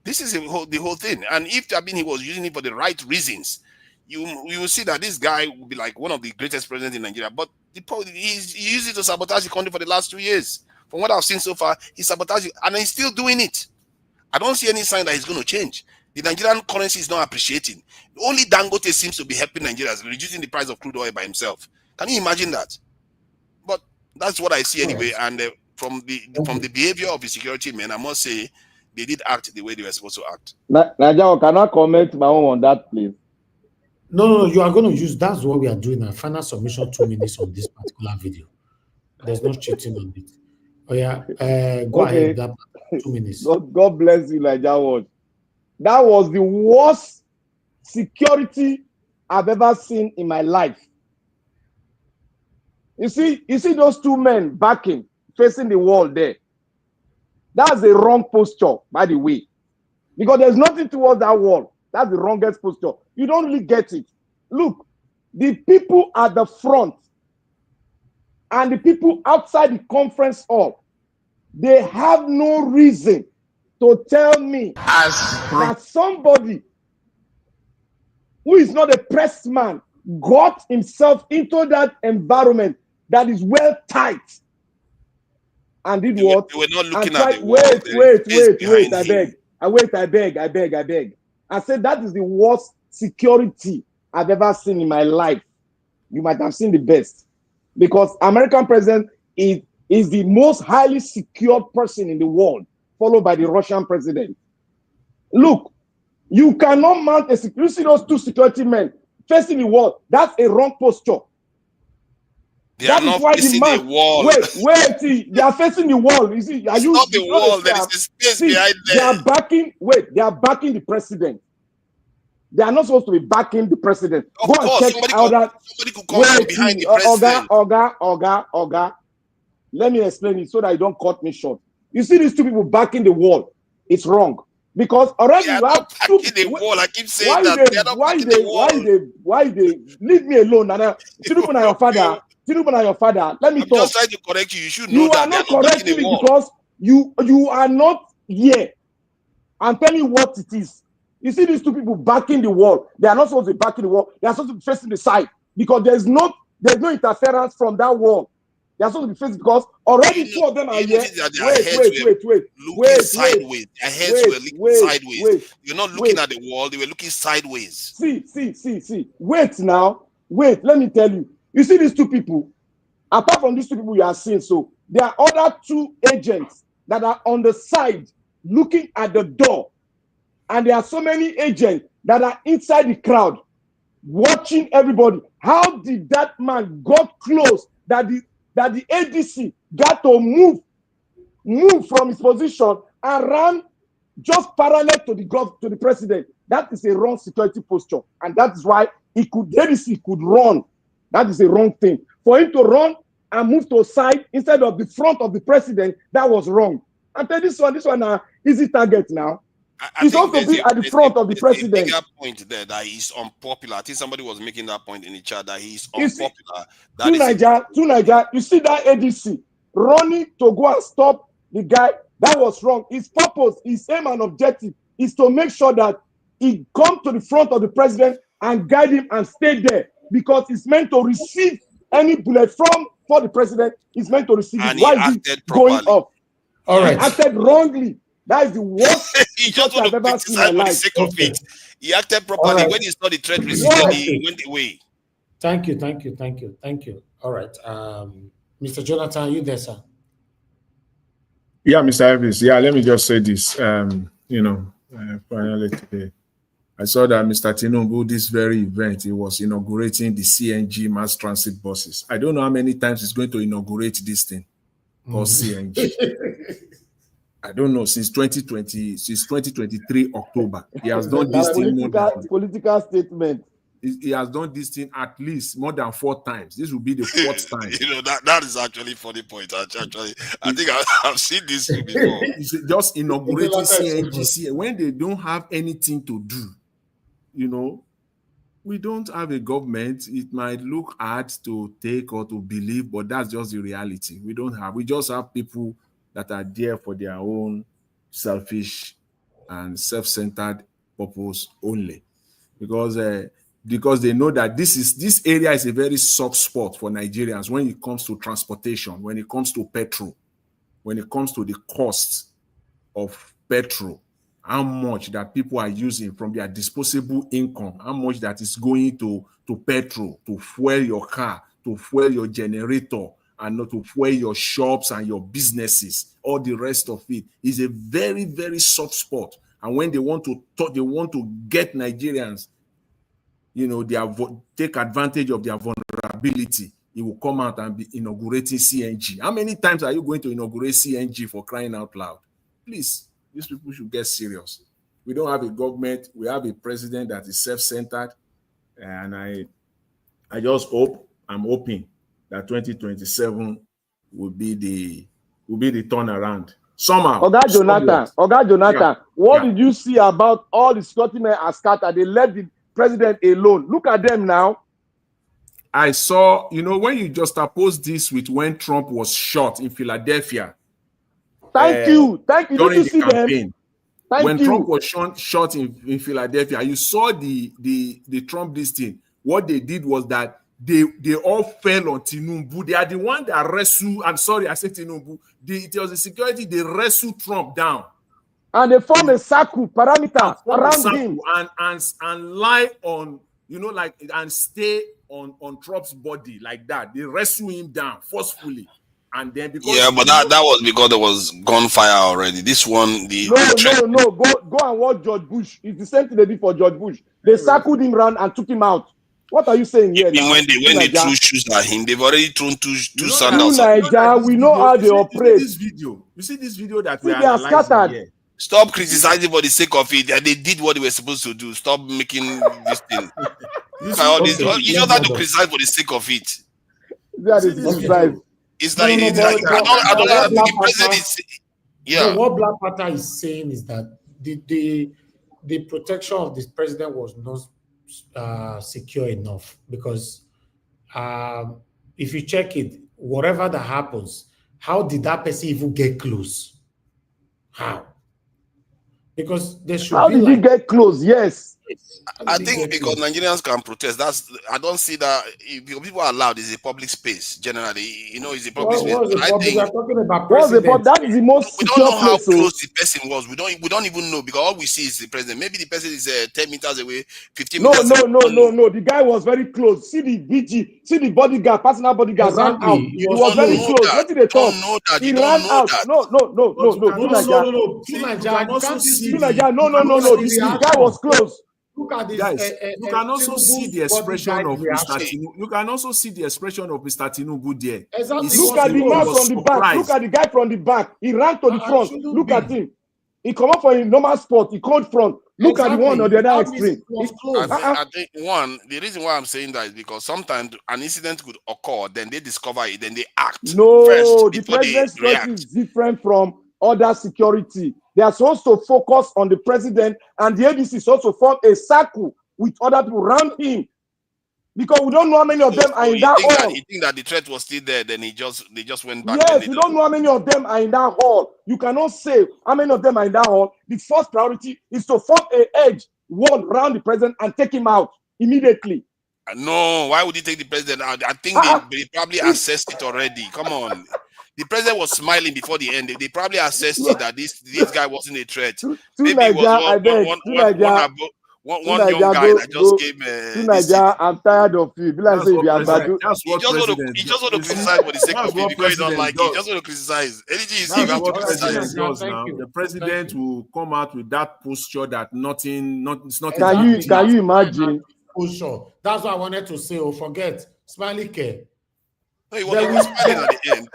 This is the whole thing, and if he was using it for the right reasons, you will see that this guy will be like one of the greatest presidents in Nigeria. But he used it to sabotage the country for the last 2 years. From what I've seen so far, he sabotaged it, and he's still doing it. I don't see any sign that he's going to change. The Nigerian currency is not appreciating. Only Dangote seems to be helping Nigerians, reducing the price of crude oil by himself. Can you imagine that? But that's what I see anyway. And from the behavior of the security men, I must say they did act the way they were supposed to act. Naja, can I comment my own on that, please? No, you are going to use. That's what we are doing. A final submission 2 minutes on this particular video. There's no cheating on it. Oh yeah, go ahead. That 2 minutes. God bless you, Naja. That was the worst security I've ever seen in my life. You see those two men backing, facing the wall there. That's the wrong posture, by the way. Because there's nothing towards that wall. That's the wrongest posture. You don't really get it. Look, the people at the front and the people outside the conference hall, they have no reason to tell me that somebody who is not a pressed man got himself into that environment that is well tight and did what? You were not looking at the wait, I beg. I said that is the worst security I've ever seen in my life. You might have seen the best. Because American president is the most highly secured person in the world, followed by the Russian president. Look, you cannot mount a security. You see those two security men facing the wall. That's a wrong posture. They are not facing the wall. Wait, see, they are facing the wall. You see, it's not the wall. There is a space behind there. They are backing. Wait, they are backing the president. They are not supposed to be backing the president. Of course, somebody could come from behind the president. Oga. Let me explain it so that you don't cut me short. You see these two people backing the wall. It's wrong. Because already you have backing the wall. I keep saying that they are not backing the wall. Why they leave me alone? Tinubu na your father. Tinubu na your father. Let me talk. I'm just trying to correct you. You should know that they are not correcting me because you are not here. I'm telling you what it is. You see these two people backing the wall. They are not supposed to be backing the wall. They are supposed to be facing the side because there's no interference from that wall. They are supposed to be facing because already two of them are here. Wait. Sideways. Their heads were looking sideways. You're not looking at the wall. They were looking sideways. See. Wait now. Wait. Let me tell you. You see these two people. Apart from these two people you are seeing, so there are other two agents that are on the side looking at the door. And there are so many agents that are inside the crowd watching everybody. How did that man got close that the ADC got to move from his position and ran just parallel to the president? That is a wrong security posture. And that is why ADC could run. That is a wrong thing. For him to run and move to a side instead of the front of the president, that was wrong. And tell this one easy target now. He's supposed to be at the front of the president. A bigger point there that he's unpopular. I think somebody was making that point in the chat that he's unpopular. To Niger, you see that ADC running to go and stop the guy. That was wrong. His purpose, his aim and objective is to make sure that he come to the front of the president and guide him and stay there because it's meant to receive any bullet for the president. It's meant to receive it. Why is he going up? All right. He acted wrongly. That is the worst he just want to criticize for the sake of it. He acted properly. When he saw the threat receded, he went away. Thank you. All right. Mr. Jonathan, are you there, sir? Yeah, Mr. Evans. Yeah, let me just say this. Finally today, I saw that Mr. Tinubu, this very event, he was inaugurating the CNG mass transit buses. I don't know how many times he's going to inaugurate this thing called CNG. I don't know, since 2023 October. He has done this thing. Political statement. He has done this thing at least more than 4 times. This will be the 4th time. That is actually a funny point. Actually, I think I've seen this before. Just inaugurating CNG when they don't have anything to do. We don't have a government. It might look hard to take or to believe, but that's just the reality. We just have people that are there for their own selfish and self-centered purpose only, because they know that this area is a very soft spot for Nigerians when it comes to transportation, when it comes to petrol, when it comes to the cost of petrol, how much that people are using from their disposable income, how much that is going to petrol, to fuel your car, to fuel your generator, and not to fuel your shops and your businesses. All the rest of it is a very, very soft spot. And when they want to get Nigerians, take advantage of their vulnerability, it will come out and be inaugurating CNG. How many times are you going to inaugurate CNG, for crying out loud? Please, these people should get serious. We don't have a government. We have a president that is self-centered. And I'm hoping that 2027 will be the turnaround. Somehow. Oga Jonathan, what did you see about all the security men are scattered? They left the president alone. Look at them now. I saw, when you just oppose this with when Trump was shot in Philadelphia. Thank you. During did you see the campaign. When Trump was shot in Philadelphia, you saw the Trump this thing. What they did was that they all fell on Tinubu. They are the one that wrestled. I'm sorry, I said Tinubu. It was the security. They wrestled Trump down, and they formed a circle parameter around him and lie on, and stay on Trump's body like that. They wrestle him down forcefully, and then but that was because there was gunfire already. This one, no. Go and watch George Bush. It's the same thing they did for George Bush. They circled him around and took him out. What are you saying here Even now? when they threw shoes at him, they've already thrown two You know sandals. that, Naija, we know how they operate. You see this video that See, we are they are analyzing scattered. here. Stop criticizing for the sake of it. They did what they were supposed to do. Stop making this thing. You Look at all see, this. You just have to criticize for the sake of it. That see is this criticize. video. It's No, like, no, it's like I don't think the president is. Yeah. What Black Panther is saying is that the protection of this president was not secure enough because if you check it, whatever that happens, how did that person even get close? How? Because there should How be did like, he get close? Yes. I think because Nigerians can protest. I don't see that because people are allowed. It's a public space generally. You know, it's a public space. What is But I think we are talking about What's the president. that is the most we don't secure know how place. So close the person was. We don't even know because all we see is the president. Maybe the person is 10 meters away, 15 no, meters no, away. no, no, no. The guy was very close. See the VG, see the bodyguard, personal bodyguard ran Exactly. out. He He was was very know close. that. What did they talk? Don't know that. He You don't ran know out. that. No. No. See, Too you Naija, can also see No. The guy was close. Look at this. Guys, you can also see the expression of Mr. reaction. Tinubu. You can also see the expression of Mr. Tinubu there. Exactly. Look at the man from the back. Look at the guy from the back. He ran to the front. Look at him. He come up for a normal spot. He called front. Look at the one on the other extreme. I think the reason why I'm saying that is because sometimes an incident could occur, then they discover it, then they act. No, first the before they president's security react. is different from other security. They are supposed to focus on the president, and the ABC is also form a circle with other people around him. Because we don't know how many of them are in that hall. You think that the threat was still there, then they just went back. Yes, we don't know how many of them are in that hall. You cannot say how many of them are in that hall. The first priority is to form an edge wall around the president and take him out immediately. No, why would he take the president out? I think they probably assessed it already. Come on. The president was smiling before the end. They probably assessed it that this guy wasn't a threat. Maybe it was one young guy that just came. Naija, I'm tired of you. He just want to criticize for the sake of it because he don't like it. He just want to criticize. Anything you see, you have to criticize. The president will come out with that posture that it's not. Can you imagine? Posture. That's what I wanted to say. Oh, forget Smiley Care. No, he was smiling at the end.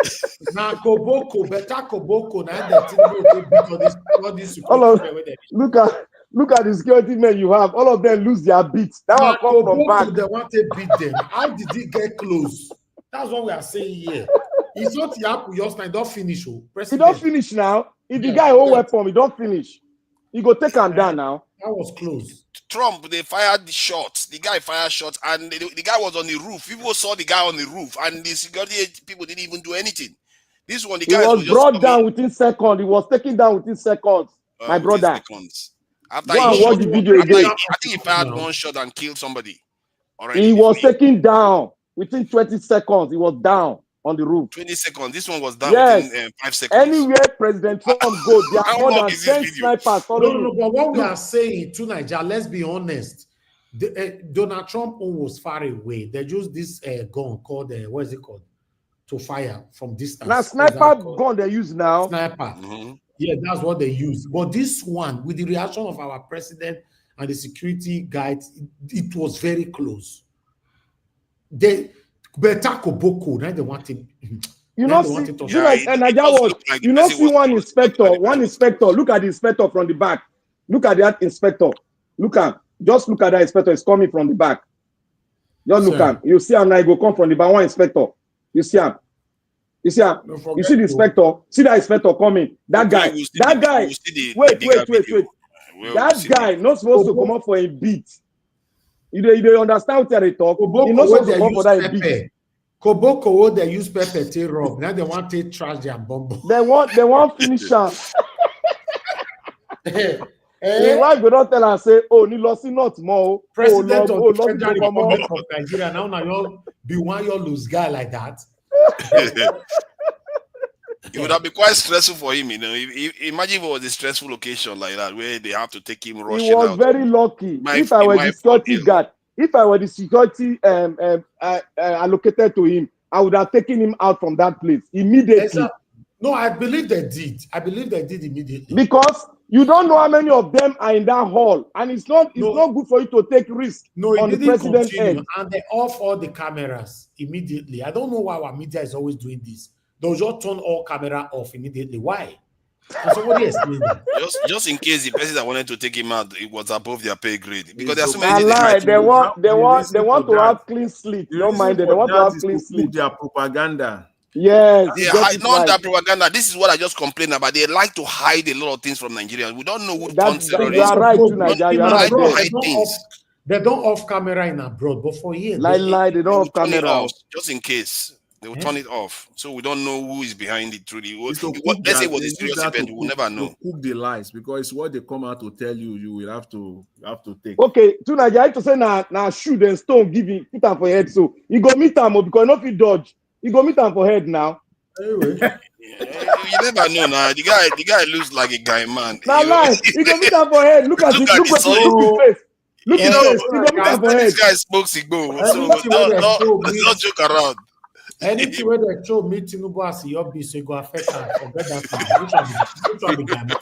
Now Koboko, better Koboko. Now Look at the security men you have. All of them lose their beats. That one come from back. They want to beat them. How did he get close? That's what we are saying here. It's not Yapu Yosna. He don't finish. He don't finish now. If the guy hold weapon, he don't finish. He go take him down now. That was close. Trump, they fired the shots. The guy fired shots, and the guy was on the roof. People saw the guy on the roof, and the security people didn't even do anything. This one, the guy was brought down within seconds. He was taken down within seconds. My brother. After he watch the video again. I think he fired one shot and killed somebody. Already. He was taken down within 20 seconds. He was down on the roof. 20 seconds. This one was down within 5 seconds. Anywhere President Trump goes, there are more than 10 snipers. No, but what we are saying to Nigeria, let's be honest. Donald Trump was far away. They used this gun called, what is it called? To fire from distance. Now, sniper gun they use now. Sniper. Yeah, that's what they use. But this one, with the reaction of our president and the security guides, it was very close. They better Koboko. Now they want him. You know, see one inspector. Look at the inspector from the back. Look at that inspector. Just look at that inspector. It's coming from the back. Just look at. You see him now. He go come from the back. One inspector. You see him. You see the inspector. See that inspector coming. That guy. Wait. That guy not supposed to come up for a beat. You understand what they talk? He not supposed to come for that beat. Koboko, they use pepper to rob. Now they want to trash their bomb. They want finish him. Why we don't tell and say, oh, ni lost not more. President of the Federal Republic of Nigeria. Now you be one your lose guy like that. It would have been quite stressful for him, you know. Imagine if it was a stressful occasion like that where they have to take him rushing out. He was very lucky. If I were the security guard, if I were the security allocated to him, I would have taken him out from that place immediately. No, I believe they did. I believe they did immediately. Because You don't know how many of them are in that hall, and it's not good for you to take risk on the president's head. And they off all the cameras immediately. I don't know why our media is always doing this. They'll just turn all camera off immediately. Why? Can somebody explain that? Just in case the person that wanted to take him out, it was above their pay grade. Because there's so many things they want to have clean slate. Don't mind it. They want to have clean slate. Their propaganda. Yes, not that propaganda. This is what I just complained about. They like to hide a lot of things from Nigerians. We don't know who turns terrorists. You are right, too, Nigeria. You are right. To hide things. They don't off camera in abroad, but for here, they don't off camera. Just in case. They will turn it off, so we don't know who is behind it. Truly, let's say it was a serious event. We will never know. Cook the lies, because it's what they come out to tell you. You will have to take. Okay, to Nigeria to say now shoot and stone, give it, put them for head. So you go meet them because not you dodge. You go meet them for head now. Anyway. You never know now. The guy looks like a guy man. Now lie, you go meet them for head. Look at his face. Look at his face. You go meet them for head. This guy smokes cigar, so don't joke around. Anything where they show me Tinubu as your be so go affect her. Forget that. Which one be Ghana?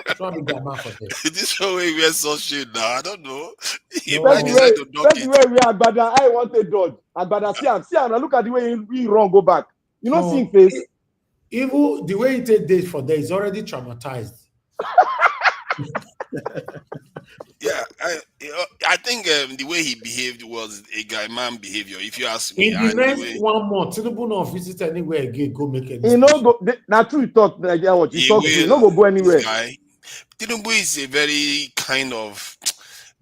Which one be Ghana for this? This way we are so shit now. I don't know. That's the way we are. But I want a dodge. But see him. Now look at the way he run go back. You know, see him face. Even the way he take days for days, already traumatized. Yeah, I think the way he behaved was a guy man behavior. If you ask me, in the next 1 month, Tinubu not visit anywhere again. Go make it. You know, now true talk. Nigeria, what you talk to, you no go anywhere. Tinubu is a very kind of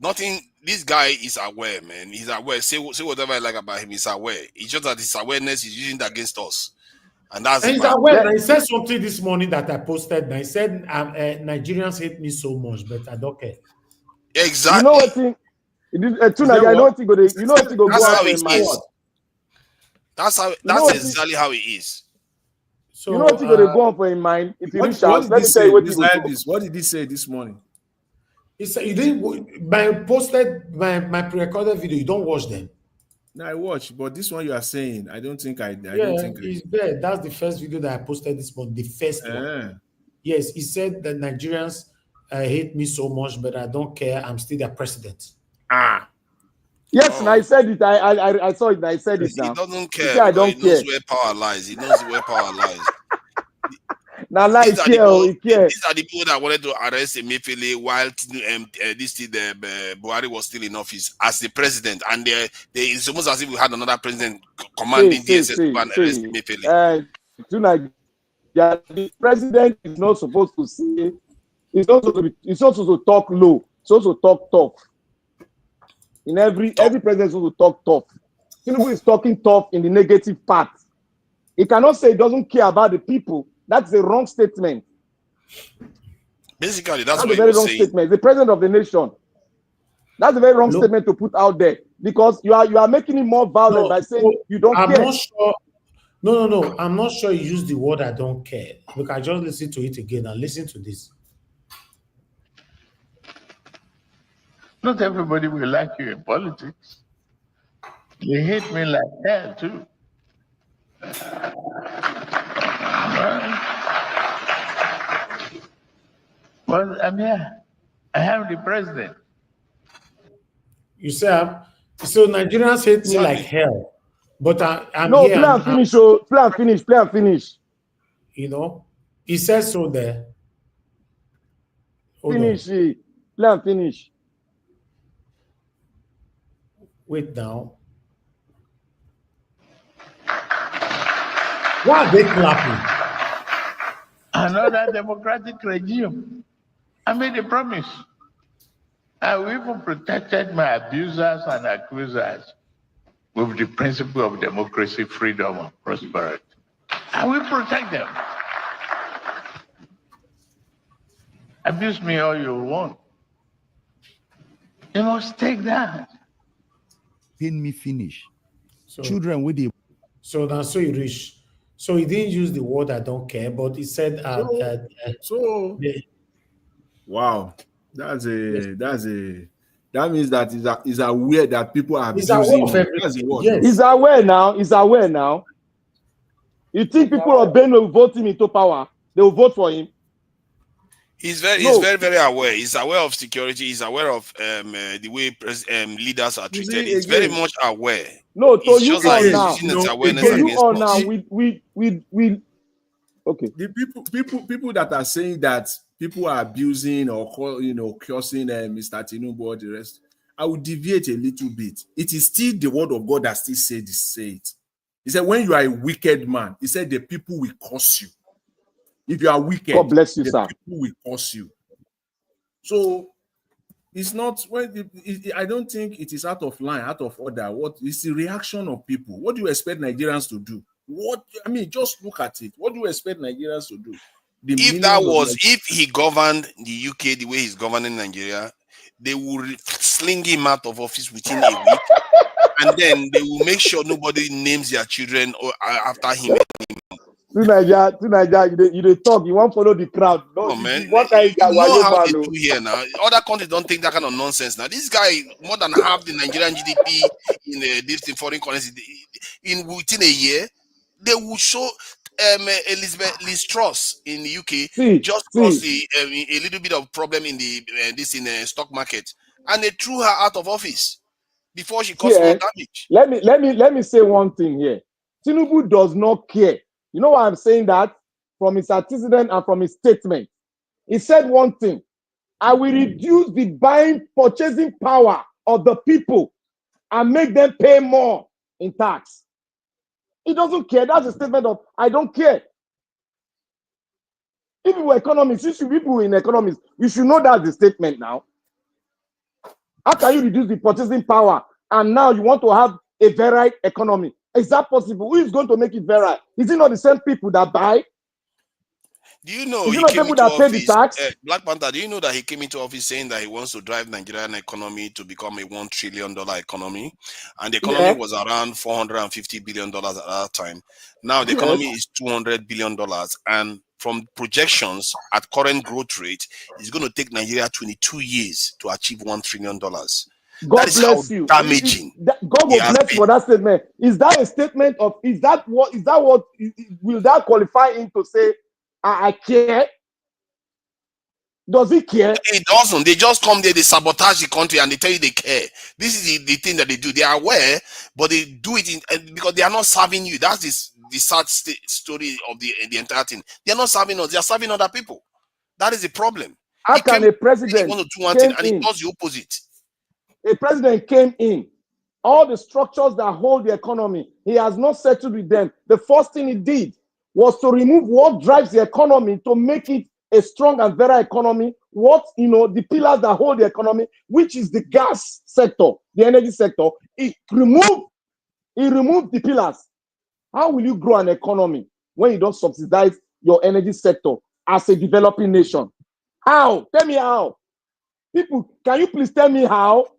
nothing. This guy is aware, man. He's aware. Say whatever I like about him. He's aware. It's just that his awareness is using that against us. And he's aware. He said something this morning that I posted. And he said, Nigerians hate me so much, but I don't care. Exactly. You know what thing? I don't think you know what thing go out in mind. That's exactly how it is. So you know what thing go on for in mind? If you reach out, let me tell you what he What did he say this morning? He said, "You didn't." My pre-recorded video. You don't watch them. No, I watch, but this one you are saying, I don't think I don't think he's there. That's the first video that I posted this morning. The first one. Yes, he said that Nigerians hate me so much, but I don't care. I'm still their president. Yes, and I said it. I saw it. I said it now. He doesn't care. I don't care. He knows where power lies. He knows where power lies. Now, these are the people that wanted to arrest Emefiele while Buhari was still in office as the president, and it's almost as if we had another president commanding DSS to arrest Emefiele. The president is not supposed to say. It's not supposed to talk low. It's supposed to talk tough. In every president is supposed to talk tough. Tinubu is talking tough in the negative part. He cannot say he doesn't care about the people. That's a wrong statement. Basically, that's a very wrong statement. The president of the nation. That's a very wrong statement to put out there, because you are making it more violent by saying you don't care. I'm not sure. No. I'm not sure you use the word "I don't care." Look, I just listen to it again and listen to this. Not everybody will like you in politics. They hate me like hell too. Well, I'm here. I am the president. You say, so Nigerians hate me like hell, but I'm no, here. No, play and finish. You know, he says so there. Finish it. Play and finish. Wait now. Why are they clapping? Another democratic regime. I made a promise. I even protected my abusers and accusers with the principle of democracy, freedom, and prosperity. I will protect them. Abuse me all you want. You must take that. Pin me finish. So, children with the. So now, so you reach. So he didn't use the word "I don't care," but he said, wow, that means that he's aware that people are abusing him. Yes. He's aware now. You think people of Benue will vote him into power? They will vote for him. He's very aware. He's aware of security. He's aware of the way leaders are treated. He's very much aware. No, to you just all like now. using its awareness To you against all us. now. We. Okay. The people that are saying that people are abusing or cursing Mr. Tinubu or the rest, I will deviate a little bit. It is still the word of God that still say it. He said, when you are a wicked man, he said the people will curse you. If you are wicked, God bless you, the sir. people will curse you. So it's not I don't think it is out of line, out of order. What is the reaction of people? What do you expect Nigerians to do? Just look at it. What do you expect Nigerians to do? If he governed the UK the way he's governing Nigeria, they will sling him out of office within a week, and then they will make sure nobody names their children or after him. To Nigeria, you talk. You want to follow the crowd. No, oh, man. What kind you know how they do here now. Other countries don't think that kind of nonsense now. This guy, more than half the Nigerian GDP in foreign currency, within a year, they will show Liz Truss in the UK caused a little bit of problem in the stock market, and they threw her out of office before she caused more damage. Let me say one thing here. Tinubu does not care. You know why I'm saying that? From his antecedent and from his statement. He said one thing: I will reduce the purchasing power of the people and make them pay more in tax. He doesn't care. That's a statement of I don't care. If you were economists, you should people in economics, you should know that's the statement now. How can you reduce the purchasing power and now you want to have a varied economy? Is that possible? Who is going to make it varied? Is it not the same people that buy? Do you know he came into office? Black Panther, do you know that he came into office saying that he wants to drive Nigerian economy to become a $1 trillion economy? And the economy was around $450 billion at that time. Now the economy is $200 billion. And from projections at current growth rate, it's going to take Nigeria 22 years to achieve $1 trillion. God bless you. Damaging. God will bless you for that statement. Is that a statement of, will that qualify him to say, I care? Does he care? It doesn't. They just come there, they sabotage the country, and they tell you they care. This is the thing that they do. They are aware, but they do it because they are not serving you. That's the sad story of the entire thing. They are not serving us. They are serving other people. That is the problem. How can a president want to do one thing and he does the opposite? A president came in, all the structures that hold the economy, he has not settled with them. The first thing he did was to remove what drives the economy to make it a strong and varied economy. The pillars that hold the economy, which is the gas sector, the energy sector, he removed the pillars. How will you grow an economy when you don't subsidize your energy sector as a developing nation? How? Tell me how. People, can you please tell me how?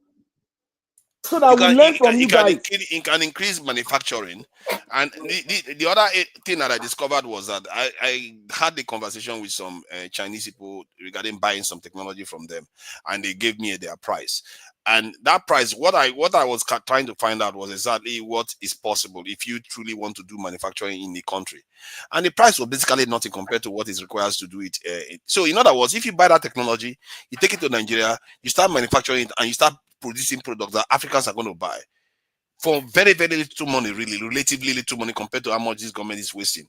So that we learn from you guys. It can increase manufacturing. And the other thing that I discovered was that I had a conversation with some Chinese people regarding buying some technology from them, and they gave me their price. And that price, what I was trying to find out was exactly what is possible if you truly want to do manufacturing in the country. And the price was basically nothing compared to what is required to do it. So in other words, if you buy that technology, you take it to Nigeria, you start manufacturing it, and you start producing products that Africans are going to buy for very, very little money, really, relatively little money compared to how much this government is wasting.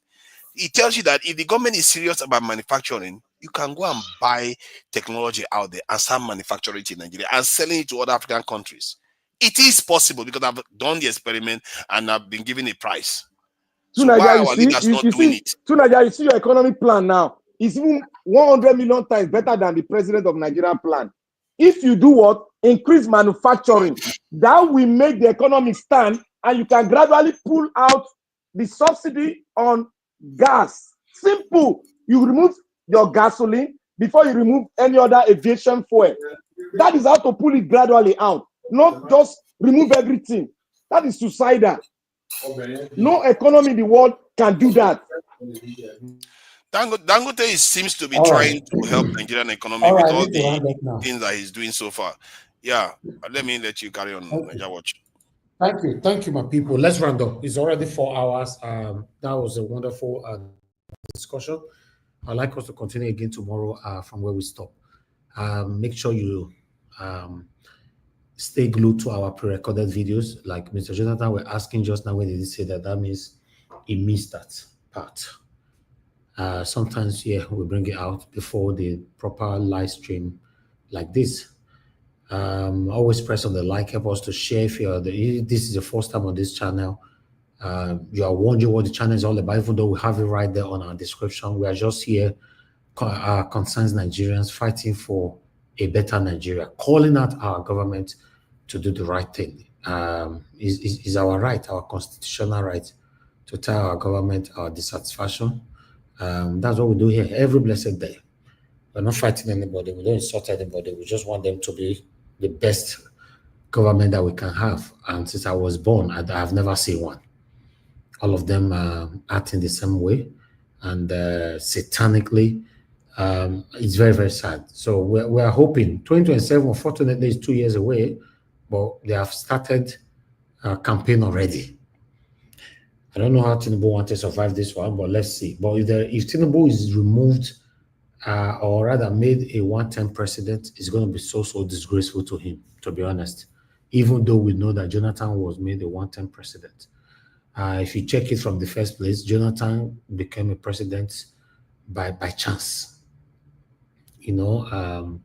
It tells you that if the government is serious about manufacturing, you can go and buy technology out there and start manufacturing it in Nigeria and selling it to other African countries. It is possible because I've done the experiment and I've been given a price. So why are our leaders not doing it? To Nigeria, you see your economic plan now. It's even 100 million times better than the president of Nigeria plan. If you do what? Increase manufacturing, that will make the economy stand, and you can gradually pull out the subsidy on gas. Simple. You remove your gasoline before you remove any other aviation fuel. That is how to pull it gradually out, not just remove everything. That is suicidal. No economy in the world can do that. Dangote seems to be trying to help Nigerian economy with all the things that he's doing so far. Yeah, let me let you carry on, Niger Watch. Thank you, my people. Let's round up. It's already 4 hours. That was a wonderful discussion. I'd like us to continue again tomorrow from where we stop. Make sure you stay glued to our pre-recorded videos. Like Mr. Jonathan, we're asking just now, when did he say that? That means he missed that part. Sometimes, yeah, we bring it out before the proper live stream like this. Always press on the like, help us to share. If this is the first time on this channel, you are wondering what the channel is all about, even though we have it right there on our description. We are just here, concerns Nigerians, fighting for a better Nigeria, calling out our government to do the right thing. Is our right, our constitutional right, to tell our government our dissatisfaction. That's what we do here every blessed day. We're not fighting anybody. We don't insult anybody. We just want them to be the best government that we can have. And since I was born, I've never seen one. All of them acting the same way, and satanically. It's very, very sad. So we're hoping 2027, unfortunately, is 2 years away, but they have started a campaign already. I don't know how Tinubu wants to survive this one, but let's see. But if Tinubu is removed, or rather made a one-term president, it's going to be so disgraceful to him, to be honest. Even though we know that Jonathan was made a one-term president. If you check it from the first place, Jonathan became a president by chance. Because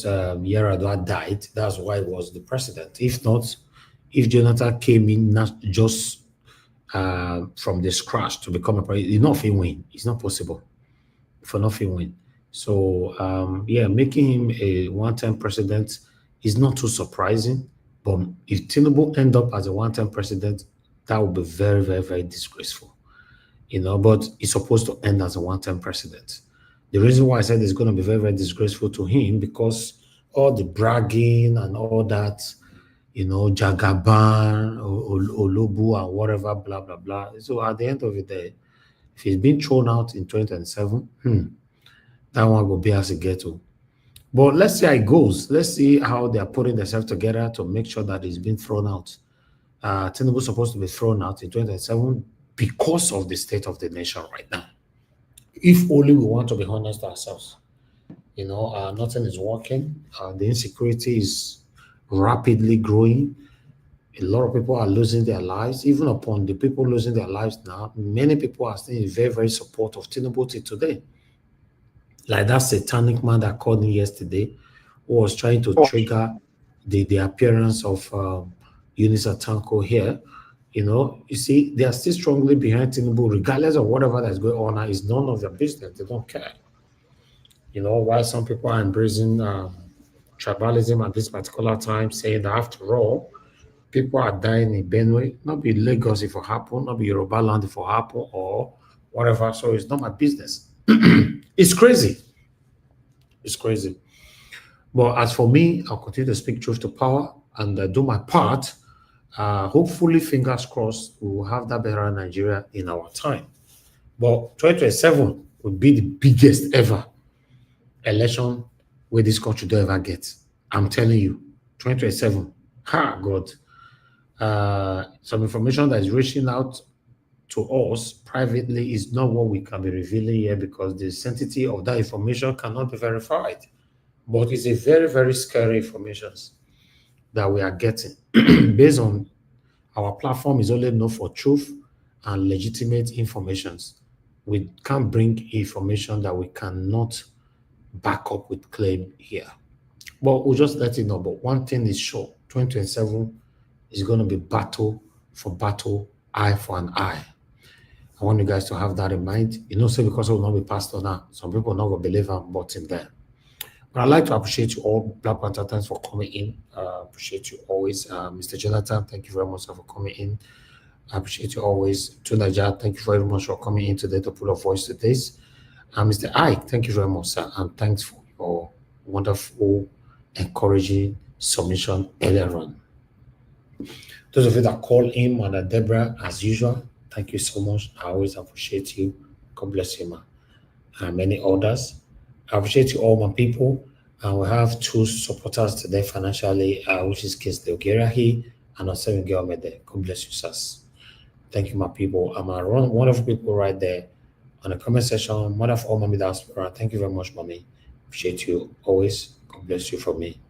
Yar'Adua died, that's why he was the president. If not, if Jonathan came in not just from the scratch to become a president, it's not a win. It's not possible for nothing win. So making him a one-time president is not too surprising. But if Tinubu end up as a one-time president, that would be very, very, very disgraceful. But he's supposed to end as a one-time president. The reason why I said it's going to be very, very disgraceful to him, because all the bragging and all that, Jagaban, Olobu, and whatever, blah, blah, blah. So at the end of the day, if he's been thrown out in 2027, that one will be as a ghetto. But let's see how it goes. Let's see how they are putting themselves together to make sure that he's been thrown out. Tinubu is supposed to be thrown out in 2027 because of the state of the nation right now. If only we want to be honest to ourselves. Nothing is working. The insecurity is rapidly growing. A lot of people are losing their lives. Even upon the people losing their lives now, many people are still in very, very support of Tinubu till today. Like that satanic man that called me yesterday, who was trying to trigger the appearance of Eunice Atanko here. You see, they are still strongly behind Tinubu, regardless of whatever that's going on. It's none of their business. They don't care. While some people are embracing tribalism at this particular time, saying that after all, people are dying in Benue, not be Lagos if it happen, not be Yoruba land if it happen, or whatever. So it's not my business. It's crazy. It's crazy. But as for me, I'll continue to speak truth to power and do my part. Hopefully, fingers crossed, we will have that better Nigeria in our time. But 2027 will be the biggest ever election where this country don't ever get. I'm telling you, 2027. God. Some information that is reaching out to us privately is not what we can be revealing here, because the sanctity of that information cannot be verified. But it's a very, very scary information that we are getting based on our platform is only known for truth and legitimate informations. We can't bring information that we cannot back up with claim here. But we'll just let you know. But one thing is sure, 2027 is going to be battle for battle, eye for an eye. I want you guys to have that in mind. Say because I will not be pastor now, some people are not going to believe I'm bottom there. But I'd like to appreciate you all, Black Panther. Thanks for coming in. Appreciate you always. Mr. Jonathan, thank you very much for coming in. I appreciate you always. Tunaja, thank you very much for coming in today to put a voice to this. Mr. Ike, thank you very much, sir. And thanks for your wonderful, encouraging submission earlier on. Those of you that call in, Mother Deborah, as usual, thank you so much. I always appreciate you. God bless you, man. And many others. I appreciate you all, my people. And we have two supporters today financially, which is Kinsley Ogerahi and Osemi Geomede. God bless you, sirs. Thank you, my people. I'm around wonderful people right there on the comment section. Mother of all Mommy Diaspora, thank you very much, Mommy. Appreciate you always. God bless you from me.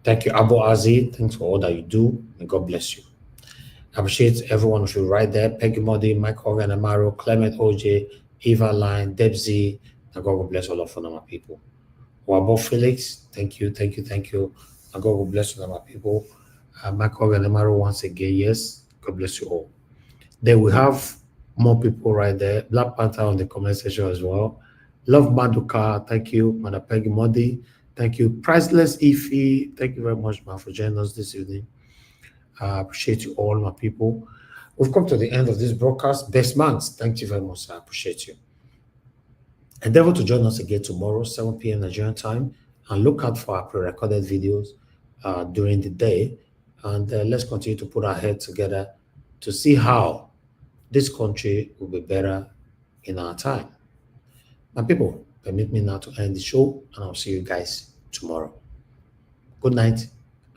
Thank you, Abu Azi. Thanks for all that you do, and God bless you. I appreciate every one of you right there. Peggy Modi, Mike Hogan, Amaro, Clement OJ, Eva Line, Debsy, and God will bless all of my people. Wabo Felix, thank you. And God will bless all of my people. Mike Hogan, Amaro, once again, yes. God bless you all. Then we have more people right there. Black Panther on the comment section as well. Love Maduka, thank you. Mother Peggy Modi, thank you. Priceless Ify, thank you very much, man, for joining us this evening. I appreciate you all, my people. We've come to the end of this broadcast. Best Mans, thank you very much. I appreciate you. Endeavor to join us again tomorrow, 7 p.m. Nigerian time, and look out for our pre-recorded videos during the day. And let's continue to put our heads together to see how this country will be better in our time. My people, permit me now to end the show, and I'll see you guys tomorrow. Good night.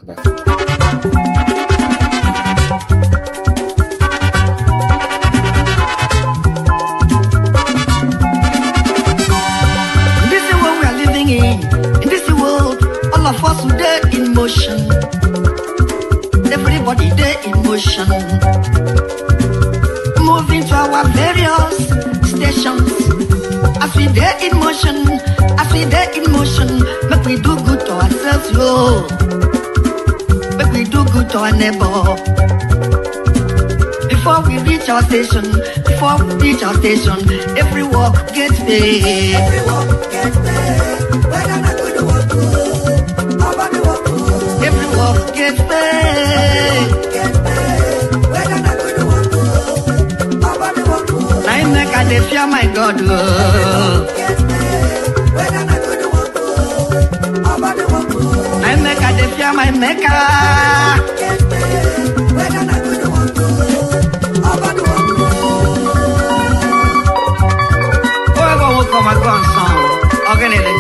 Bye. In this world, all of us today in motion. Everybody there in motion. Moving to our various stations. As we there in motion, make we do good to ourselves, yo. Make we do good to our neighbor. Before we reach our station, every walk gets paid. Every walk gets paid. Every walk gets paid. I make a day fear my God. I make a day fear my maker. Come on, go on, song. Organize.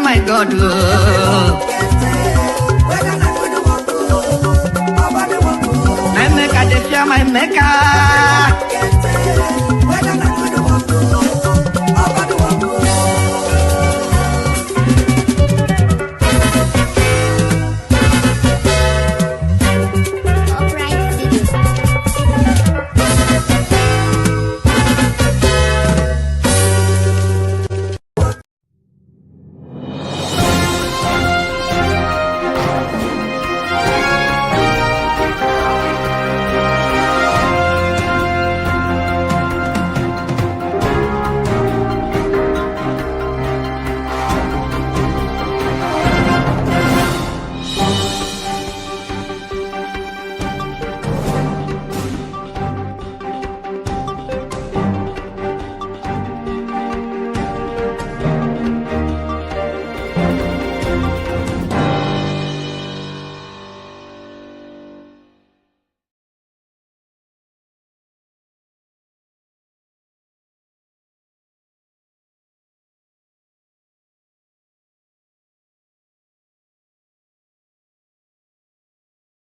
My God, I make a fear my maker.